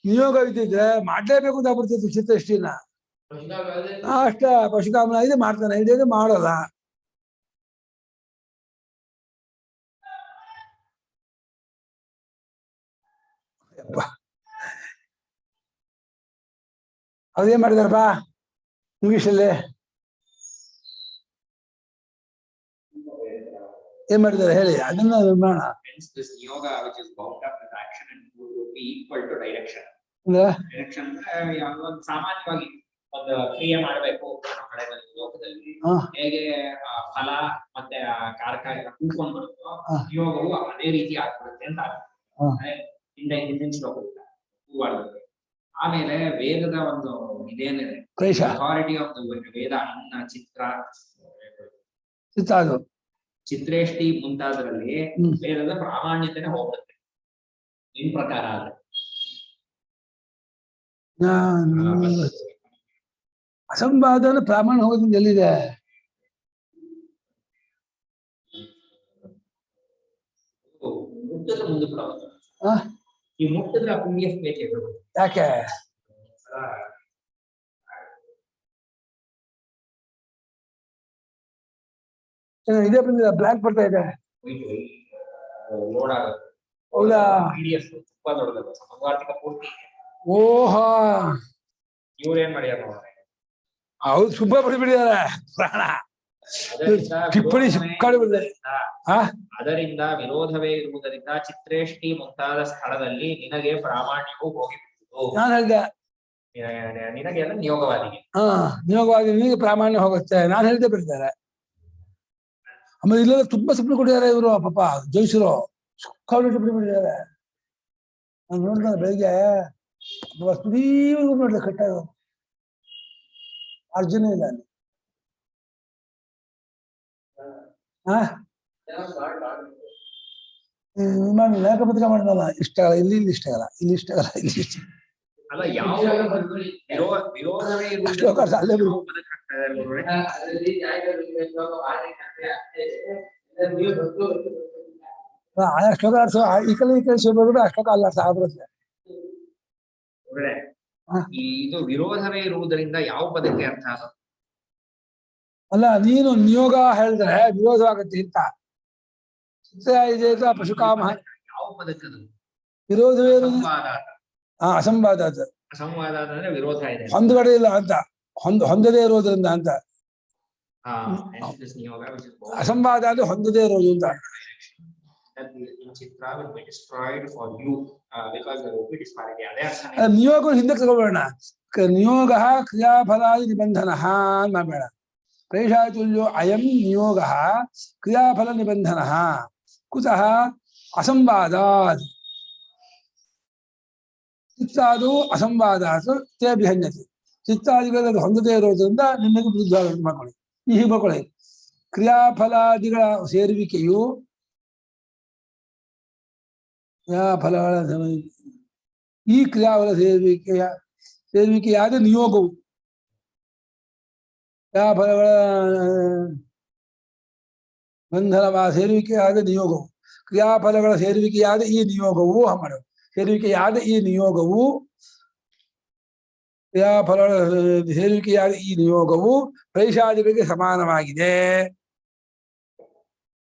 ನಿಯೋಗ ಇದ್ದಿದ್ರೆ ಮಾಡ್ಲೇಬೇಕು ಅಂತ ಆಗ್ಬಿಡ್ತಿತ್ತು ಚಿತ್ರಷ್ಟಿನ. ಅಷ್ಟ ಪಶುಕಾಮನ ಇದೆ ಮಾಡ್ತಾನೆ, ಇದೆ ಮಾಡಲ್ಲ. ಅದೇನ್ ಮಾಡಿದಾರಪ್ಪ ಇಂಗ್ಲಿಷಲ್ಲಿ? ಏನ್ ಮಾಡಿದಾರೆ ಹೇಳಿ, ಅದನ್ನ ನಿರ್ಮಾಣ.
ಸಾಮಾನ್ಯವಾಗಿ ಒಂದು ಕ್ರಿಯೆ ಮಾಡಬೇಕು ಲೋಕದಲ್ಲಿ ಹೇಗೆ ಫಲ ಮತ್ತೆ ಕಾರಕ ಕೂತ್ಕೊಂಡು ಬರುತ್ತೋ ಯೋಗವು ಅದೇ ರೀತಿ ಆಗ್ಬಿಡುತ್ತೆ ಅಂತ ಹಿಂದಿನ ಶ್ಲೋಕದಿಂದ ಹೂವಾಡುತ್ತೆ. ಆಮೇಲೆ ವೇದದ ಒಂದು ಇದೇನಿದೆ, ಅಥಾರಿಟಿ ಆಫ್ ದ ವೇದ ಅನ್ನ ಚಿತ್ರೇಷ್ಟಿ ಮುಂತಾದ್ರಲ್ಲಿ ವೇದದ ಪ್ರಾಮಾಣ್ಯತೆನೆ ಹೋಗ್ಬಿಡುತ್ತೆ ನಿನ್ ಪ್ರಕಾರ. ಆದ್ರೆ
ಅಸಂವಾದನ ಪ್ರಾಮಾಣ್ಯ ಹೋಗೋದ್ರಿಂದ ಎಲ್ಲಿದೆ?
ಮುಟ್ಟಿದ್ರೆ ಮುಂದೆ ಈ ಮುಟ್ಟಿದ್ರೆ ಪುಣ್ಯ ಬೇಕೇ.
ಯಾಕೆ? ಇದೇ ಬಂದಿದೆ, ಬ್ಲಾಕ್ ಬರ್ತಾ ಇದೆ.
ಲೋಡ್ ಆಗುತ್ತೆ.
ಹೌದಾ?
ತುಂಬಾ ದೊಡ್ಡದು ಸಮಗಾರ್ತಿಕ ಪೂರ್ತಿ.
ಓಹಾ,
ಇವ್ರೇನ್ ಮಾಡ್ಯಾರ?
ಹೌದು, ಸುಬ್ಬ ಬಿಡಿಬಿಡಿದಾರೆ ಪ್ರಾಣ. ಟಿಪ್ಪಣಿ
ಅದರಿಂದ ವಿರೋಧವೇ ಇರುವುದರಿಂದ ಚಿತ್ರೇಷ್ಟಿ ಮುಂತಾದ ಸ್ಥಳದಲ್ಲಿ ನಿನಗೆ ಪ್ರಾಮಾಣ್ಯವು ಹೋಗಿಬಿಡುವುದು.
ನಾನು ಹೇಳ್ದೆ
ನಿನಗೆ ಎಲ್ಲ ನಿಯೋಗವಾದಿಗೆ.
ನಿಯೋಗವಾದಿ ನಿನಗೆ ಪ್ರಾಮಾಣ್ಯ ಹೋಗುತ್ತೆ. ನಾನು ಹೇಳ್ದೆ ಬಿಡ್ತಾರೆ. ಆಮೇಲೆ ಇಲ್ಲೆಲ್ಲ ತುಂಬಾ ಸುಮ್ಮನೆ ಕೊಟ್ಟಿದ್ದಾರೆ ಇವರು. ಪಾಪ ಜೈಸರು ಸುಖ ಬಿಟ್ಟಿದ್ದಾರೆ. ನಾನು ನೋಡಿದ ಬೆಳಿಗ್ಗೆ ನೋಡ್ಲಿ ಕಟ್ಟ ಅರ್ಜುನ ಇಲ್ಲ ಅಲ್ಲಿ. ಲೇಖಪತ್ರ ಮಾಡಿದ್ನಲ್ಲ, ಇಷ್ಟ ಆಗಲ್ಲ, ಇಲ್ಲಿ ಇಷ್ಟ ಆಗಲ್ಲ, ಇಲ್ಲಿ ಇಷ್ಟ ಆಗಲ್ಲ, ಇಲ್ಲಿ ಇಷ್ಟ
ಅಲ್ಲ. ಯಾವ ವಿರೋಧವೇ
ಅಲ್ಲೇ ಆಯಾ ಶ್ಲೋಕ ಆಡ್ಸೋ, ಈ ಕಡೆ ಶಿವಬಿಟ್ಟು ಆ ಶ್ಲೋಕ ಅಲ್ಲ ಸಾಗ್ಬಿಡುತ್ತೆ.
ಇದು ವಿರೋಧವೇ ಇರುವುದರಿಂದ ಯಾವ ಪದಕ್ಕೆ ಅರ್ಥ?
ಅಲ್ಲ, ನೀನು ನಿಯೋಗ ಹೇಳಿದ್ರೆ ವಿರೋಧವಾಗತ್ತೆ ಅಂತ. ಚಿತ್ರ ಪಶುಕಾಮ
ಯಾವ ಪದಕ್ಕೆ
ವಿರೋಧವೇ ಅಸಂವಾದ.
ಅಸಂವಾದ ಅಂದ್ರೆ ವಿರೋಧ ಇದೆ,
ಹೊಂದಗಡೆ ಇಲ್ಲ ಅಂತ, ಹೊಂದದೇ ಇರೋದ್ರಿಂದ ಅಂತ. ಅಸಂವಾದ ಅಂದ್ರೆ ಹೊಂದದೇ ಇರೋದು ಅಂತ. ನಿಯೋಗ ಹಿಂದಕ್ಕೆ ತಗೊಳ್ಳೋಣ. ನಿಯೋಗ ಕ್ರಿಯಾಫಲಾದಿ ನಿಬಂಧನ ಮಾಡಬೇಡ. ಪ್ರೇಷಾತುಲ್ಯೋ ಅಯಂ ನಿಯೋಗ ಕ್ರಿಯಾಫಲ ನಿಬಂಧನ ಕುತಃ ಅಸಂವಾದಾತ್. ಚಿತ್ತಾದು ಅಸಂವಾದಾಸು ತೇಭಿಹನ್ಯತೆ. ಚಿತ್ತಾದಿಗಳಲ್ಲಿ ಅದು ಹೊಂದದೇ ಇರೋದ್ರಿಂದ ನಿಮಗೆ ವಿರುದ್ಧ ಮಾಡ್ಕೊಳ್ಳಿ. ಹೀಗೆ ಮಾಡ್ಕೊಳ್ಳಿ. ಕ್ರಿಯಾಫಲಾದಿಗಳ ಸೇರುವಿಕೆಯು ಕ್ರಿಯಾಫಲಗಳ ಈ ಕ್ರಿಯಾಫಲ ಸೇರುವಿಕೆಯಾದ ನಿಯೋಗವು ಕ್ರಿಯಾಫಲಗಳ ಬಂಧನವ ಸೇರುವಿಕೆಯಾದ ನಿಯೋಗವು ಕ್ರಿಯಾಫಲಗಳ ಸೇರುವಿಕೆಯಾದ ಈ ನಿಯೋಗವು ಸೇರುವಿಕೆಯಾದ ಈ ನಿಯೋಗವು ಕ್ರಿಯಾಫಲಗಳ ಸೇರುವಿಕೆಯಾದ ಈ ನಿಯೋಗವು ಪ್ರೈಷಾದಿಗಳಿಗೆ ಸಮಾನವಾಗಿದೆ.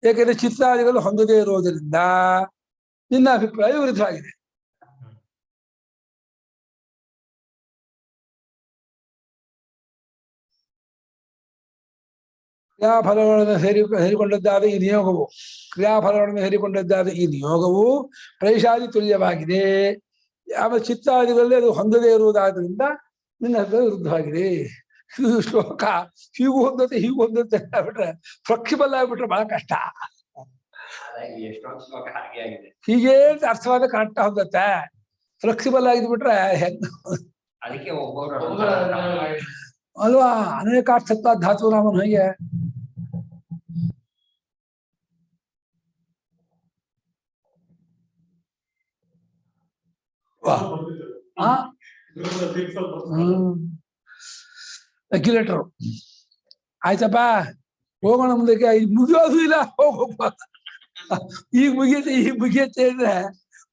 ಏಕೆಂದರೆ ಚಿತ್ತಾದಿಗಳು ಹೊಂದದೇ ಇರುವುದರಿಂದ ನಿನ್ನ ಅಭಿಪ್ರಾಯ ವಿರುದ್ಧವಾಗಿದೆ. ಕ್ರಿಯಾಫಲಗಳನ್ನು ಸೇರಿಕೊಂಡದ್ದಾದ ಈ ನಿಯೋಗವು ಕ್ರಿಯಾಫಲಗಳನ್ನು ಸೇರಿಕೊಂಡದ್ದಾದ ಈ ನಿಯೋಗವು ಪ್ರೈಷಾದಿ ತುಲ್ಯವಾಗಿದೆ. ಆಮೇಲೆ ಚಿತ್ತಾದಿಗಳಲ್ಲಿ ಅದು ಹೊಂದದೇ ಇರುವುದಾದ್ರಿಂದ ನಿನ್ನ ವಿರುದ್ಧವಾಗಿದೆ. ಶ್ಲೋಕ ಹೀಗೂ ಹೊಂದತ್ತೆ ಹೀಗೂ ಹೊಂದತ್ತೆ ಆಗ್ಬಿಟ್ರೆ ಫ್ಲೆಕ್ಸಿಬಲ್ ಆಗ್ಬಿಟ್ರೆ ಬಹಳ ಕಷ್ಟ. ಹೀಗೆ ಅರ್ಥವಾದ ಕರೆಕ್ಟ್ ಹೊಂದತ್ತೆ. ಫ್ಲೆಕ್ಸಿಬಲ್ ಆಗಿದ್ಬಿಟ್ರೆ ಹೆಂಗ
ಅದಕ್ಕೆ
ಅಲ್ವಾ? ಅನೇಕಾರ್ಥತ್ವ ಧಾತು ನಾಮನ ಹೇಗೆ ರೆಗ್ಯುಲೇಟರ್ ಆಯ್ತಪ್ಪ ಹೋಗೋಣ ಮುಂದಕ್ಕೆ. ಮುಗಿಯೋದು ಇಲ್ಲ, ಹೋಗಪ್ಪ ಈಗ ಮುಗಿಯತ್ತೆ ಅಂದ್ರೆ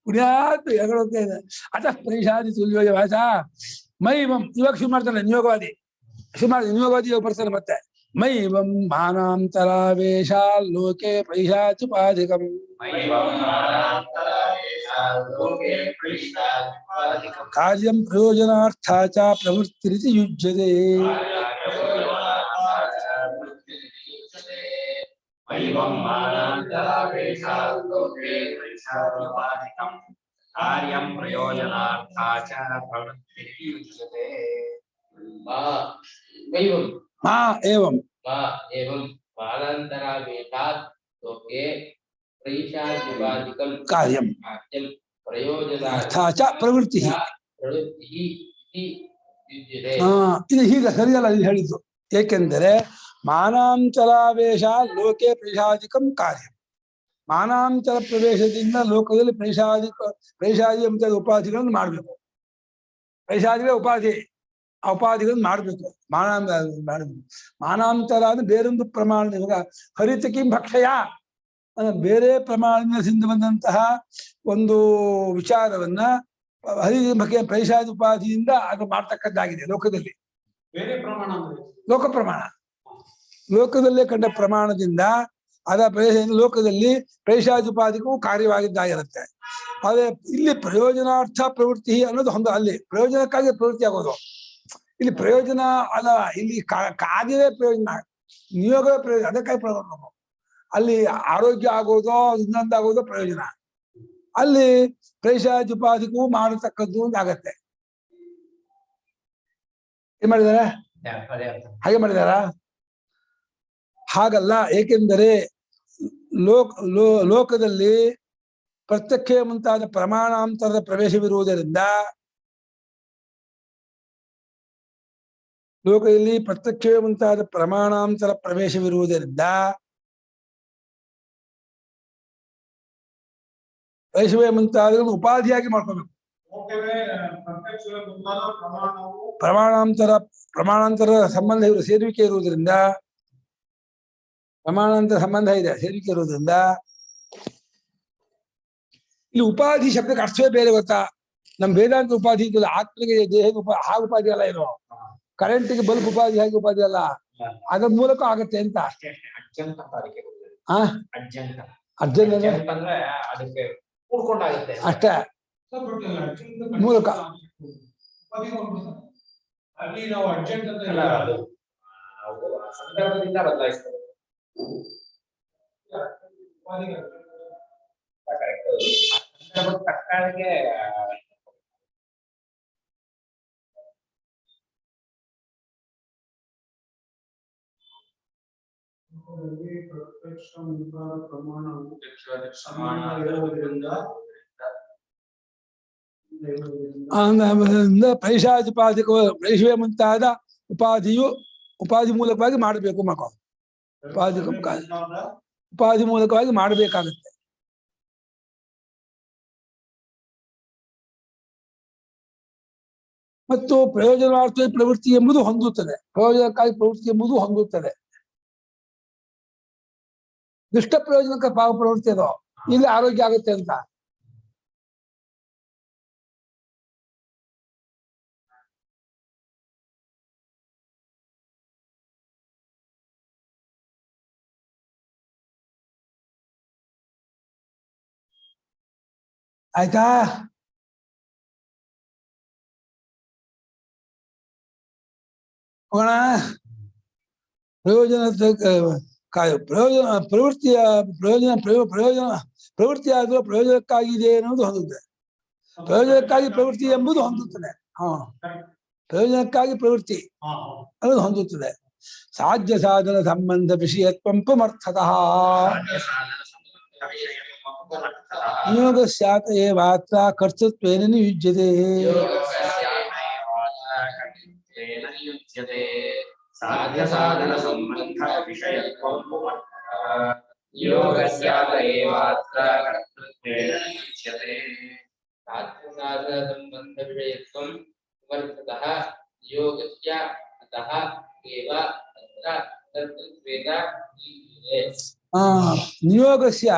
ಪುಣ್ಯಾತ್ ಎಗಡೋಗ್ತಾ ಇದೆ. ಅತಃ ಪ್ರೈಷಾದಿ ತುಲ್ಯೋಜ ಭಾಷ ಮೈವಂ. ಇವಾಗ ಶುರು ಮಾಡ್ತಾನೆ ನಿಯೋಗವಾದಿ. ನಿಯೋಗವಾದಿ ಇವಾಗ ಬರ್ತಾನೆ ಮತ್ತೆ. ಮೈವಂ ಮಾನಾಂತರಾವೇಶ ಲೋಕೆ ಪ್ರೈಷಾಚುಪಾಧಿಕಂ ಕಾರ್ಯಂ ಪ್ರಯೋಜನಾರ್ಥ ಚ ಪ್ರವೃತ್ತಿರಿತಿ ಯುಜ್ಯತೆ. ಏವಂ ಕಾರ್ಯಂ ಅರ್ಥ ಪ್ರವೃತ್ತಿ. ಇದು ಹೀಗೆ ಸರಿಯಲ್ಲ ಇಲ್ಲಿ ಹೇಳಿದ್ದು. ಏಕೆಂದರೆ ಮಾನಾಂಚಲಾವೇಶ ಲೋಕೆ ಪ್ರೈಷಾದಿಕಂ ಕಾರ್ಯ. ಮಾನಾಂಚಲ ಪ್ರವೇಶದಿಂದ ಲೋಕದಲ್ಲಿ ಪ್ರೈಷಾದಿ ಅಂತ ಉಪಾಧಿಗಳನ್ನು ಮಾಡಬೇಕು. ಪ್ರೈಷಾದಿಗಳ ಉಪಾಧಿ ಆ ಉಪಾಧಿಗಳನ್ನು ಮಾಡಬೇಕು. ಮಾನಾಂತರ ಅಂದ್ರೆ ಬೇರೊಂದು ಪ್ರಮಾಣದಿಂದ ಹರಿತಕಿ ಭಕ್ಷಯ ಬೇರೆ ಪ್ರಮಾಣದಿಂದ ಸಿಂಧ ಬಂದಂತಹ ಒಂದು ವಿಚಾರವನ್ನ ಹರಿ ಪ್ರೈಷಾದಿ ಉಪಾಧಿಯಿಂದ ಅದು ಮಾಡ್ತಕ್ಕದ್ದಾಗಿದೆ ಲೋಕದಲ್ಲಿ.
ಬೇರೆ ಪ್ರಮಾಣ
ಲೋಕ ಪ್ರಮಾಣ ಲೋಕದಲ್ಲೇ ಕಂಡ ಪ್ರಮಾಣದಿಂದ ಅದ ಲೋಕದಲ್ಲಿ ಪ್ರೈಷಾದುಪಾದಿಕವು ಕಾರ್ಯವಾಗಿದ್ದಾಗಿರುತ್ತೆ. ಆದ್ರೆ ಇಲ್ಲಿ ಪ್ರಯೋಜನಾರ್ಥ ಪ್ರವೃತ್ತಿ ಅನ್ನೋದು ಒಂದು ಅಲ್ಲಿ ಪ್ರಯೋಜನಕ್ಕಾಗಿ ಪ್ರವೃತ್ತಿ ಆಗೋದು. ಇಲ್ಲಿ ಪ್ರಯೋಜನ ಅಲ್ಲ, ಇಲ್ಲಿ ಕಾರ್ಯವೇ ಪ್ರಯೋಜನ, ನಿಯೋಗವೇ ಪ್ರಯೋಜನ. ಅದಕ್ಕಾಗಿ ಪ್ರಯೋಜನ. ಅಲ್ಲಿ ಆರೋಗ್ಯ ಆಗೋದೋ ಇನ್ನೊಂದಾಗೋದೋ ಪ್ರಯೋಜನ. ಅಲ್ಲಿ ಪ್ರೈಷಾದುಪಾದಿಕವು ಮಾಡತಕ್ಕದ್ದು ಅಂತ ಆಗತ್ತೆ. ಏನ್ ಮಾಡಿದಾರೆ? ಹಾಗೆ ಮಾಡಿದಾರ? ಹಾಗಲ್ಲ. ಏಕೆಂದರೆ ಲೋಕದಲ್ಲಿ ಪ್ರತ್ಯಕ್ಷ ಮುಂತಾದ ಪ್ರಮಾಣಾಂತರದ ಪ್ರವೇಶವಿರುವುದರಿಂದ ಲೋಕದಲ್ಲಿ ಪ್ರತ್ಯಕ್ಷ ಮುಂತಾದ ಪ್ರಮಾಣಾಂತರ ಪ್ರವೇಶವಿರುವುದರಿಂದ ಪ್ರವೇಶವೇ ಮುಂತಾದ ಉಪಾಧಿಯಾಗಿ ಮಾಡ್ಕೋಬೇಕು. ಪ್ರಮಾಣಾಂತರ ಸಂಬಂಧ ಸೇರುವಿಕೆ ಇರುವುದರಿಂದ ಪ್ರಮಾಣಾಂತರ ಸಂಬಂಧ ಇದೆ, ಸೇರಿಕೆ ಇರೋದ್ರಿಂದ ಇಲ್ಲಿ ಉಪಾಧಿ ಶಬ್ದಕ್ಕೆ ಅರ್ಥವೇ ಬೇರೆ ಗೊತ್ತಾ? ನಮ್ ವೇದಾಂತ ಉಪಾಧಿ ಇದ್ದಿಲ್ಲ. ಆತ್ಮನಿಗೆ ದೇಹದ ಹಾಗೆ ಉಪಾಧಿ ಅಲ್ಲ ಇದು. ಕರೆಂಟಿಗೆ ಬಲ್ಬ್ ಉಪಾಧಿ ಹಾಗೆ ಉಪಾಧಿ ಅಲ್ಲ, ಅದ್ರ ಮೂಲಕ ಆಗತ್ತೆ ಅಂತ. ಅರ್ಜೆಂಟ್
ಅಂದ್ರೆ ಅದಕ್ಕೆ ಕೂಡ್ಕೊಂಡಾಗುತ್ತೆ
ಅಷ್ಟೇ ಮೂಲಕ.
ಅಲ್ಲಿ ನಾವು ಅರ್ಜೆಂಟ್ ಅಂತ ಇಲ್ಲ,
ಸಂದರ್ಭದಿಂದ ಬದಲಾಯಿಸ್ತೇವೆ. ತಕ್ಕಾಗೆ
ಪ್ರತ್ಯಕ್ಷ ಮುಂತಾದ ಪ್ರಮಾಣವು ಸಮಾನ ಇರುವುದರಿಂದ
ಪ್ರೈಷಾದಿಪಾದಿಕ ಪ್ರೈಷವೇ ಮುಂತಾದ ಉಪಾಧಿ ಮೂಲಕವಾಗಿ ಮಾಡಬೇಕು ಮಕ್ಕಳು. ಉಪಾಧಿ ಮೂಲಕವಾಗಿ ಮಾಡಬೇಕಾಗುತ್ತೆ. ಮತ್ತು ಪ್ರಯೋಜನಾರ್ಥ ಪ್ರವೃತ್ತಿ ಎಂಬುದು ಹೊಂದುತ್ತದೆ. ಪ್ರಯೋಜನಕ್ಕಾಗಿ ಪ್ರವೃತ್ತಿ ಎಂಬುದು ಹೊಂದುತ್ತದೆ. ದುಷ್ಟ ಪ್ರಯೋಜನಕ್ಕೆ ಪ್ರವೃತ್ತಿ ಅದು ಇಲ್ಲಿ ಆರೋಗ್ಯ ಆಗುತ್ತೆ ಅಂತ. ಆಯ್ತಾ? ಹೋಗೋಣ. ಪ್ರವೃತ್ತಿಯ ಪ್ರವೃತ್ತಿ ಆದರೂ ಪ್ರಯೋಜನಕ್ಕಾಗಿದೆ ಅನ್ನೋದು ಹೊಂದುತ್ತೆ. ಪ್ರಯೋಜನಕ್ಕಾಗಿ ಪ್ರವೃತ್ತಿ ಎಂಬುದು ಹೊಂದುತ್ತದೆ. ಪ್ರಯೋಜನಕ್ಕಾಗಿ ಪ್ರವೃತ್ತಿ ಅನ್ನೋದು ಹೊಂದುತ್ತದೆ. ಸಾಧ್ಯ ಸಾಧನ ಸಂಬಂಧ ವಿಷಯತ್ವಂ ಪುಮರ್ಥತಃ ನಿಯೋಗ ಸ್ಯಾತ್ ಏವಾತ್ರ ಕರ್ತೃತ್ವೇನ ನಿಯುಜ್ಯತೆ.
ಸಾಧ್ಯ ಸಾಧನ ಸಂಬಂಧ ವಿಷಯತ್ವಂ ಯೋಗಸ್ಯಾತ್ ಏವಾತ್ರ ಕರ್ತೃತ್ವೇನ ನಿಯುಜ್ಯತೆ.
ಸಾಧ್ಯ ಸಾಧನ ಸಂಬಂಧ ವಿಷಯತ್ವಂ ಪುಮರ್ಥತಃ ಯೋಗಸ್ಯ ಅತಃ ಏವ ಅತ್ರ ಕರ್ತೃತ್ವೇನ ನಿಯುಜ್ಯತೆ.
ನಿಯೋಗಸ್ಯ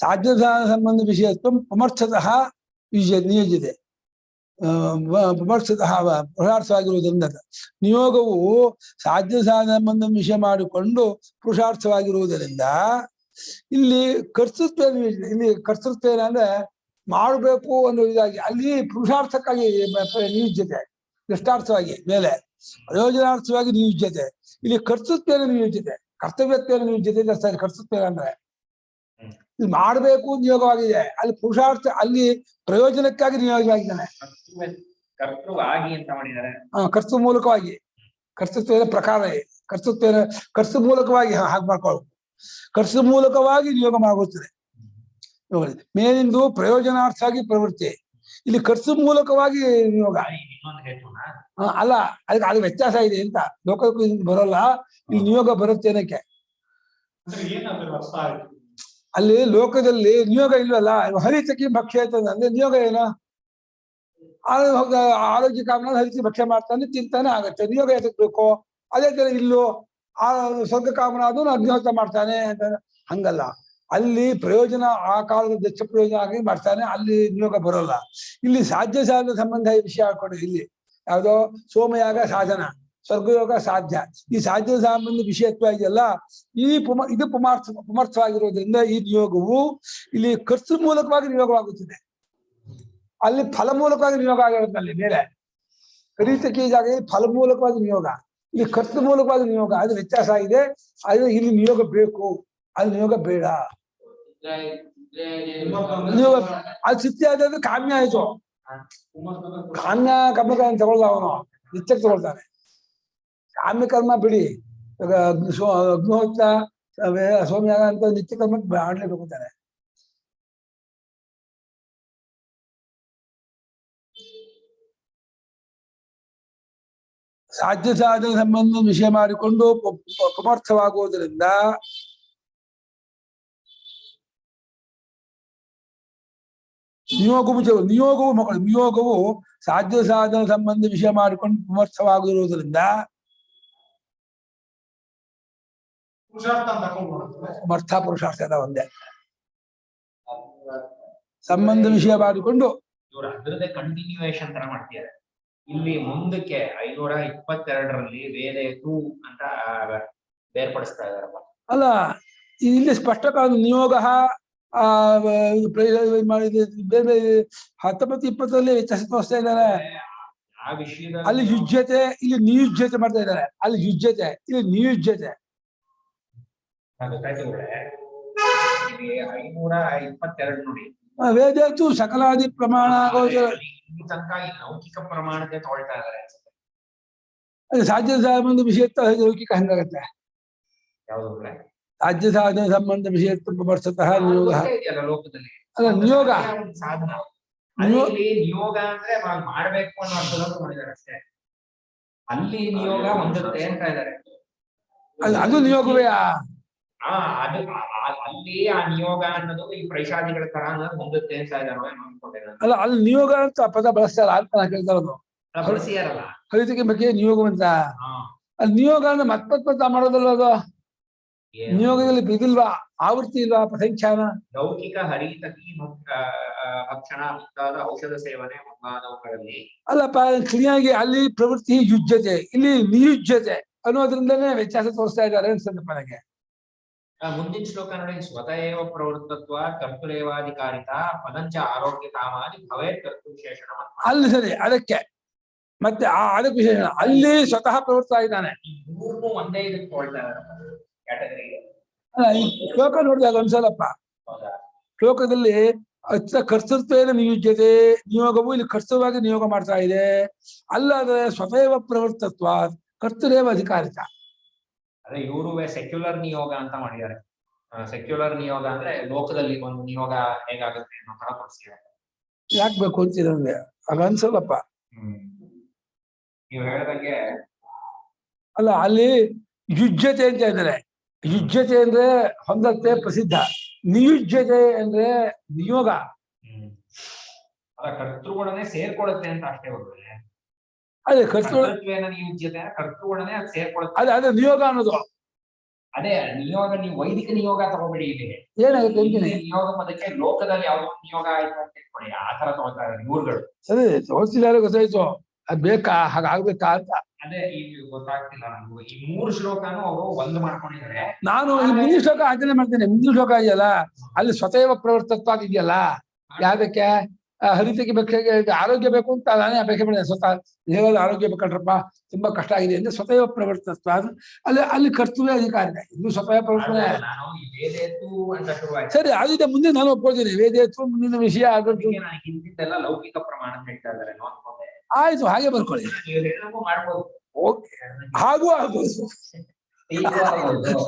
ಸಾಧ್ಯ ಸಾಧನ ಸಂಬಂಧ ವಿಷಯತ್ವಂ ಪುಮರ್ಥತಃ ನಿಯುಜ್ಯತೆ. ಪುಮರ್ಥತಃ ಪುರುಷಾರ್ಥವಾಗಿರುವುದರಿಂದ ನಿಯೋಗವು ಸಾಧ್ಯ ಸಾಧನ ಸಂಬಂಧ ವಿಷಯ ಮಾಡಿಕೊಂಡು ಪುರುಷಾರ್ಥವಾಗಿರುವುದರಿಂದ ಇಲ್ಲಿ ಕರ್ತೃತ್ವ. ಇಲ್ಲಿ ಕರ್ತೃತ್ವ ಏನಂದ್ರೆ ಮಾಡಬೇಕು ಅನ್ನೋ ಇದಾಗಿ, ಅಲ್ಲಿ ಪುರುಷಾರ್ಥಕ್ಕಾಗಿ ನಿಯುಜ್ಯತೆ, ದೃಷ್ಟಾರ್ಥವಾಗಿ ಮೇಲೆ ಪ್ರಯೋಜನಾರ್ಥವಾಗಿ ನಿಯುಜ್ಯತೆ. ಇಲ್ಲಿ ಕರ್ತೃತ್ವೇನ ನಿಯುಜ್ಯತೆ, ಕರ್ತವ್ಯತ್ವೇನ ನಿಯುಜ್ಯತೆ ಸರಿ. ಕರ್ತೃತ್ವ ಅಂದ್ರೆ ಇಲ್ಲಿ ಮಾಡಬೇಕು ನಿಯೋಗವಾಗಿದೆ, ಅಲ್ಲಿ ಪುರುಷಾರ್ಥ, ಅಲ್ಲಿ ಪ್ರಯೋಜನಕ್ಕಾಗಿ ನಿಯೋಗವಾಗಿದ್ದಾನೆ.
ಕರ್ತೃವಾಗಿ ಅಂತ ಮಾಡಿದ್ದಾರೆ.
ಕರ್ತೃ ಮೂಲಕವಾಗಿ, ಕರ್ತೃತ್ವ ಪ್ರಕಾರ ಕರ್ತೃ ಮೂಲಕವಾಗಿ ಹಾಗೆ ಮಾಡ್ಕೊಳ್ಬೇಕು. ಕರ್ತೃ ಮೂಲಕವಾಗಿ ನಿಯೋಗ ಮಾಡುತ್ತದೆ. ಮೇಲಿಂದು ಪ್ರಯೋಜನಾರ್ಥವಾಗಿ ಪ್ರವೃತ್ತಿ, ಇಲ್ಲಿ ಕರ್ತೃ ಮೂಲಕವಾಗಿ ನಿಯೋಗ. ಅಲ್ಲ, ಅದಕ್ಕೆ ಅದು ವ್ಯತ್ಯಾಸ ಇದೆ ಅಂತ. ಲೋಕಕ್ಕೂ ಬರೋಲ್ಲ, ಇಲ್ಲಿ ನಿಯೋಗ ಬರುತ್ತೆ ಏನಕ್ಕೆ. ಅಲ್ಲಿ ಲೋಕದಲ್ಲಿ ನಿಯೋಗ ಇಲ್ವಲ್ಲ. ಹರಿತಕ್ಕೆ ಭಕ್ಷ್ಯ ಅಂದ್ರೆ ನಿಯೋಗ ಏನು? ಆರೋಗ್ಯ ಕಾಮನ ಹರಿಸಿ ಭಕ್ಷ್ಯ ಮಾಡ್ತಾನೆ, ತಿಂತಾನೆ, ಆಗತ್ತೆ. ನಿಯೋಗ ಎದಕ್ ಬೇಕು? ಅದೇ ತರ ಇಲ್ಲೂ ಆ ಸ್ವರ್ಗ ಕಾಮನ ಅದನ್ನು ಅಗ್ನಿಹೋತ್ರ ಮಾಡ್ತಾನೆ ಅಂತ ಹಂಗಲ್ಲ. ಅಲ್ಲಿ ಪ್ರಯೋಜನ ಆ ಕಾಲದ ದಕ್ಷ ಪ್ರಯೋಜನ ಆಗಿ ಮಾಡ್ತಾನೆ, ಅಲ್ಲಿ ನಿಯೋಗ ಬರೋಲ್ಲ. ಇಲ್ಲಿ ಸಾಧ್ಯ ಸಾಧನ ಸಂಬಂಧ ವಿಷಯ ಹಾಕೊಂಡು ಇಲ್ಲಿ ಯಾವುದೋ ಸೋಮಯಾಗ ಸಾಧನ, ಸ್ವರ್ಗಯೋಗ ಸಾಧ್ಯ, ಈ ಸಾಧ್ಯ ಸಂಬಂಧ ವಿಷಯತ್ವ ಇದೆಯಲ್ಲ, ಇದು ಪುಮರ್ಥವಾಗಿರೋದ್ರಿಂದ ಈ ನಿಯೋಗವು ಇಲ್ಲಿ ಕರ್ತೃ ಮೂಲಕವಾಗಿ ನಿಯೋಗವಾಗುತ್ತದೆ. ಅಲ್ಲಿ ಫಲ ಮೂಲಕವಾಗಿ ನಿಯೋಗ ಆಗಿರುತ್ತೆ. ಅಲ್ಲಿ ಮೇಲೆ ಕರೀತಕ್ಕೆ ಜಾಗ ಫಲ ಮೂಲಕವಾಗಿ ನಿಯೋಗ, ಇಲ್ಲಿ ಕರ್ತೃ ಮೂಲಕವಾಗಿ ನಿಯೋಗ. ಅದು ವ್ಯತ್ಯಾಸ ಆಗಿದೆ. ಅದು ಇಲ್ಲಿ ನಿಯೋಗ ಬೇಕು, ಅಲ್ಲಿ ನಿಯೋಗ ಬೇಡ. ನಿಯೋಗ ಅದು ಸಿದ್ಧಿ ಆದ್ರೆ ಕಾಮ್ಯ ಆಯ್ತು. ಕಾಮ್ಯ ಕರ್ಮಗಳನ್ನು ತಗೊಳ್ದ ಅವನು ನಿತ್ಯಕ್ಕೆ ತಗೊಳ್ತಾನೆ. ಕಾಮ್ಯ ಕರ್ಮ ಬಿಡಿ, ಅಗ್ನಿಹೋತ್ರ ಸೋಮ್ಯಾಗ ಅಂತ ನಿತ್ಯ ಕರ್ಮ ಮಾಡ್ಲೇಬೇಕು ಅಂತಾನೆ. ಸಾಧ್ಯ ಸಾಧನ ಸಂಬಂಧ ವಿಷಯ ಮಾಡಿಕೊಂಡು ಪುಮರ್ಥವಾಗುವುದರಿಂದ ನಿಯೋಗವು ಸಾಧ್ಯ ಸಾಧನ ಸಂಬಂಧ ವಿಷಯ ಮಾಡಿಕೊಂಡು ಪುಮರ್ಥವಾಗಿರುವುದರಿಂದ ಸಮರ್ಥ ಪುರುಷಾರ್ಥ ಎಲ್ಲ ಒಂದೇ. ಸಂಬಂಧ ವಿಷಯ ಮಾಡಿಕೊಂಡು
ಇವರು ಅದರದ್ದೇ ಕಂಟಿನ್ಯೂಯೇಷನ್ ತರ ಮಾಡ್ತಿದ್ದಾರೆ. ಇಲ್ಲಿ ಮುಂದಕ್ಕೆ 522ರಲ್ಲಿ ವೇದೇತು ಅಂತ ಬೇರ್ಪಡಿಸ್ತಾ ಇದಾರಪ್ಪ. ಅಲ್ಲ,
ಇಲ್ಲಿ ಸ್ಪಷ್ಟ ನಿಯೋಗ ಬೇರೆ 19-20ರಲ್ಲಿ ವ್ಯತ್ಯಾಸ ತೋರಿಸ್ತಾ ಇದ್ದಾರೆ.
ಆ ವಿಷಯದ
ಅಲ್ಲಿ ಯುಜ್ಯತೆ, ಇಲ್ಲಿ ನಿಯುಜ್ಯತೆ ಮಾಡ್ತಾ ಇದ್ದಾರೆ. ಅಲ್ಲಿ ಯುಜ್ಯತೆ, ಇಲ್ಲಿ ನಿಯುಜ್ಯತೆ.
ಗೊತ್ತಾಯ್ತು. 522 ನೋಡಿ,
ವೇದೇತು ಸಕಲಾದಿ ಪ್ರಮಾಣ
ತನಕ ಈ ಲೌಕಿಕ ಪ್ರಮಾಣಕ್ಕೆ ತಗೊಳ್ತಾ ಇದ್ದಾರೆ.
ಅದು ಸಾಧ್ಯ ಸಂಬಂಧ ವಿಷಯತ್ವ ಲೌಕಿಕ ಹಂಗಾಗತ್ತೆ.
ಯಾವ್ದು
ಸಾಧ್ಯ ಸಾಧನ ಸಂಬಂಧ ವಿಷಯತ್ವ ಪುಮರ್ಥತಃ ನಿಯೋಗ.
ಲೋಕದಲ್ಲಿ
ಅಲ್ಲ, ನಿಯೋಗ
ಅಲ್ಲಿ ನಿಯೋಗ ಅಂದ್ರೆ ಮಾಡ್ಬೇಕು ಅನ್ನೋ ಅರ್ಥದಲ್ಲಿ ಮಾಡಿದ್ದಾರೆ ಅಷ್ಟೇ. ಅಲ್ಲಿ ನಿಯೋಗ ಹೊಂದುತ್ತೆ ಅಂತ ಇದ್ದಾರೆ.
ಅದು ನಿಯೋಗವೇ
ಅದು ಅಲ್ಲಿ ಆ ನಿಯೋಗ ಅನ್ನೋದು ಈ ಪ್ರೈಷಾದಿಗಳ ತರ ಅನ್ನೋದು ಹೊಂದುತ್ತೆ ಅಂತ ಇದ್ದಾರೆ ಅನ್ಕೊಂಡೆ ನಾನು.
ಅಲ್ಲ ಅಲ್ಲಿ ನಿಯೋಗ ಅಂತ ಪದ ಬಳಸ್ತಾರ ಅಂತ ನಾ ಕೇಳ್ತಾ ಇರೋದು.
ಬಳಸಿಯಾರಲ್ಲ
ಹರಿತಿಗೆ ಬಗ್ಗೆ ನಿಯೋಗವಂತ ಅಲ್ಲಿ ನಿಯೋಗ ಅಂದ್ರೆ ಮತ್ತ ಮಾಡೋದಲ್ಲ ಅದು. ನಿಯೋಗದಲ್ಲಿ ಇದಿಲ್ವಾ, ಆವೃತ್ತಿ ಇಲ್ವಾ, ಪ್ರಸಂಖ್ಯಾನ?
ಲೌಕಿಕ ಹರಿತಕಿ ಭಕ್ಷಣ ಮುಂತಾದ ಔಷಧ ಸೇವನೆ ಮುಂತಾದವುಗಳಲ್ಲಿ
ಅಲ್ಲಪ್ಪ ಕ್ಲಿಯಾಗಿ ಅಲ್ಲಿ ಪ್ರವೃತ್ತಿ ಯುಜ್ಯತೆ, ಇಲ್ಲಿ ನಿಯುಜ್ಯತೆ ಅನ್ನೋದ್ರಿಂದನೇ ವ್ಯತ್ಯಾಸ ತೋರಿಸ್ತಾ ಇದ್ದಾರೆ ಅನ್ಸುತ್ತಪ್ಪ ನನಗೆ.
ಮುಂದಿನ ಶ್ಲೋಕ ನೋಡಿ, ಸ್ವತಃ ಪ್ರವೃತ್ತತ್ವ ಕರ್ತೃರೇವಾಧಿಕಾರಿತ ಪದಂಚ ಆರೋಗ್ಯ ಕಾಮಾದಿ ಭವೇ ಕರ್ತೃ ವಿಶೇಷಣ.
ಅಲ್ಲಿ ಸರಿ, ಅದಕ್ಕೆ ಮತ್ತೆ ಅದಕ್ಕೆ ವಿಶೇಷಣ. ಅಲ್ಲಿ ಸ್ವತಃ ಪ್ರವೃತ್ತ ಇದ್ದಾನೆ.
ಮೂರ್ನು ಒಂದೇ ಇದಕ್ಕೆ ತಗೊಳ್ತಾ ಕ್ಯಾಟಗರಿ.
ಈ ಶ್ಲೋಕ ನೋಡಿದಾಗ ಒಂದ್ಸಲಪ್ಪ, ಶ್ಲೋಕದಲ್ಲಿ ಕರ್ತೃತ್ವೇನ ನಿಯುಜ್ಯತೆ, ನಿಯೋಗವು ಇಲ್ಲಿ ಕರ್ತೃವಾಗಿ ನಿಯೋಗ ಮಾಡ್ತಾ ಇದೆ. ಅಲ್ಲಾದ್ರೆ ಸ್ವತಃ ಪ್ರವೃತ್ತತ್ವ ಕರ್ತೃರೇವ ಅಧಿಕಾರಿತ.
ಅದೇ ಇವರು ಸೆಕ್ಯುಲರ್ ನಿಯೋಗ ಅಂತ ಮಾಡಿದ್ದಾರೆ. ಸೆಕ್ಯುಲರ್ ನಿಯೋಗ ಅಂದ್ರೆ ಲೋಕದಲ್ಲಿ ಒಂದು ನಿಯೋಗ ಹೇಗಾಗುತ್ತೆ ಅನ್ನೋ ತರ ತೋರಿಸಿದ್ದಾರೆ.
ಯಾಕೆ ಬೇಕು ಅಂತಿದೆ ನಮ್ಗೆ ಆಗ ಅನ್ಸಲ್ಲಪ್ಪ.
ನೀವು ಹೇಳ್ದಂಗೆ
ಅಲ್ಲ ಅಲ್ಲಿ ಯುಜ್ಯತೆ ಅಂತ ಇದ್ದಾರೆ. ಯುಜ್ಯತೆ ಅಂದ್ರೆ ಹೊಂದತ್ತೆ ಪ್ರಸಿದ್ಧ, ನಿಯುಜ್ಯತೆ ಅಂದ್ರೆ ನಿಯೋಗ.
ಅದ ಕರ್ತೃಗುಣನೆ ಸೇರ್ಕೊಳ್ಳುತ್ತೆ ಅಂತ ಅಷ್ಟೇ ಹೋದ್ರೆ
ಅದೇ ಕರ್ತೃ
ನಿಯುಜ್ಯತೆ ಕರ್ತೃಗುಣನೆ ಅದು ಸೇರ್ಕೊಳ್ಳುತ್ತೆ.
ಅದೇ ನಿಯೋಗ ಅನ್ನೋದು.
ಅದೇ ನಿಯೋಗ, ನೀವು ವೈದಿಕ ನಿಯೋಗ ತಗೋಬೇಡಿ. ಇಲ್ಲಿ
ಏನಾಗುತ್ತೆ ಅಂತೀನಿ,
ನಿಯೋಗ ಪದಕ್ಕೆ ಲೋಕದಲ್ಲಿ ಯಾವ್ದೋ ನಿಯೋಗ ಆಯ್ತು ಅಂತ ಇಟ್ಕೊಳ್ಳಿ, ಆ ತರ ತಗೋತಾ ಇದ್ದಾರೆ ಇವ್ರುಗಳು.
ಸರಿ ತೋರಿಸಿದಾರೆ, ಗೊತ್ತಾಯ್ತು. ಅದ್ ಬೇಕಾ, ಹಾಗಾಗ್ಬೇಕಾ ಅಂತ.
ಅದೇ ಈಗ ಗೊತ್ತಾಗ್ತಿಲ್ಲ ನಮಗೂ. ಈ 3 ಶ್ಲೋಕನು ಅವರು ಒಂದು ಮಾಡ್ಕೊಂಡಿದ್ದಾರೆ.
ನಾನು ಈ ಮುಂದಿನ ಶ್ಲೋಕ ಆಚರಣೆ ಮಾಡ್ತೇನೆ. ಮುಂದಿನ ಶ್ಲೋಕ ಇದೆಯಲ್ಲ, ಅಲ್ಲಿ ಸ್ವತಃ ಪ್ರವರ್ತತ್ವ ಇದೆಯಲ್ಲ, ಯಾವ್ದಕ್ಕೆ ಹರಿತಕ್ಕೆ ಬೇಕಾಗಿ ಆರೋಗ್ಯ ಬೇಕು ಅಂತ ನಾನೇ ಅಪೇಕ್ಷೆ ಮಾಡಿದೆ. ಸ್ವತಃ ದೇಹದ ಆರೋಗ್ಯ ಬೇಕಂಡ್ರಪ್ಪ, ತುಂಬಾ ಕಷ್ಟ ಆಗಿದೆ ಅಂದ್ರೆ ಸ್ವತಃ ಪ್ರವರ್ತತ್ವ. ಅಲ್ಲಿ ಕರ್ತವ್ಯ ಅಧಿಕಾರ ಇದೆ. ಇನ್ನು ಸ್ವತಃ ಪ್ರವರ್ತನೆ ಸರಿ ಆದಿದೆ. ಮುಂದೆ ನಾನು ಒಪ್ಕೊಳ್ತೀನಿ, ವೇದೇತ್ವ ಮುಂದಿನ ವಿಷಯ ಆದದ್ದು.
ಹಿಂದಿದ್ದೆಲ್ಲ ಲೌಕಿಕ ಪ್ರಮಾಣ ಅಂತ ಹೇಳ್ತಾ ಇದ್ದಾರೆ.
ಆಯ್ತು, ಹಾಗೆ ಬರ್ಕೊಳ್ಳಿ.
ಮಾಡ್ಬೋದು,
ಹಾಗೂ ಆಗ್ಬೋದು.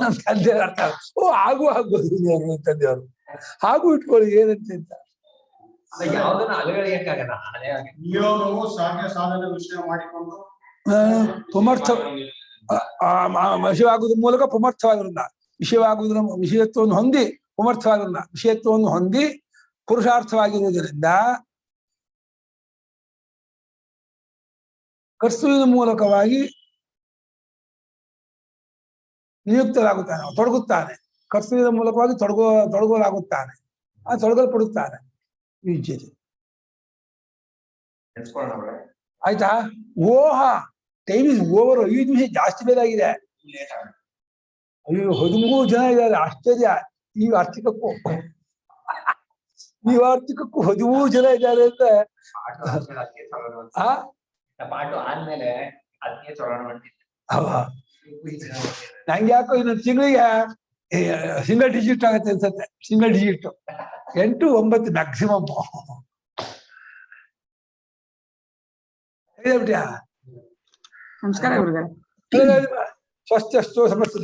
ನನ್ನ ತಂದೆಯವ್ರ ಅರ್ಥ, ಹಾಗೂ ಆಗ್ಬೋದು ತಂದೆಯವರು. ಹಾಗೂ ಇಟ್ಕೊಳ್ಳಿ, ಏನಂತ
ಯಾವ್ದನ್ನ ಅಲುಗಳಿಯಕ್ಕಾಗಲ್ಲ.
ನಿಯೋಗವು ಸಾಧ್ಯ ಸಾಧನ ವಿಷಯ ಮಾಡಿಕೊಂಡು
ಪುಮರ್ಥ ವಿಷಯವಾಗುವುದ್ರ ಮೂಲಕ ಪುಮರ್ಥವಾಗಿರೋದ, ವಿಷಯವಾಗುವುದರ ವಿಷಯತ್ವವನ್ನು ಹೊಂದಿ ಪುಮರ್ಥವಾಗಿರೋದ, ವಿಷಯತ್ವವನ್ನು ಹೊಂದಿ ಪುರುಷಾರ್ಥವಾಗಿರುವುದರಿಂದ ಕರ್ತೃವಿನ ಮೂಲಕವಾಗಿ ನಿಯುಕ್ತರಾಗುತ್ತಾನೆ, ತೊಡಗುತ್ತಾನೆ. ಕರ್ತೃವಿನ ಮೂಲಕವಾಗಿ ತೊಡಗಲಾಗುತ್ತಾನೆ, ತೊಡಗಲ್ಪಡುತ್ತಾನೆ. ವಿದ್ಯತೆ ಆಯ್ತಾ? ಓಹ, ಟೈಮ್ ಇಸ್ ಓವರ್. 5 ನಿಮಿಷ ಜಾಸ್ತಿ ಬೇದಾಗಿದೆ. ಅಯ್ಯೋ 13 ಜನ ಇದ್ದಾರೆ, ಆಶ್ಚರ್ಯ. ಈ ವಾರ್ಷಿಕಕ್ಕೂ 13 ಜನ ಇದ್ದಾರೆ ಅಂತ.
ಪಾಠ ಆದ್ಮೇಲೆ
ನಂಗೆ ಯಾಕೋ ಇನ್ನೊಂದು ತಿಂಗಳಿಗೆ ಸಿಂಗಲ್ ಡಿಜಿಟ್ ಆಗತ್ತೆ ಅನ್ಸತ್ತೆ. Single digit 8, 9 maximum.
ನಮಸ್ಕಾರ ಗುರುಗಳೇ.
ಸ್ವಸ್ಥ್ಯಸ್ತು ಸಮಸ್ತ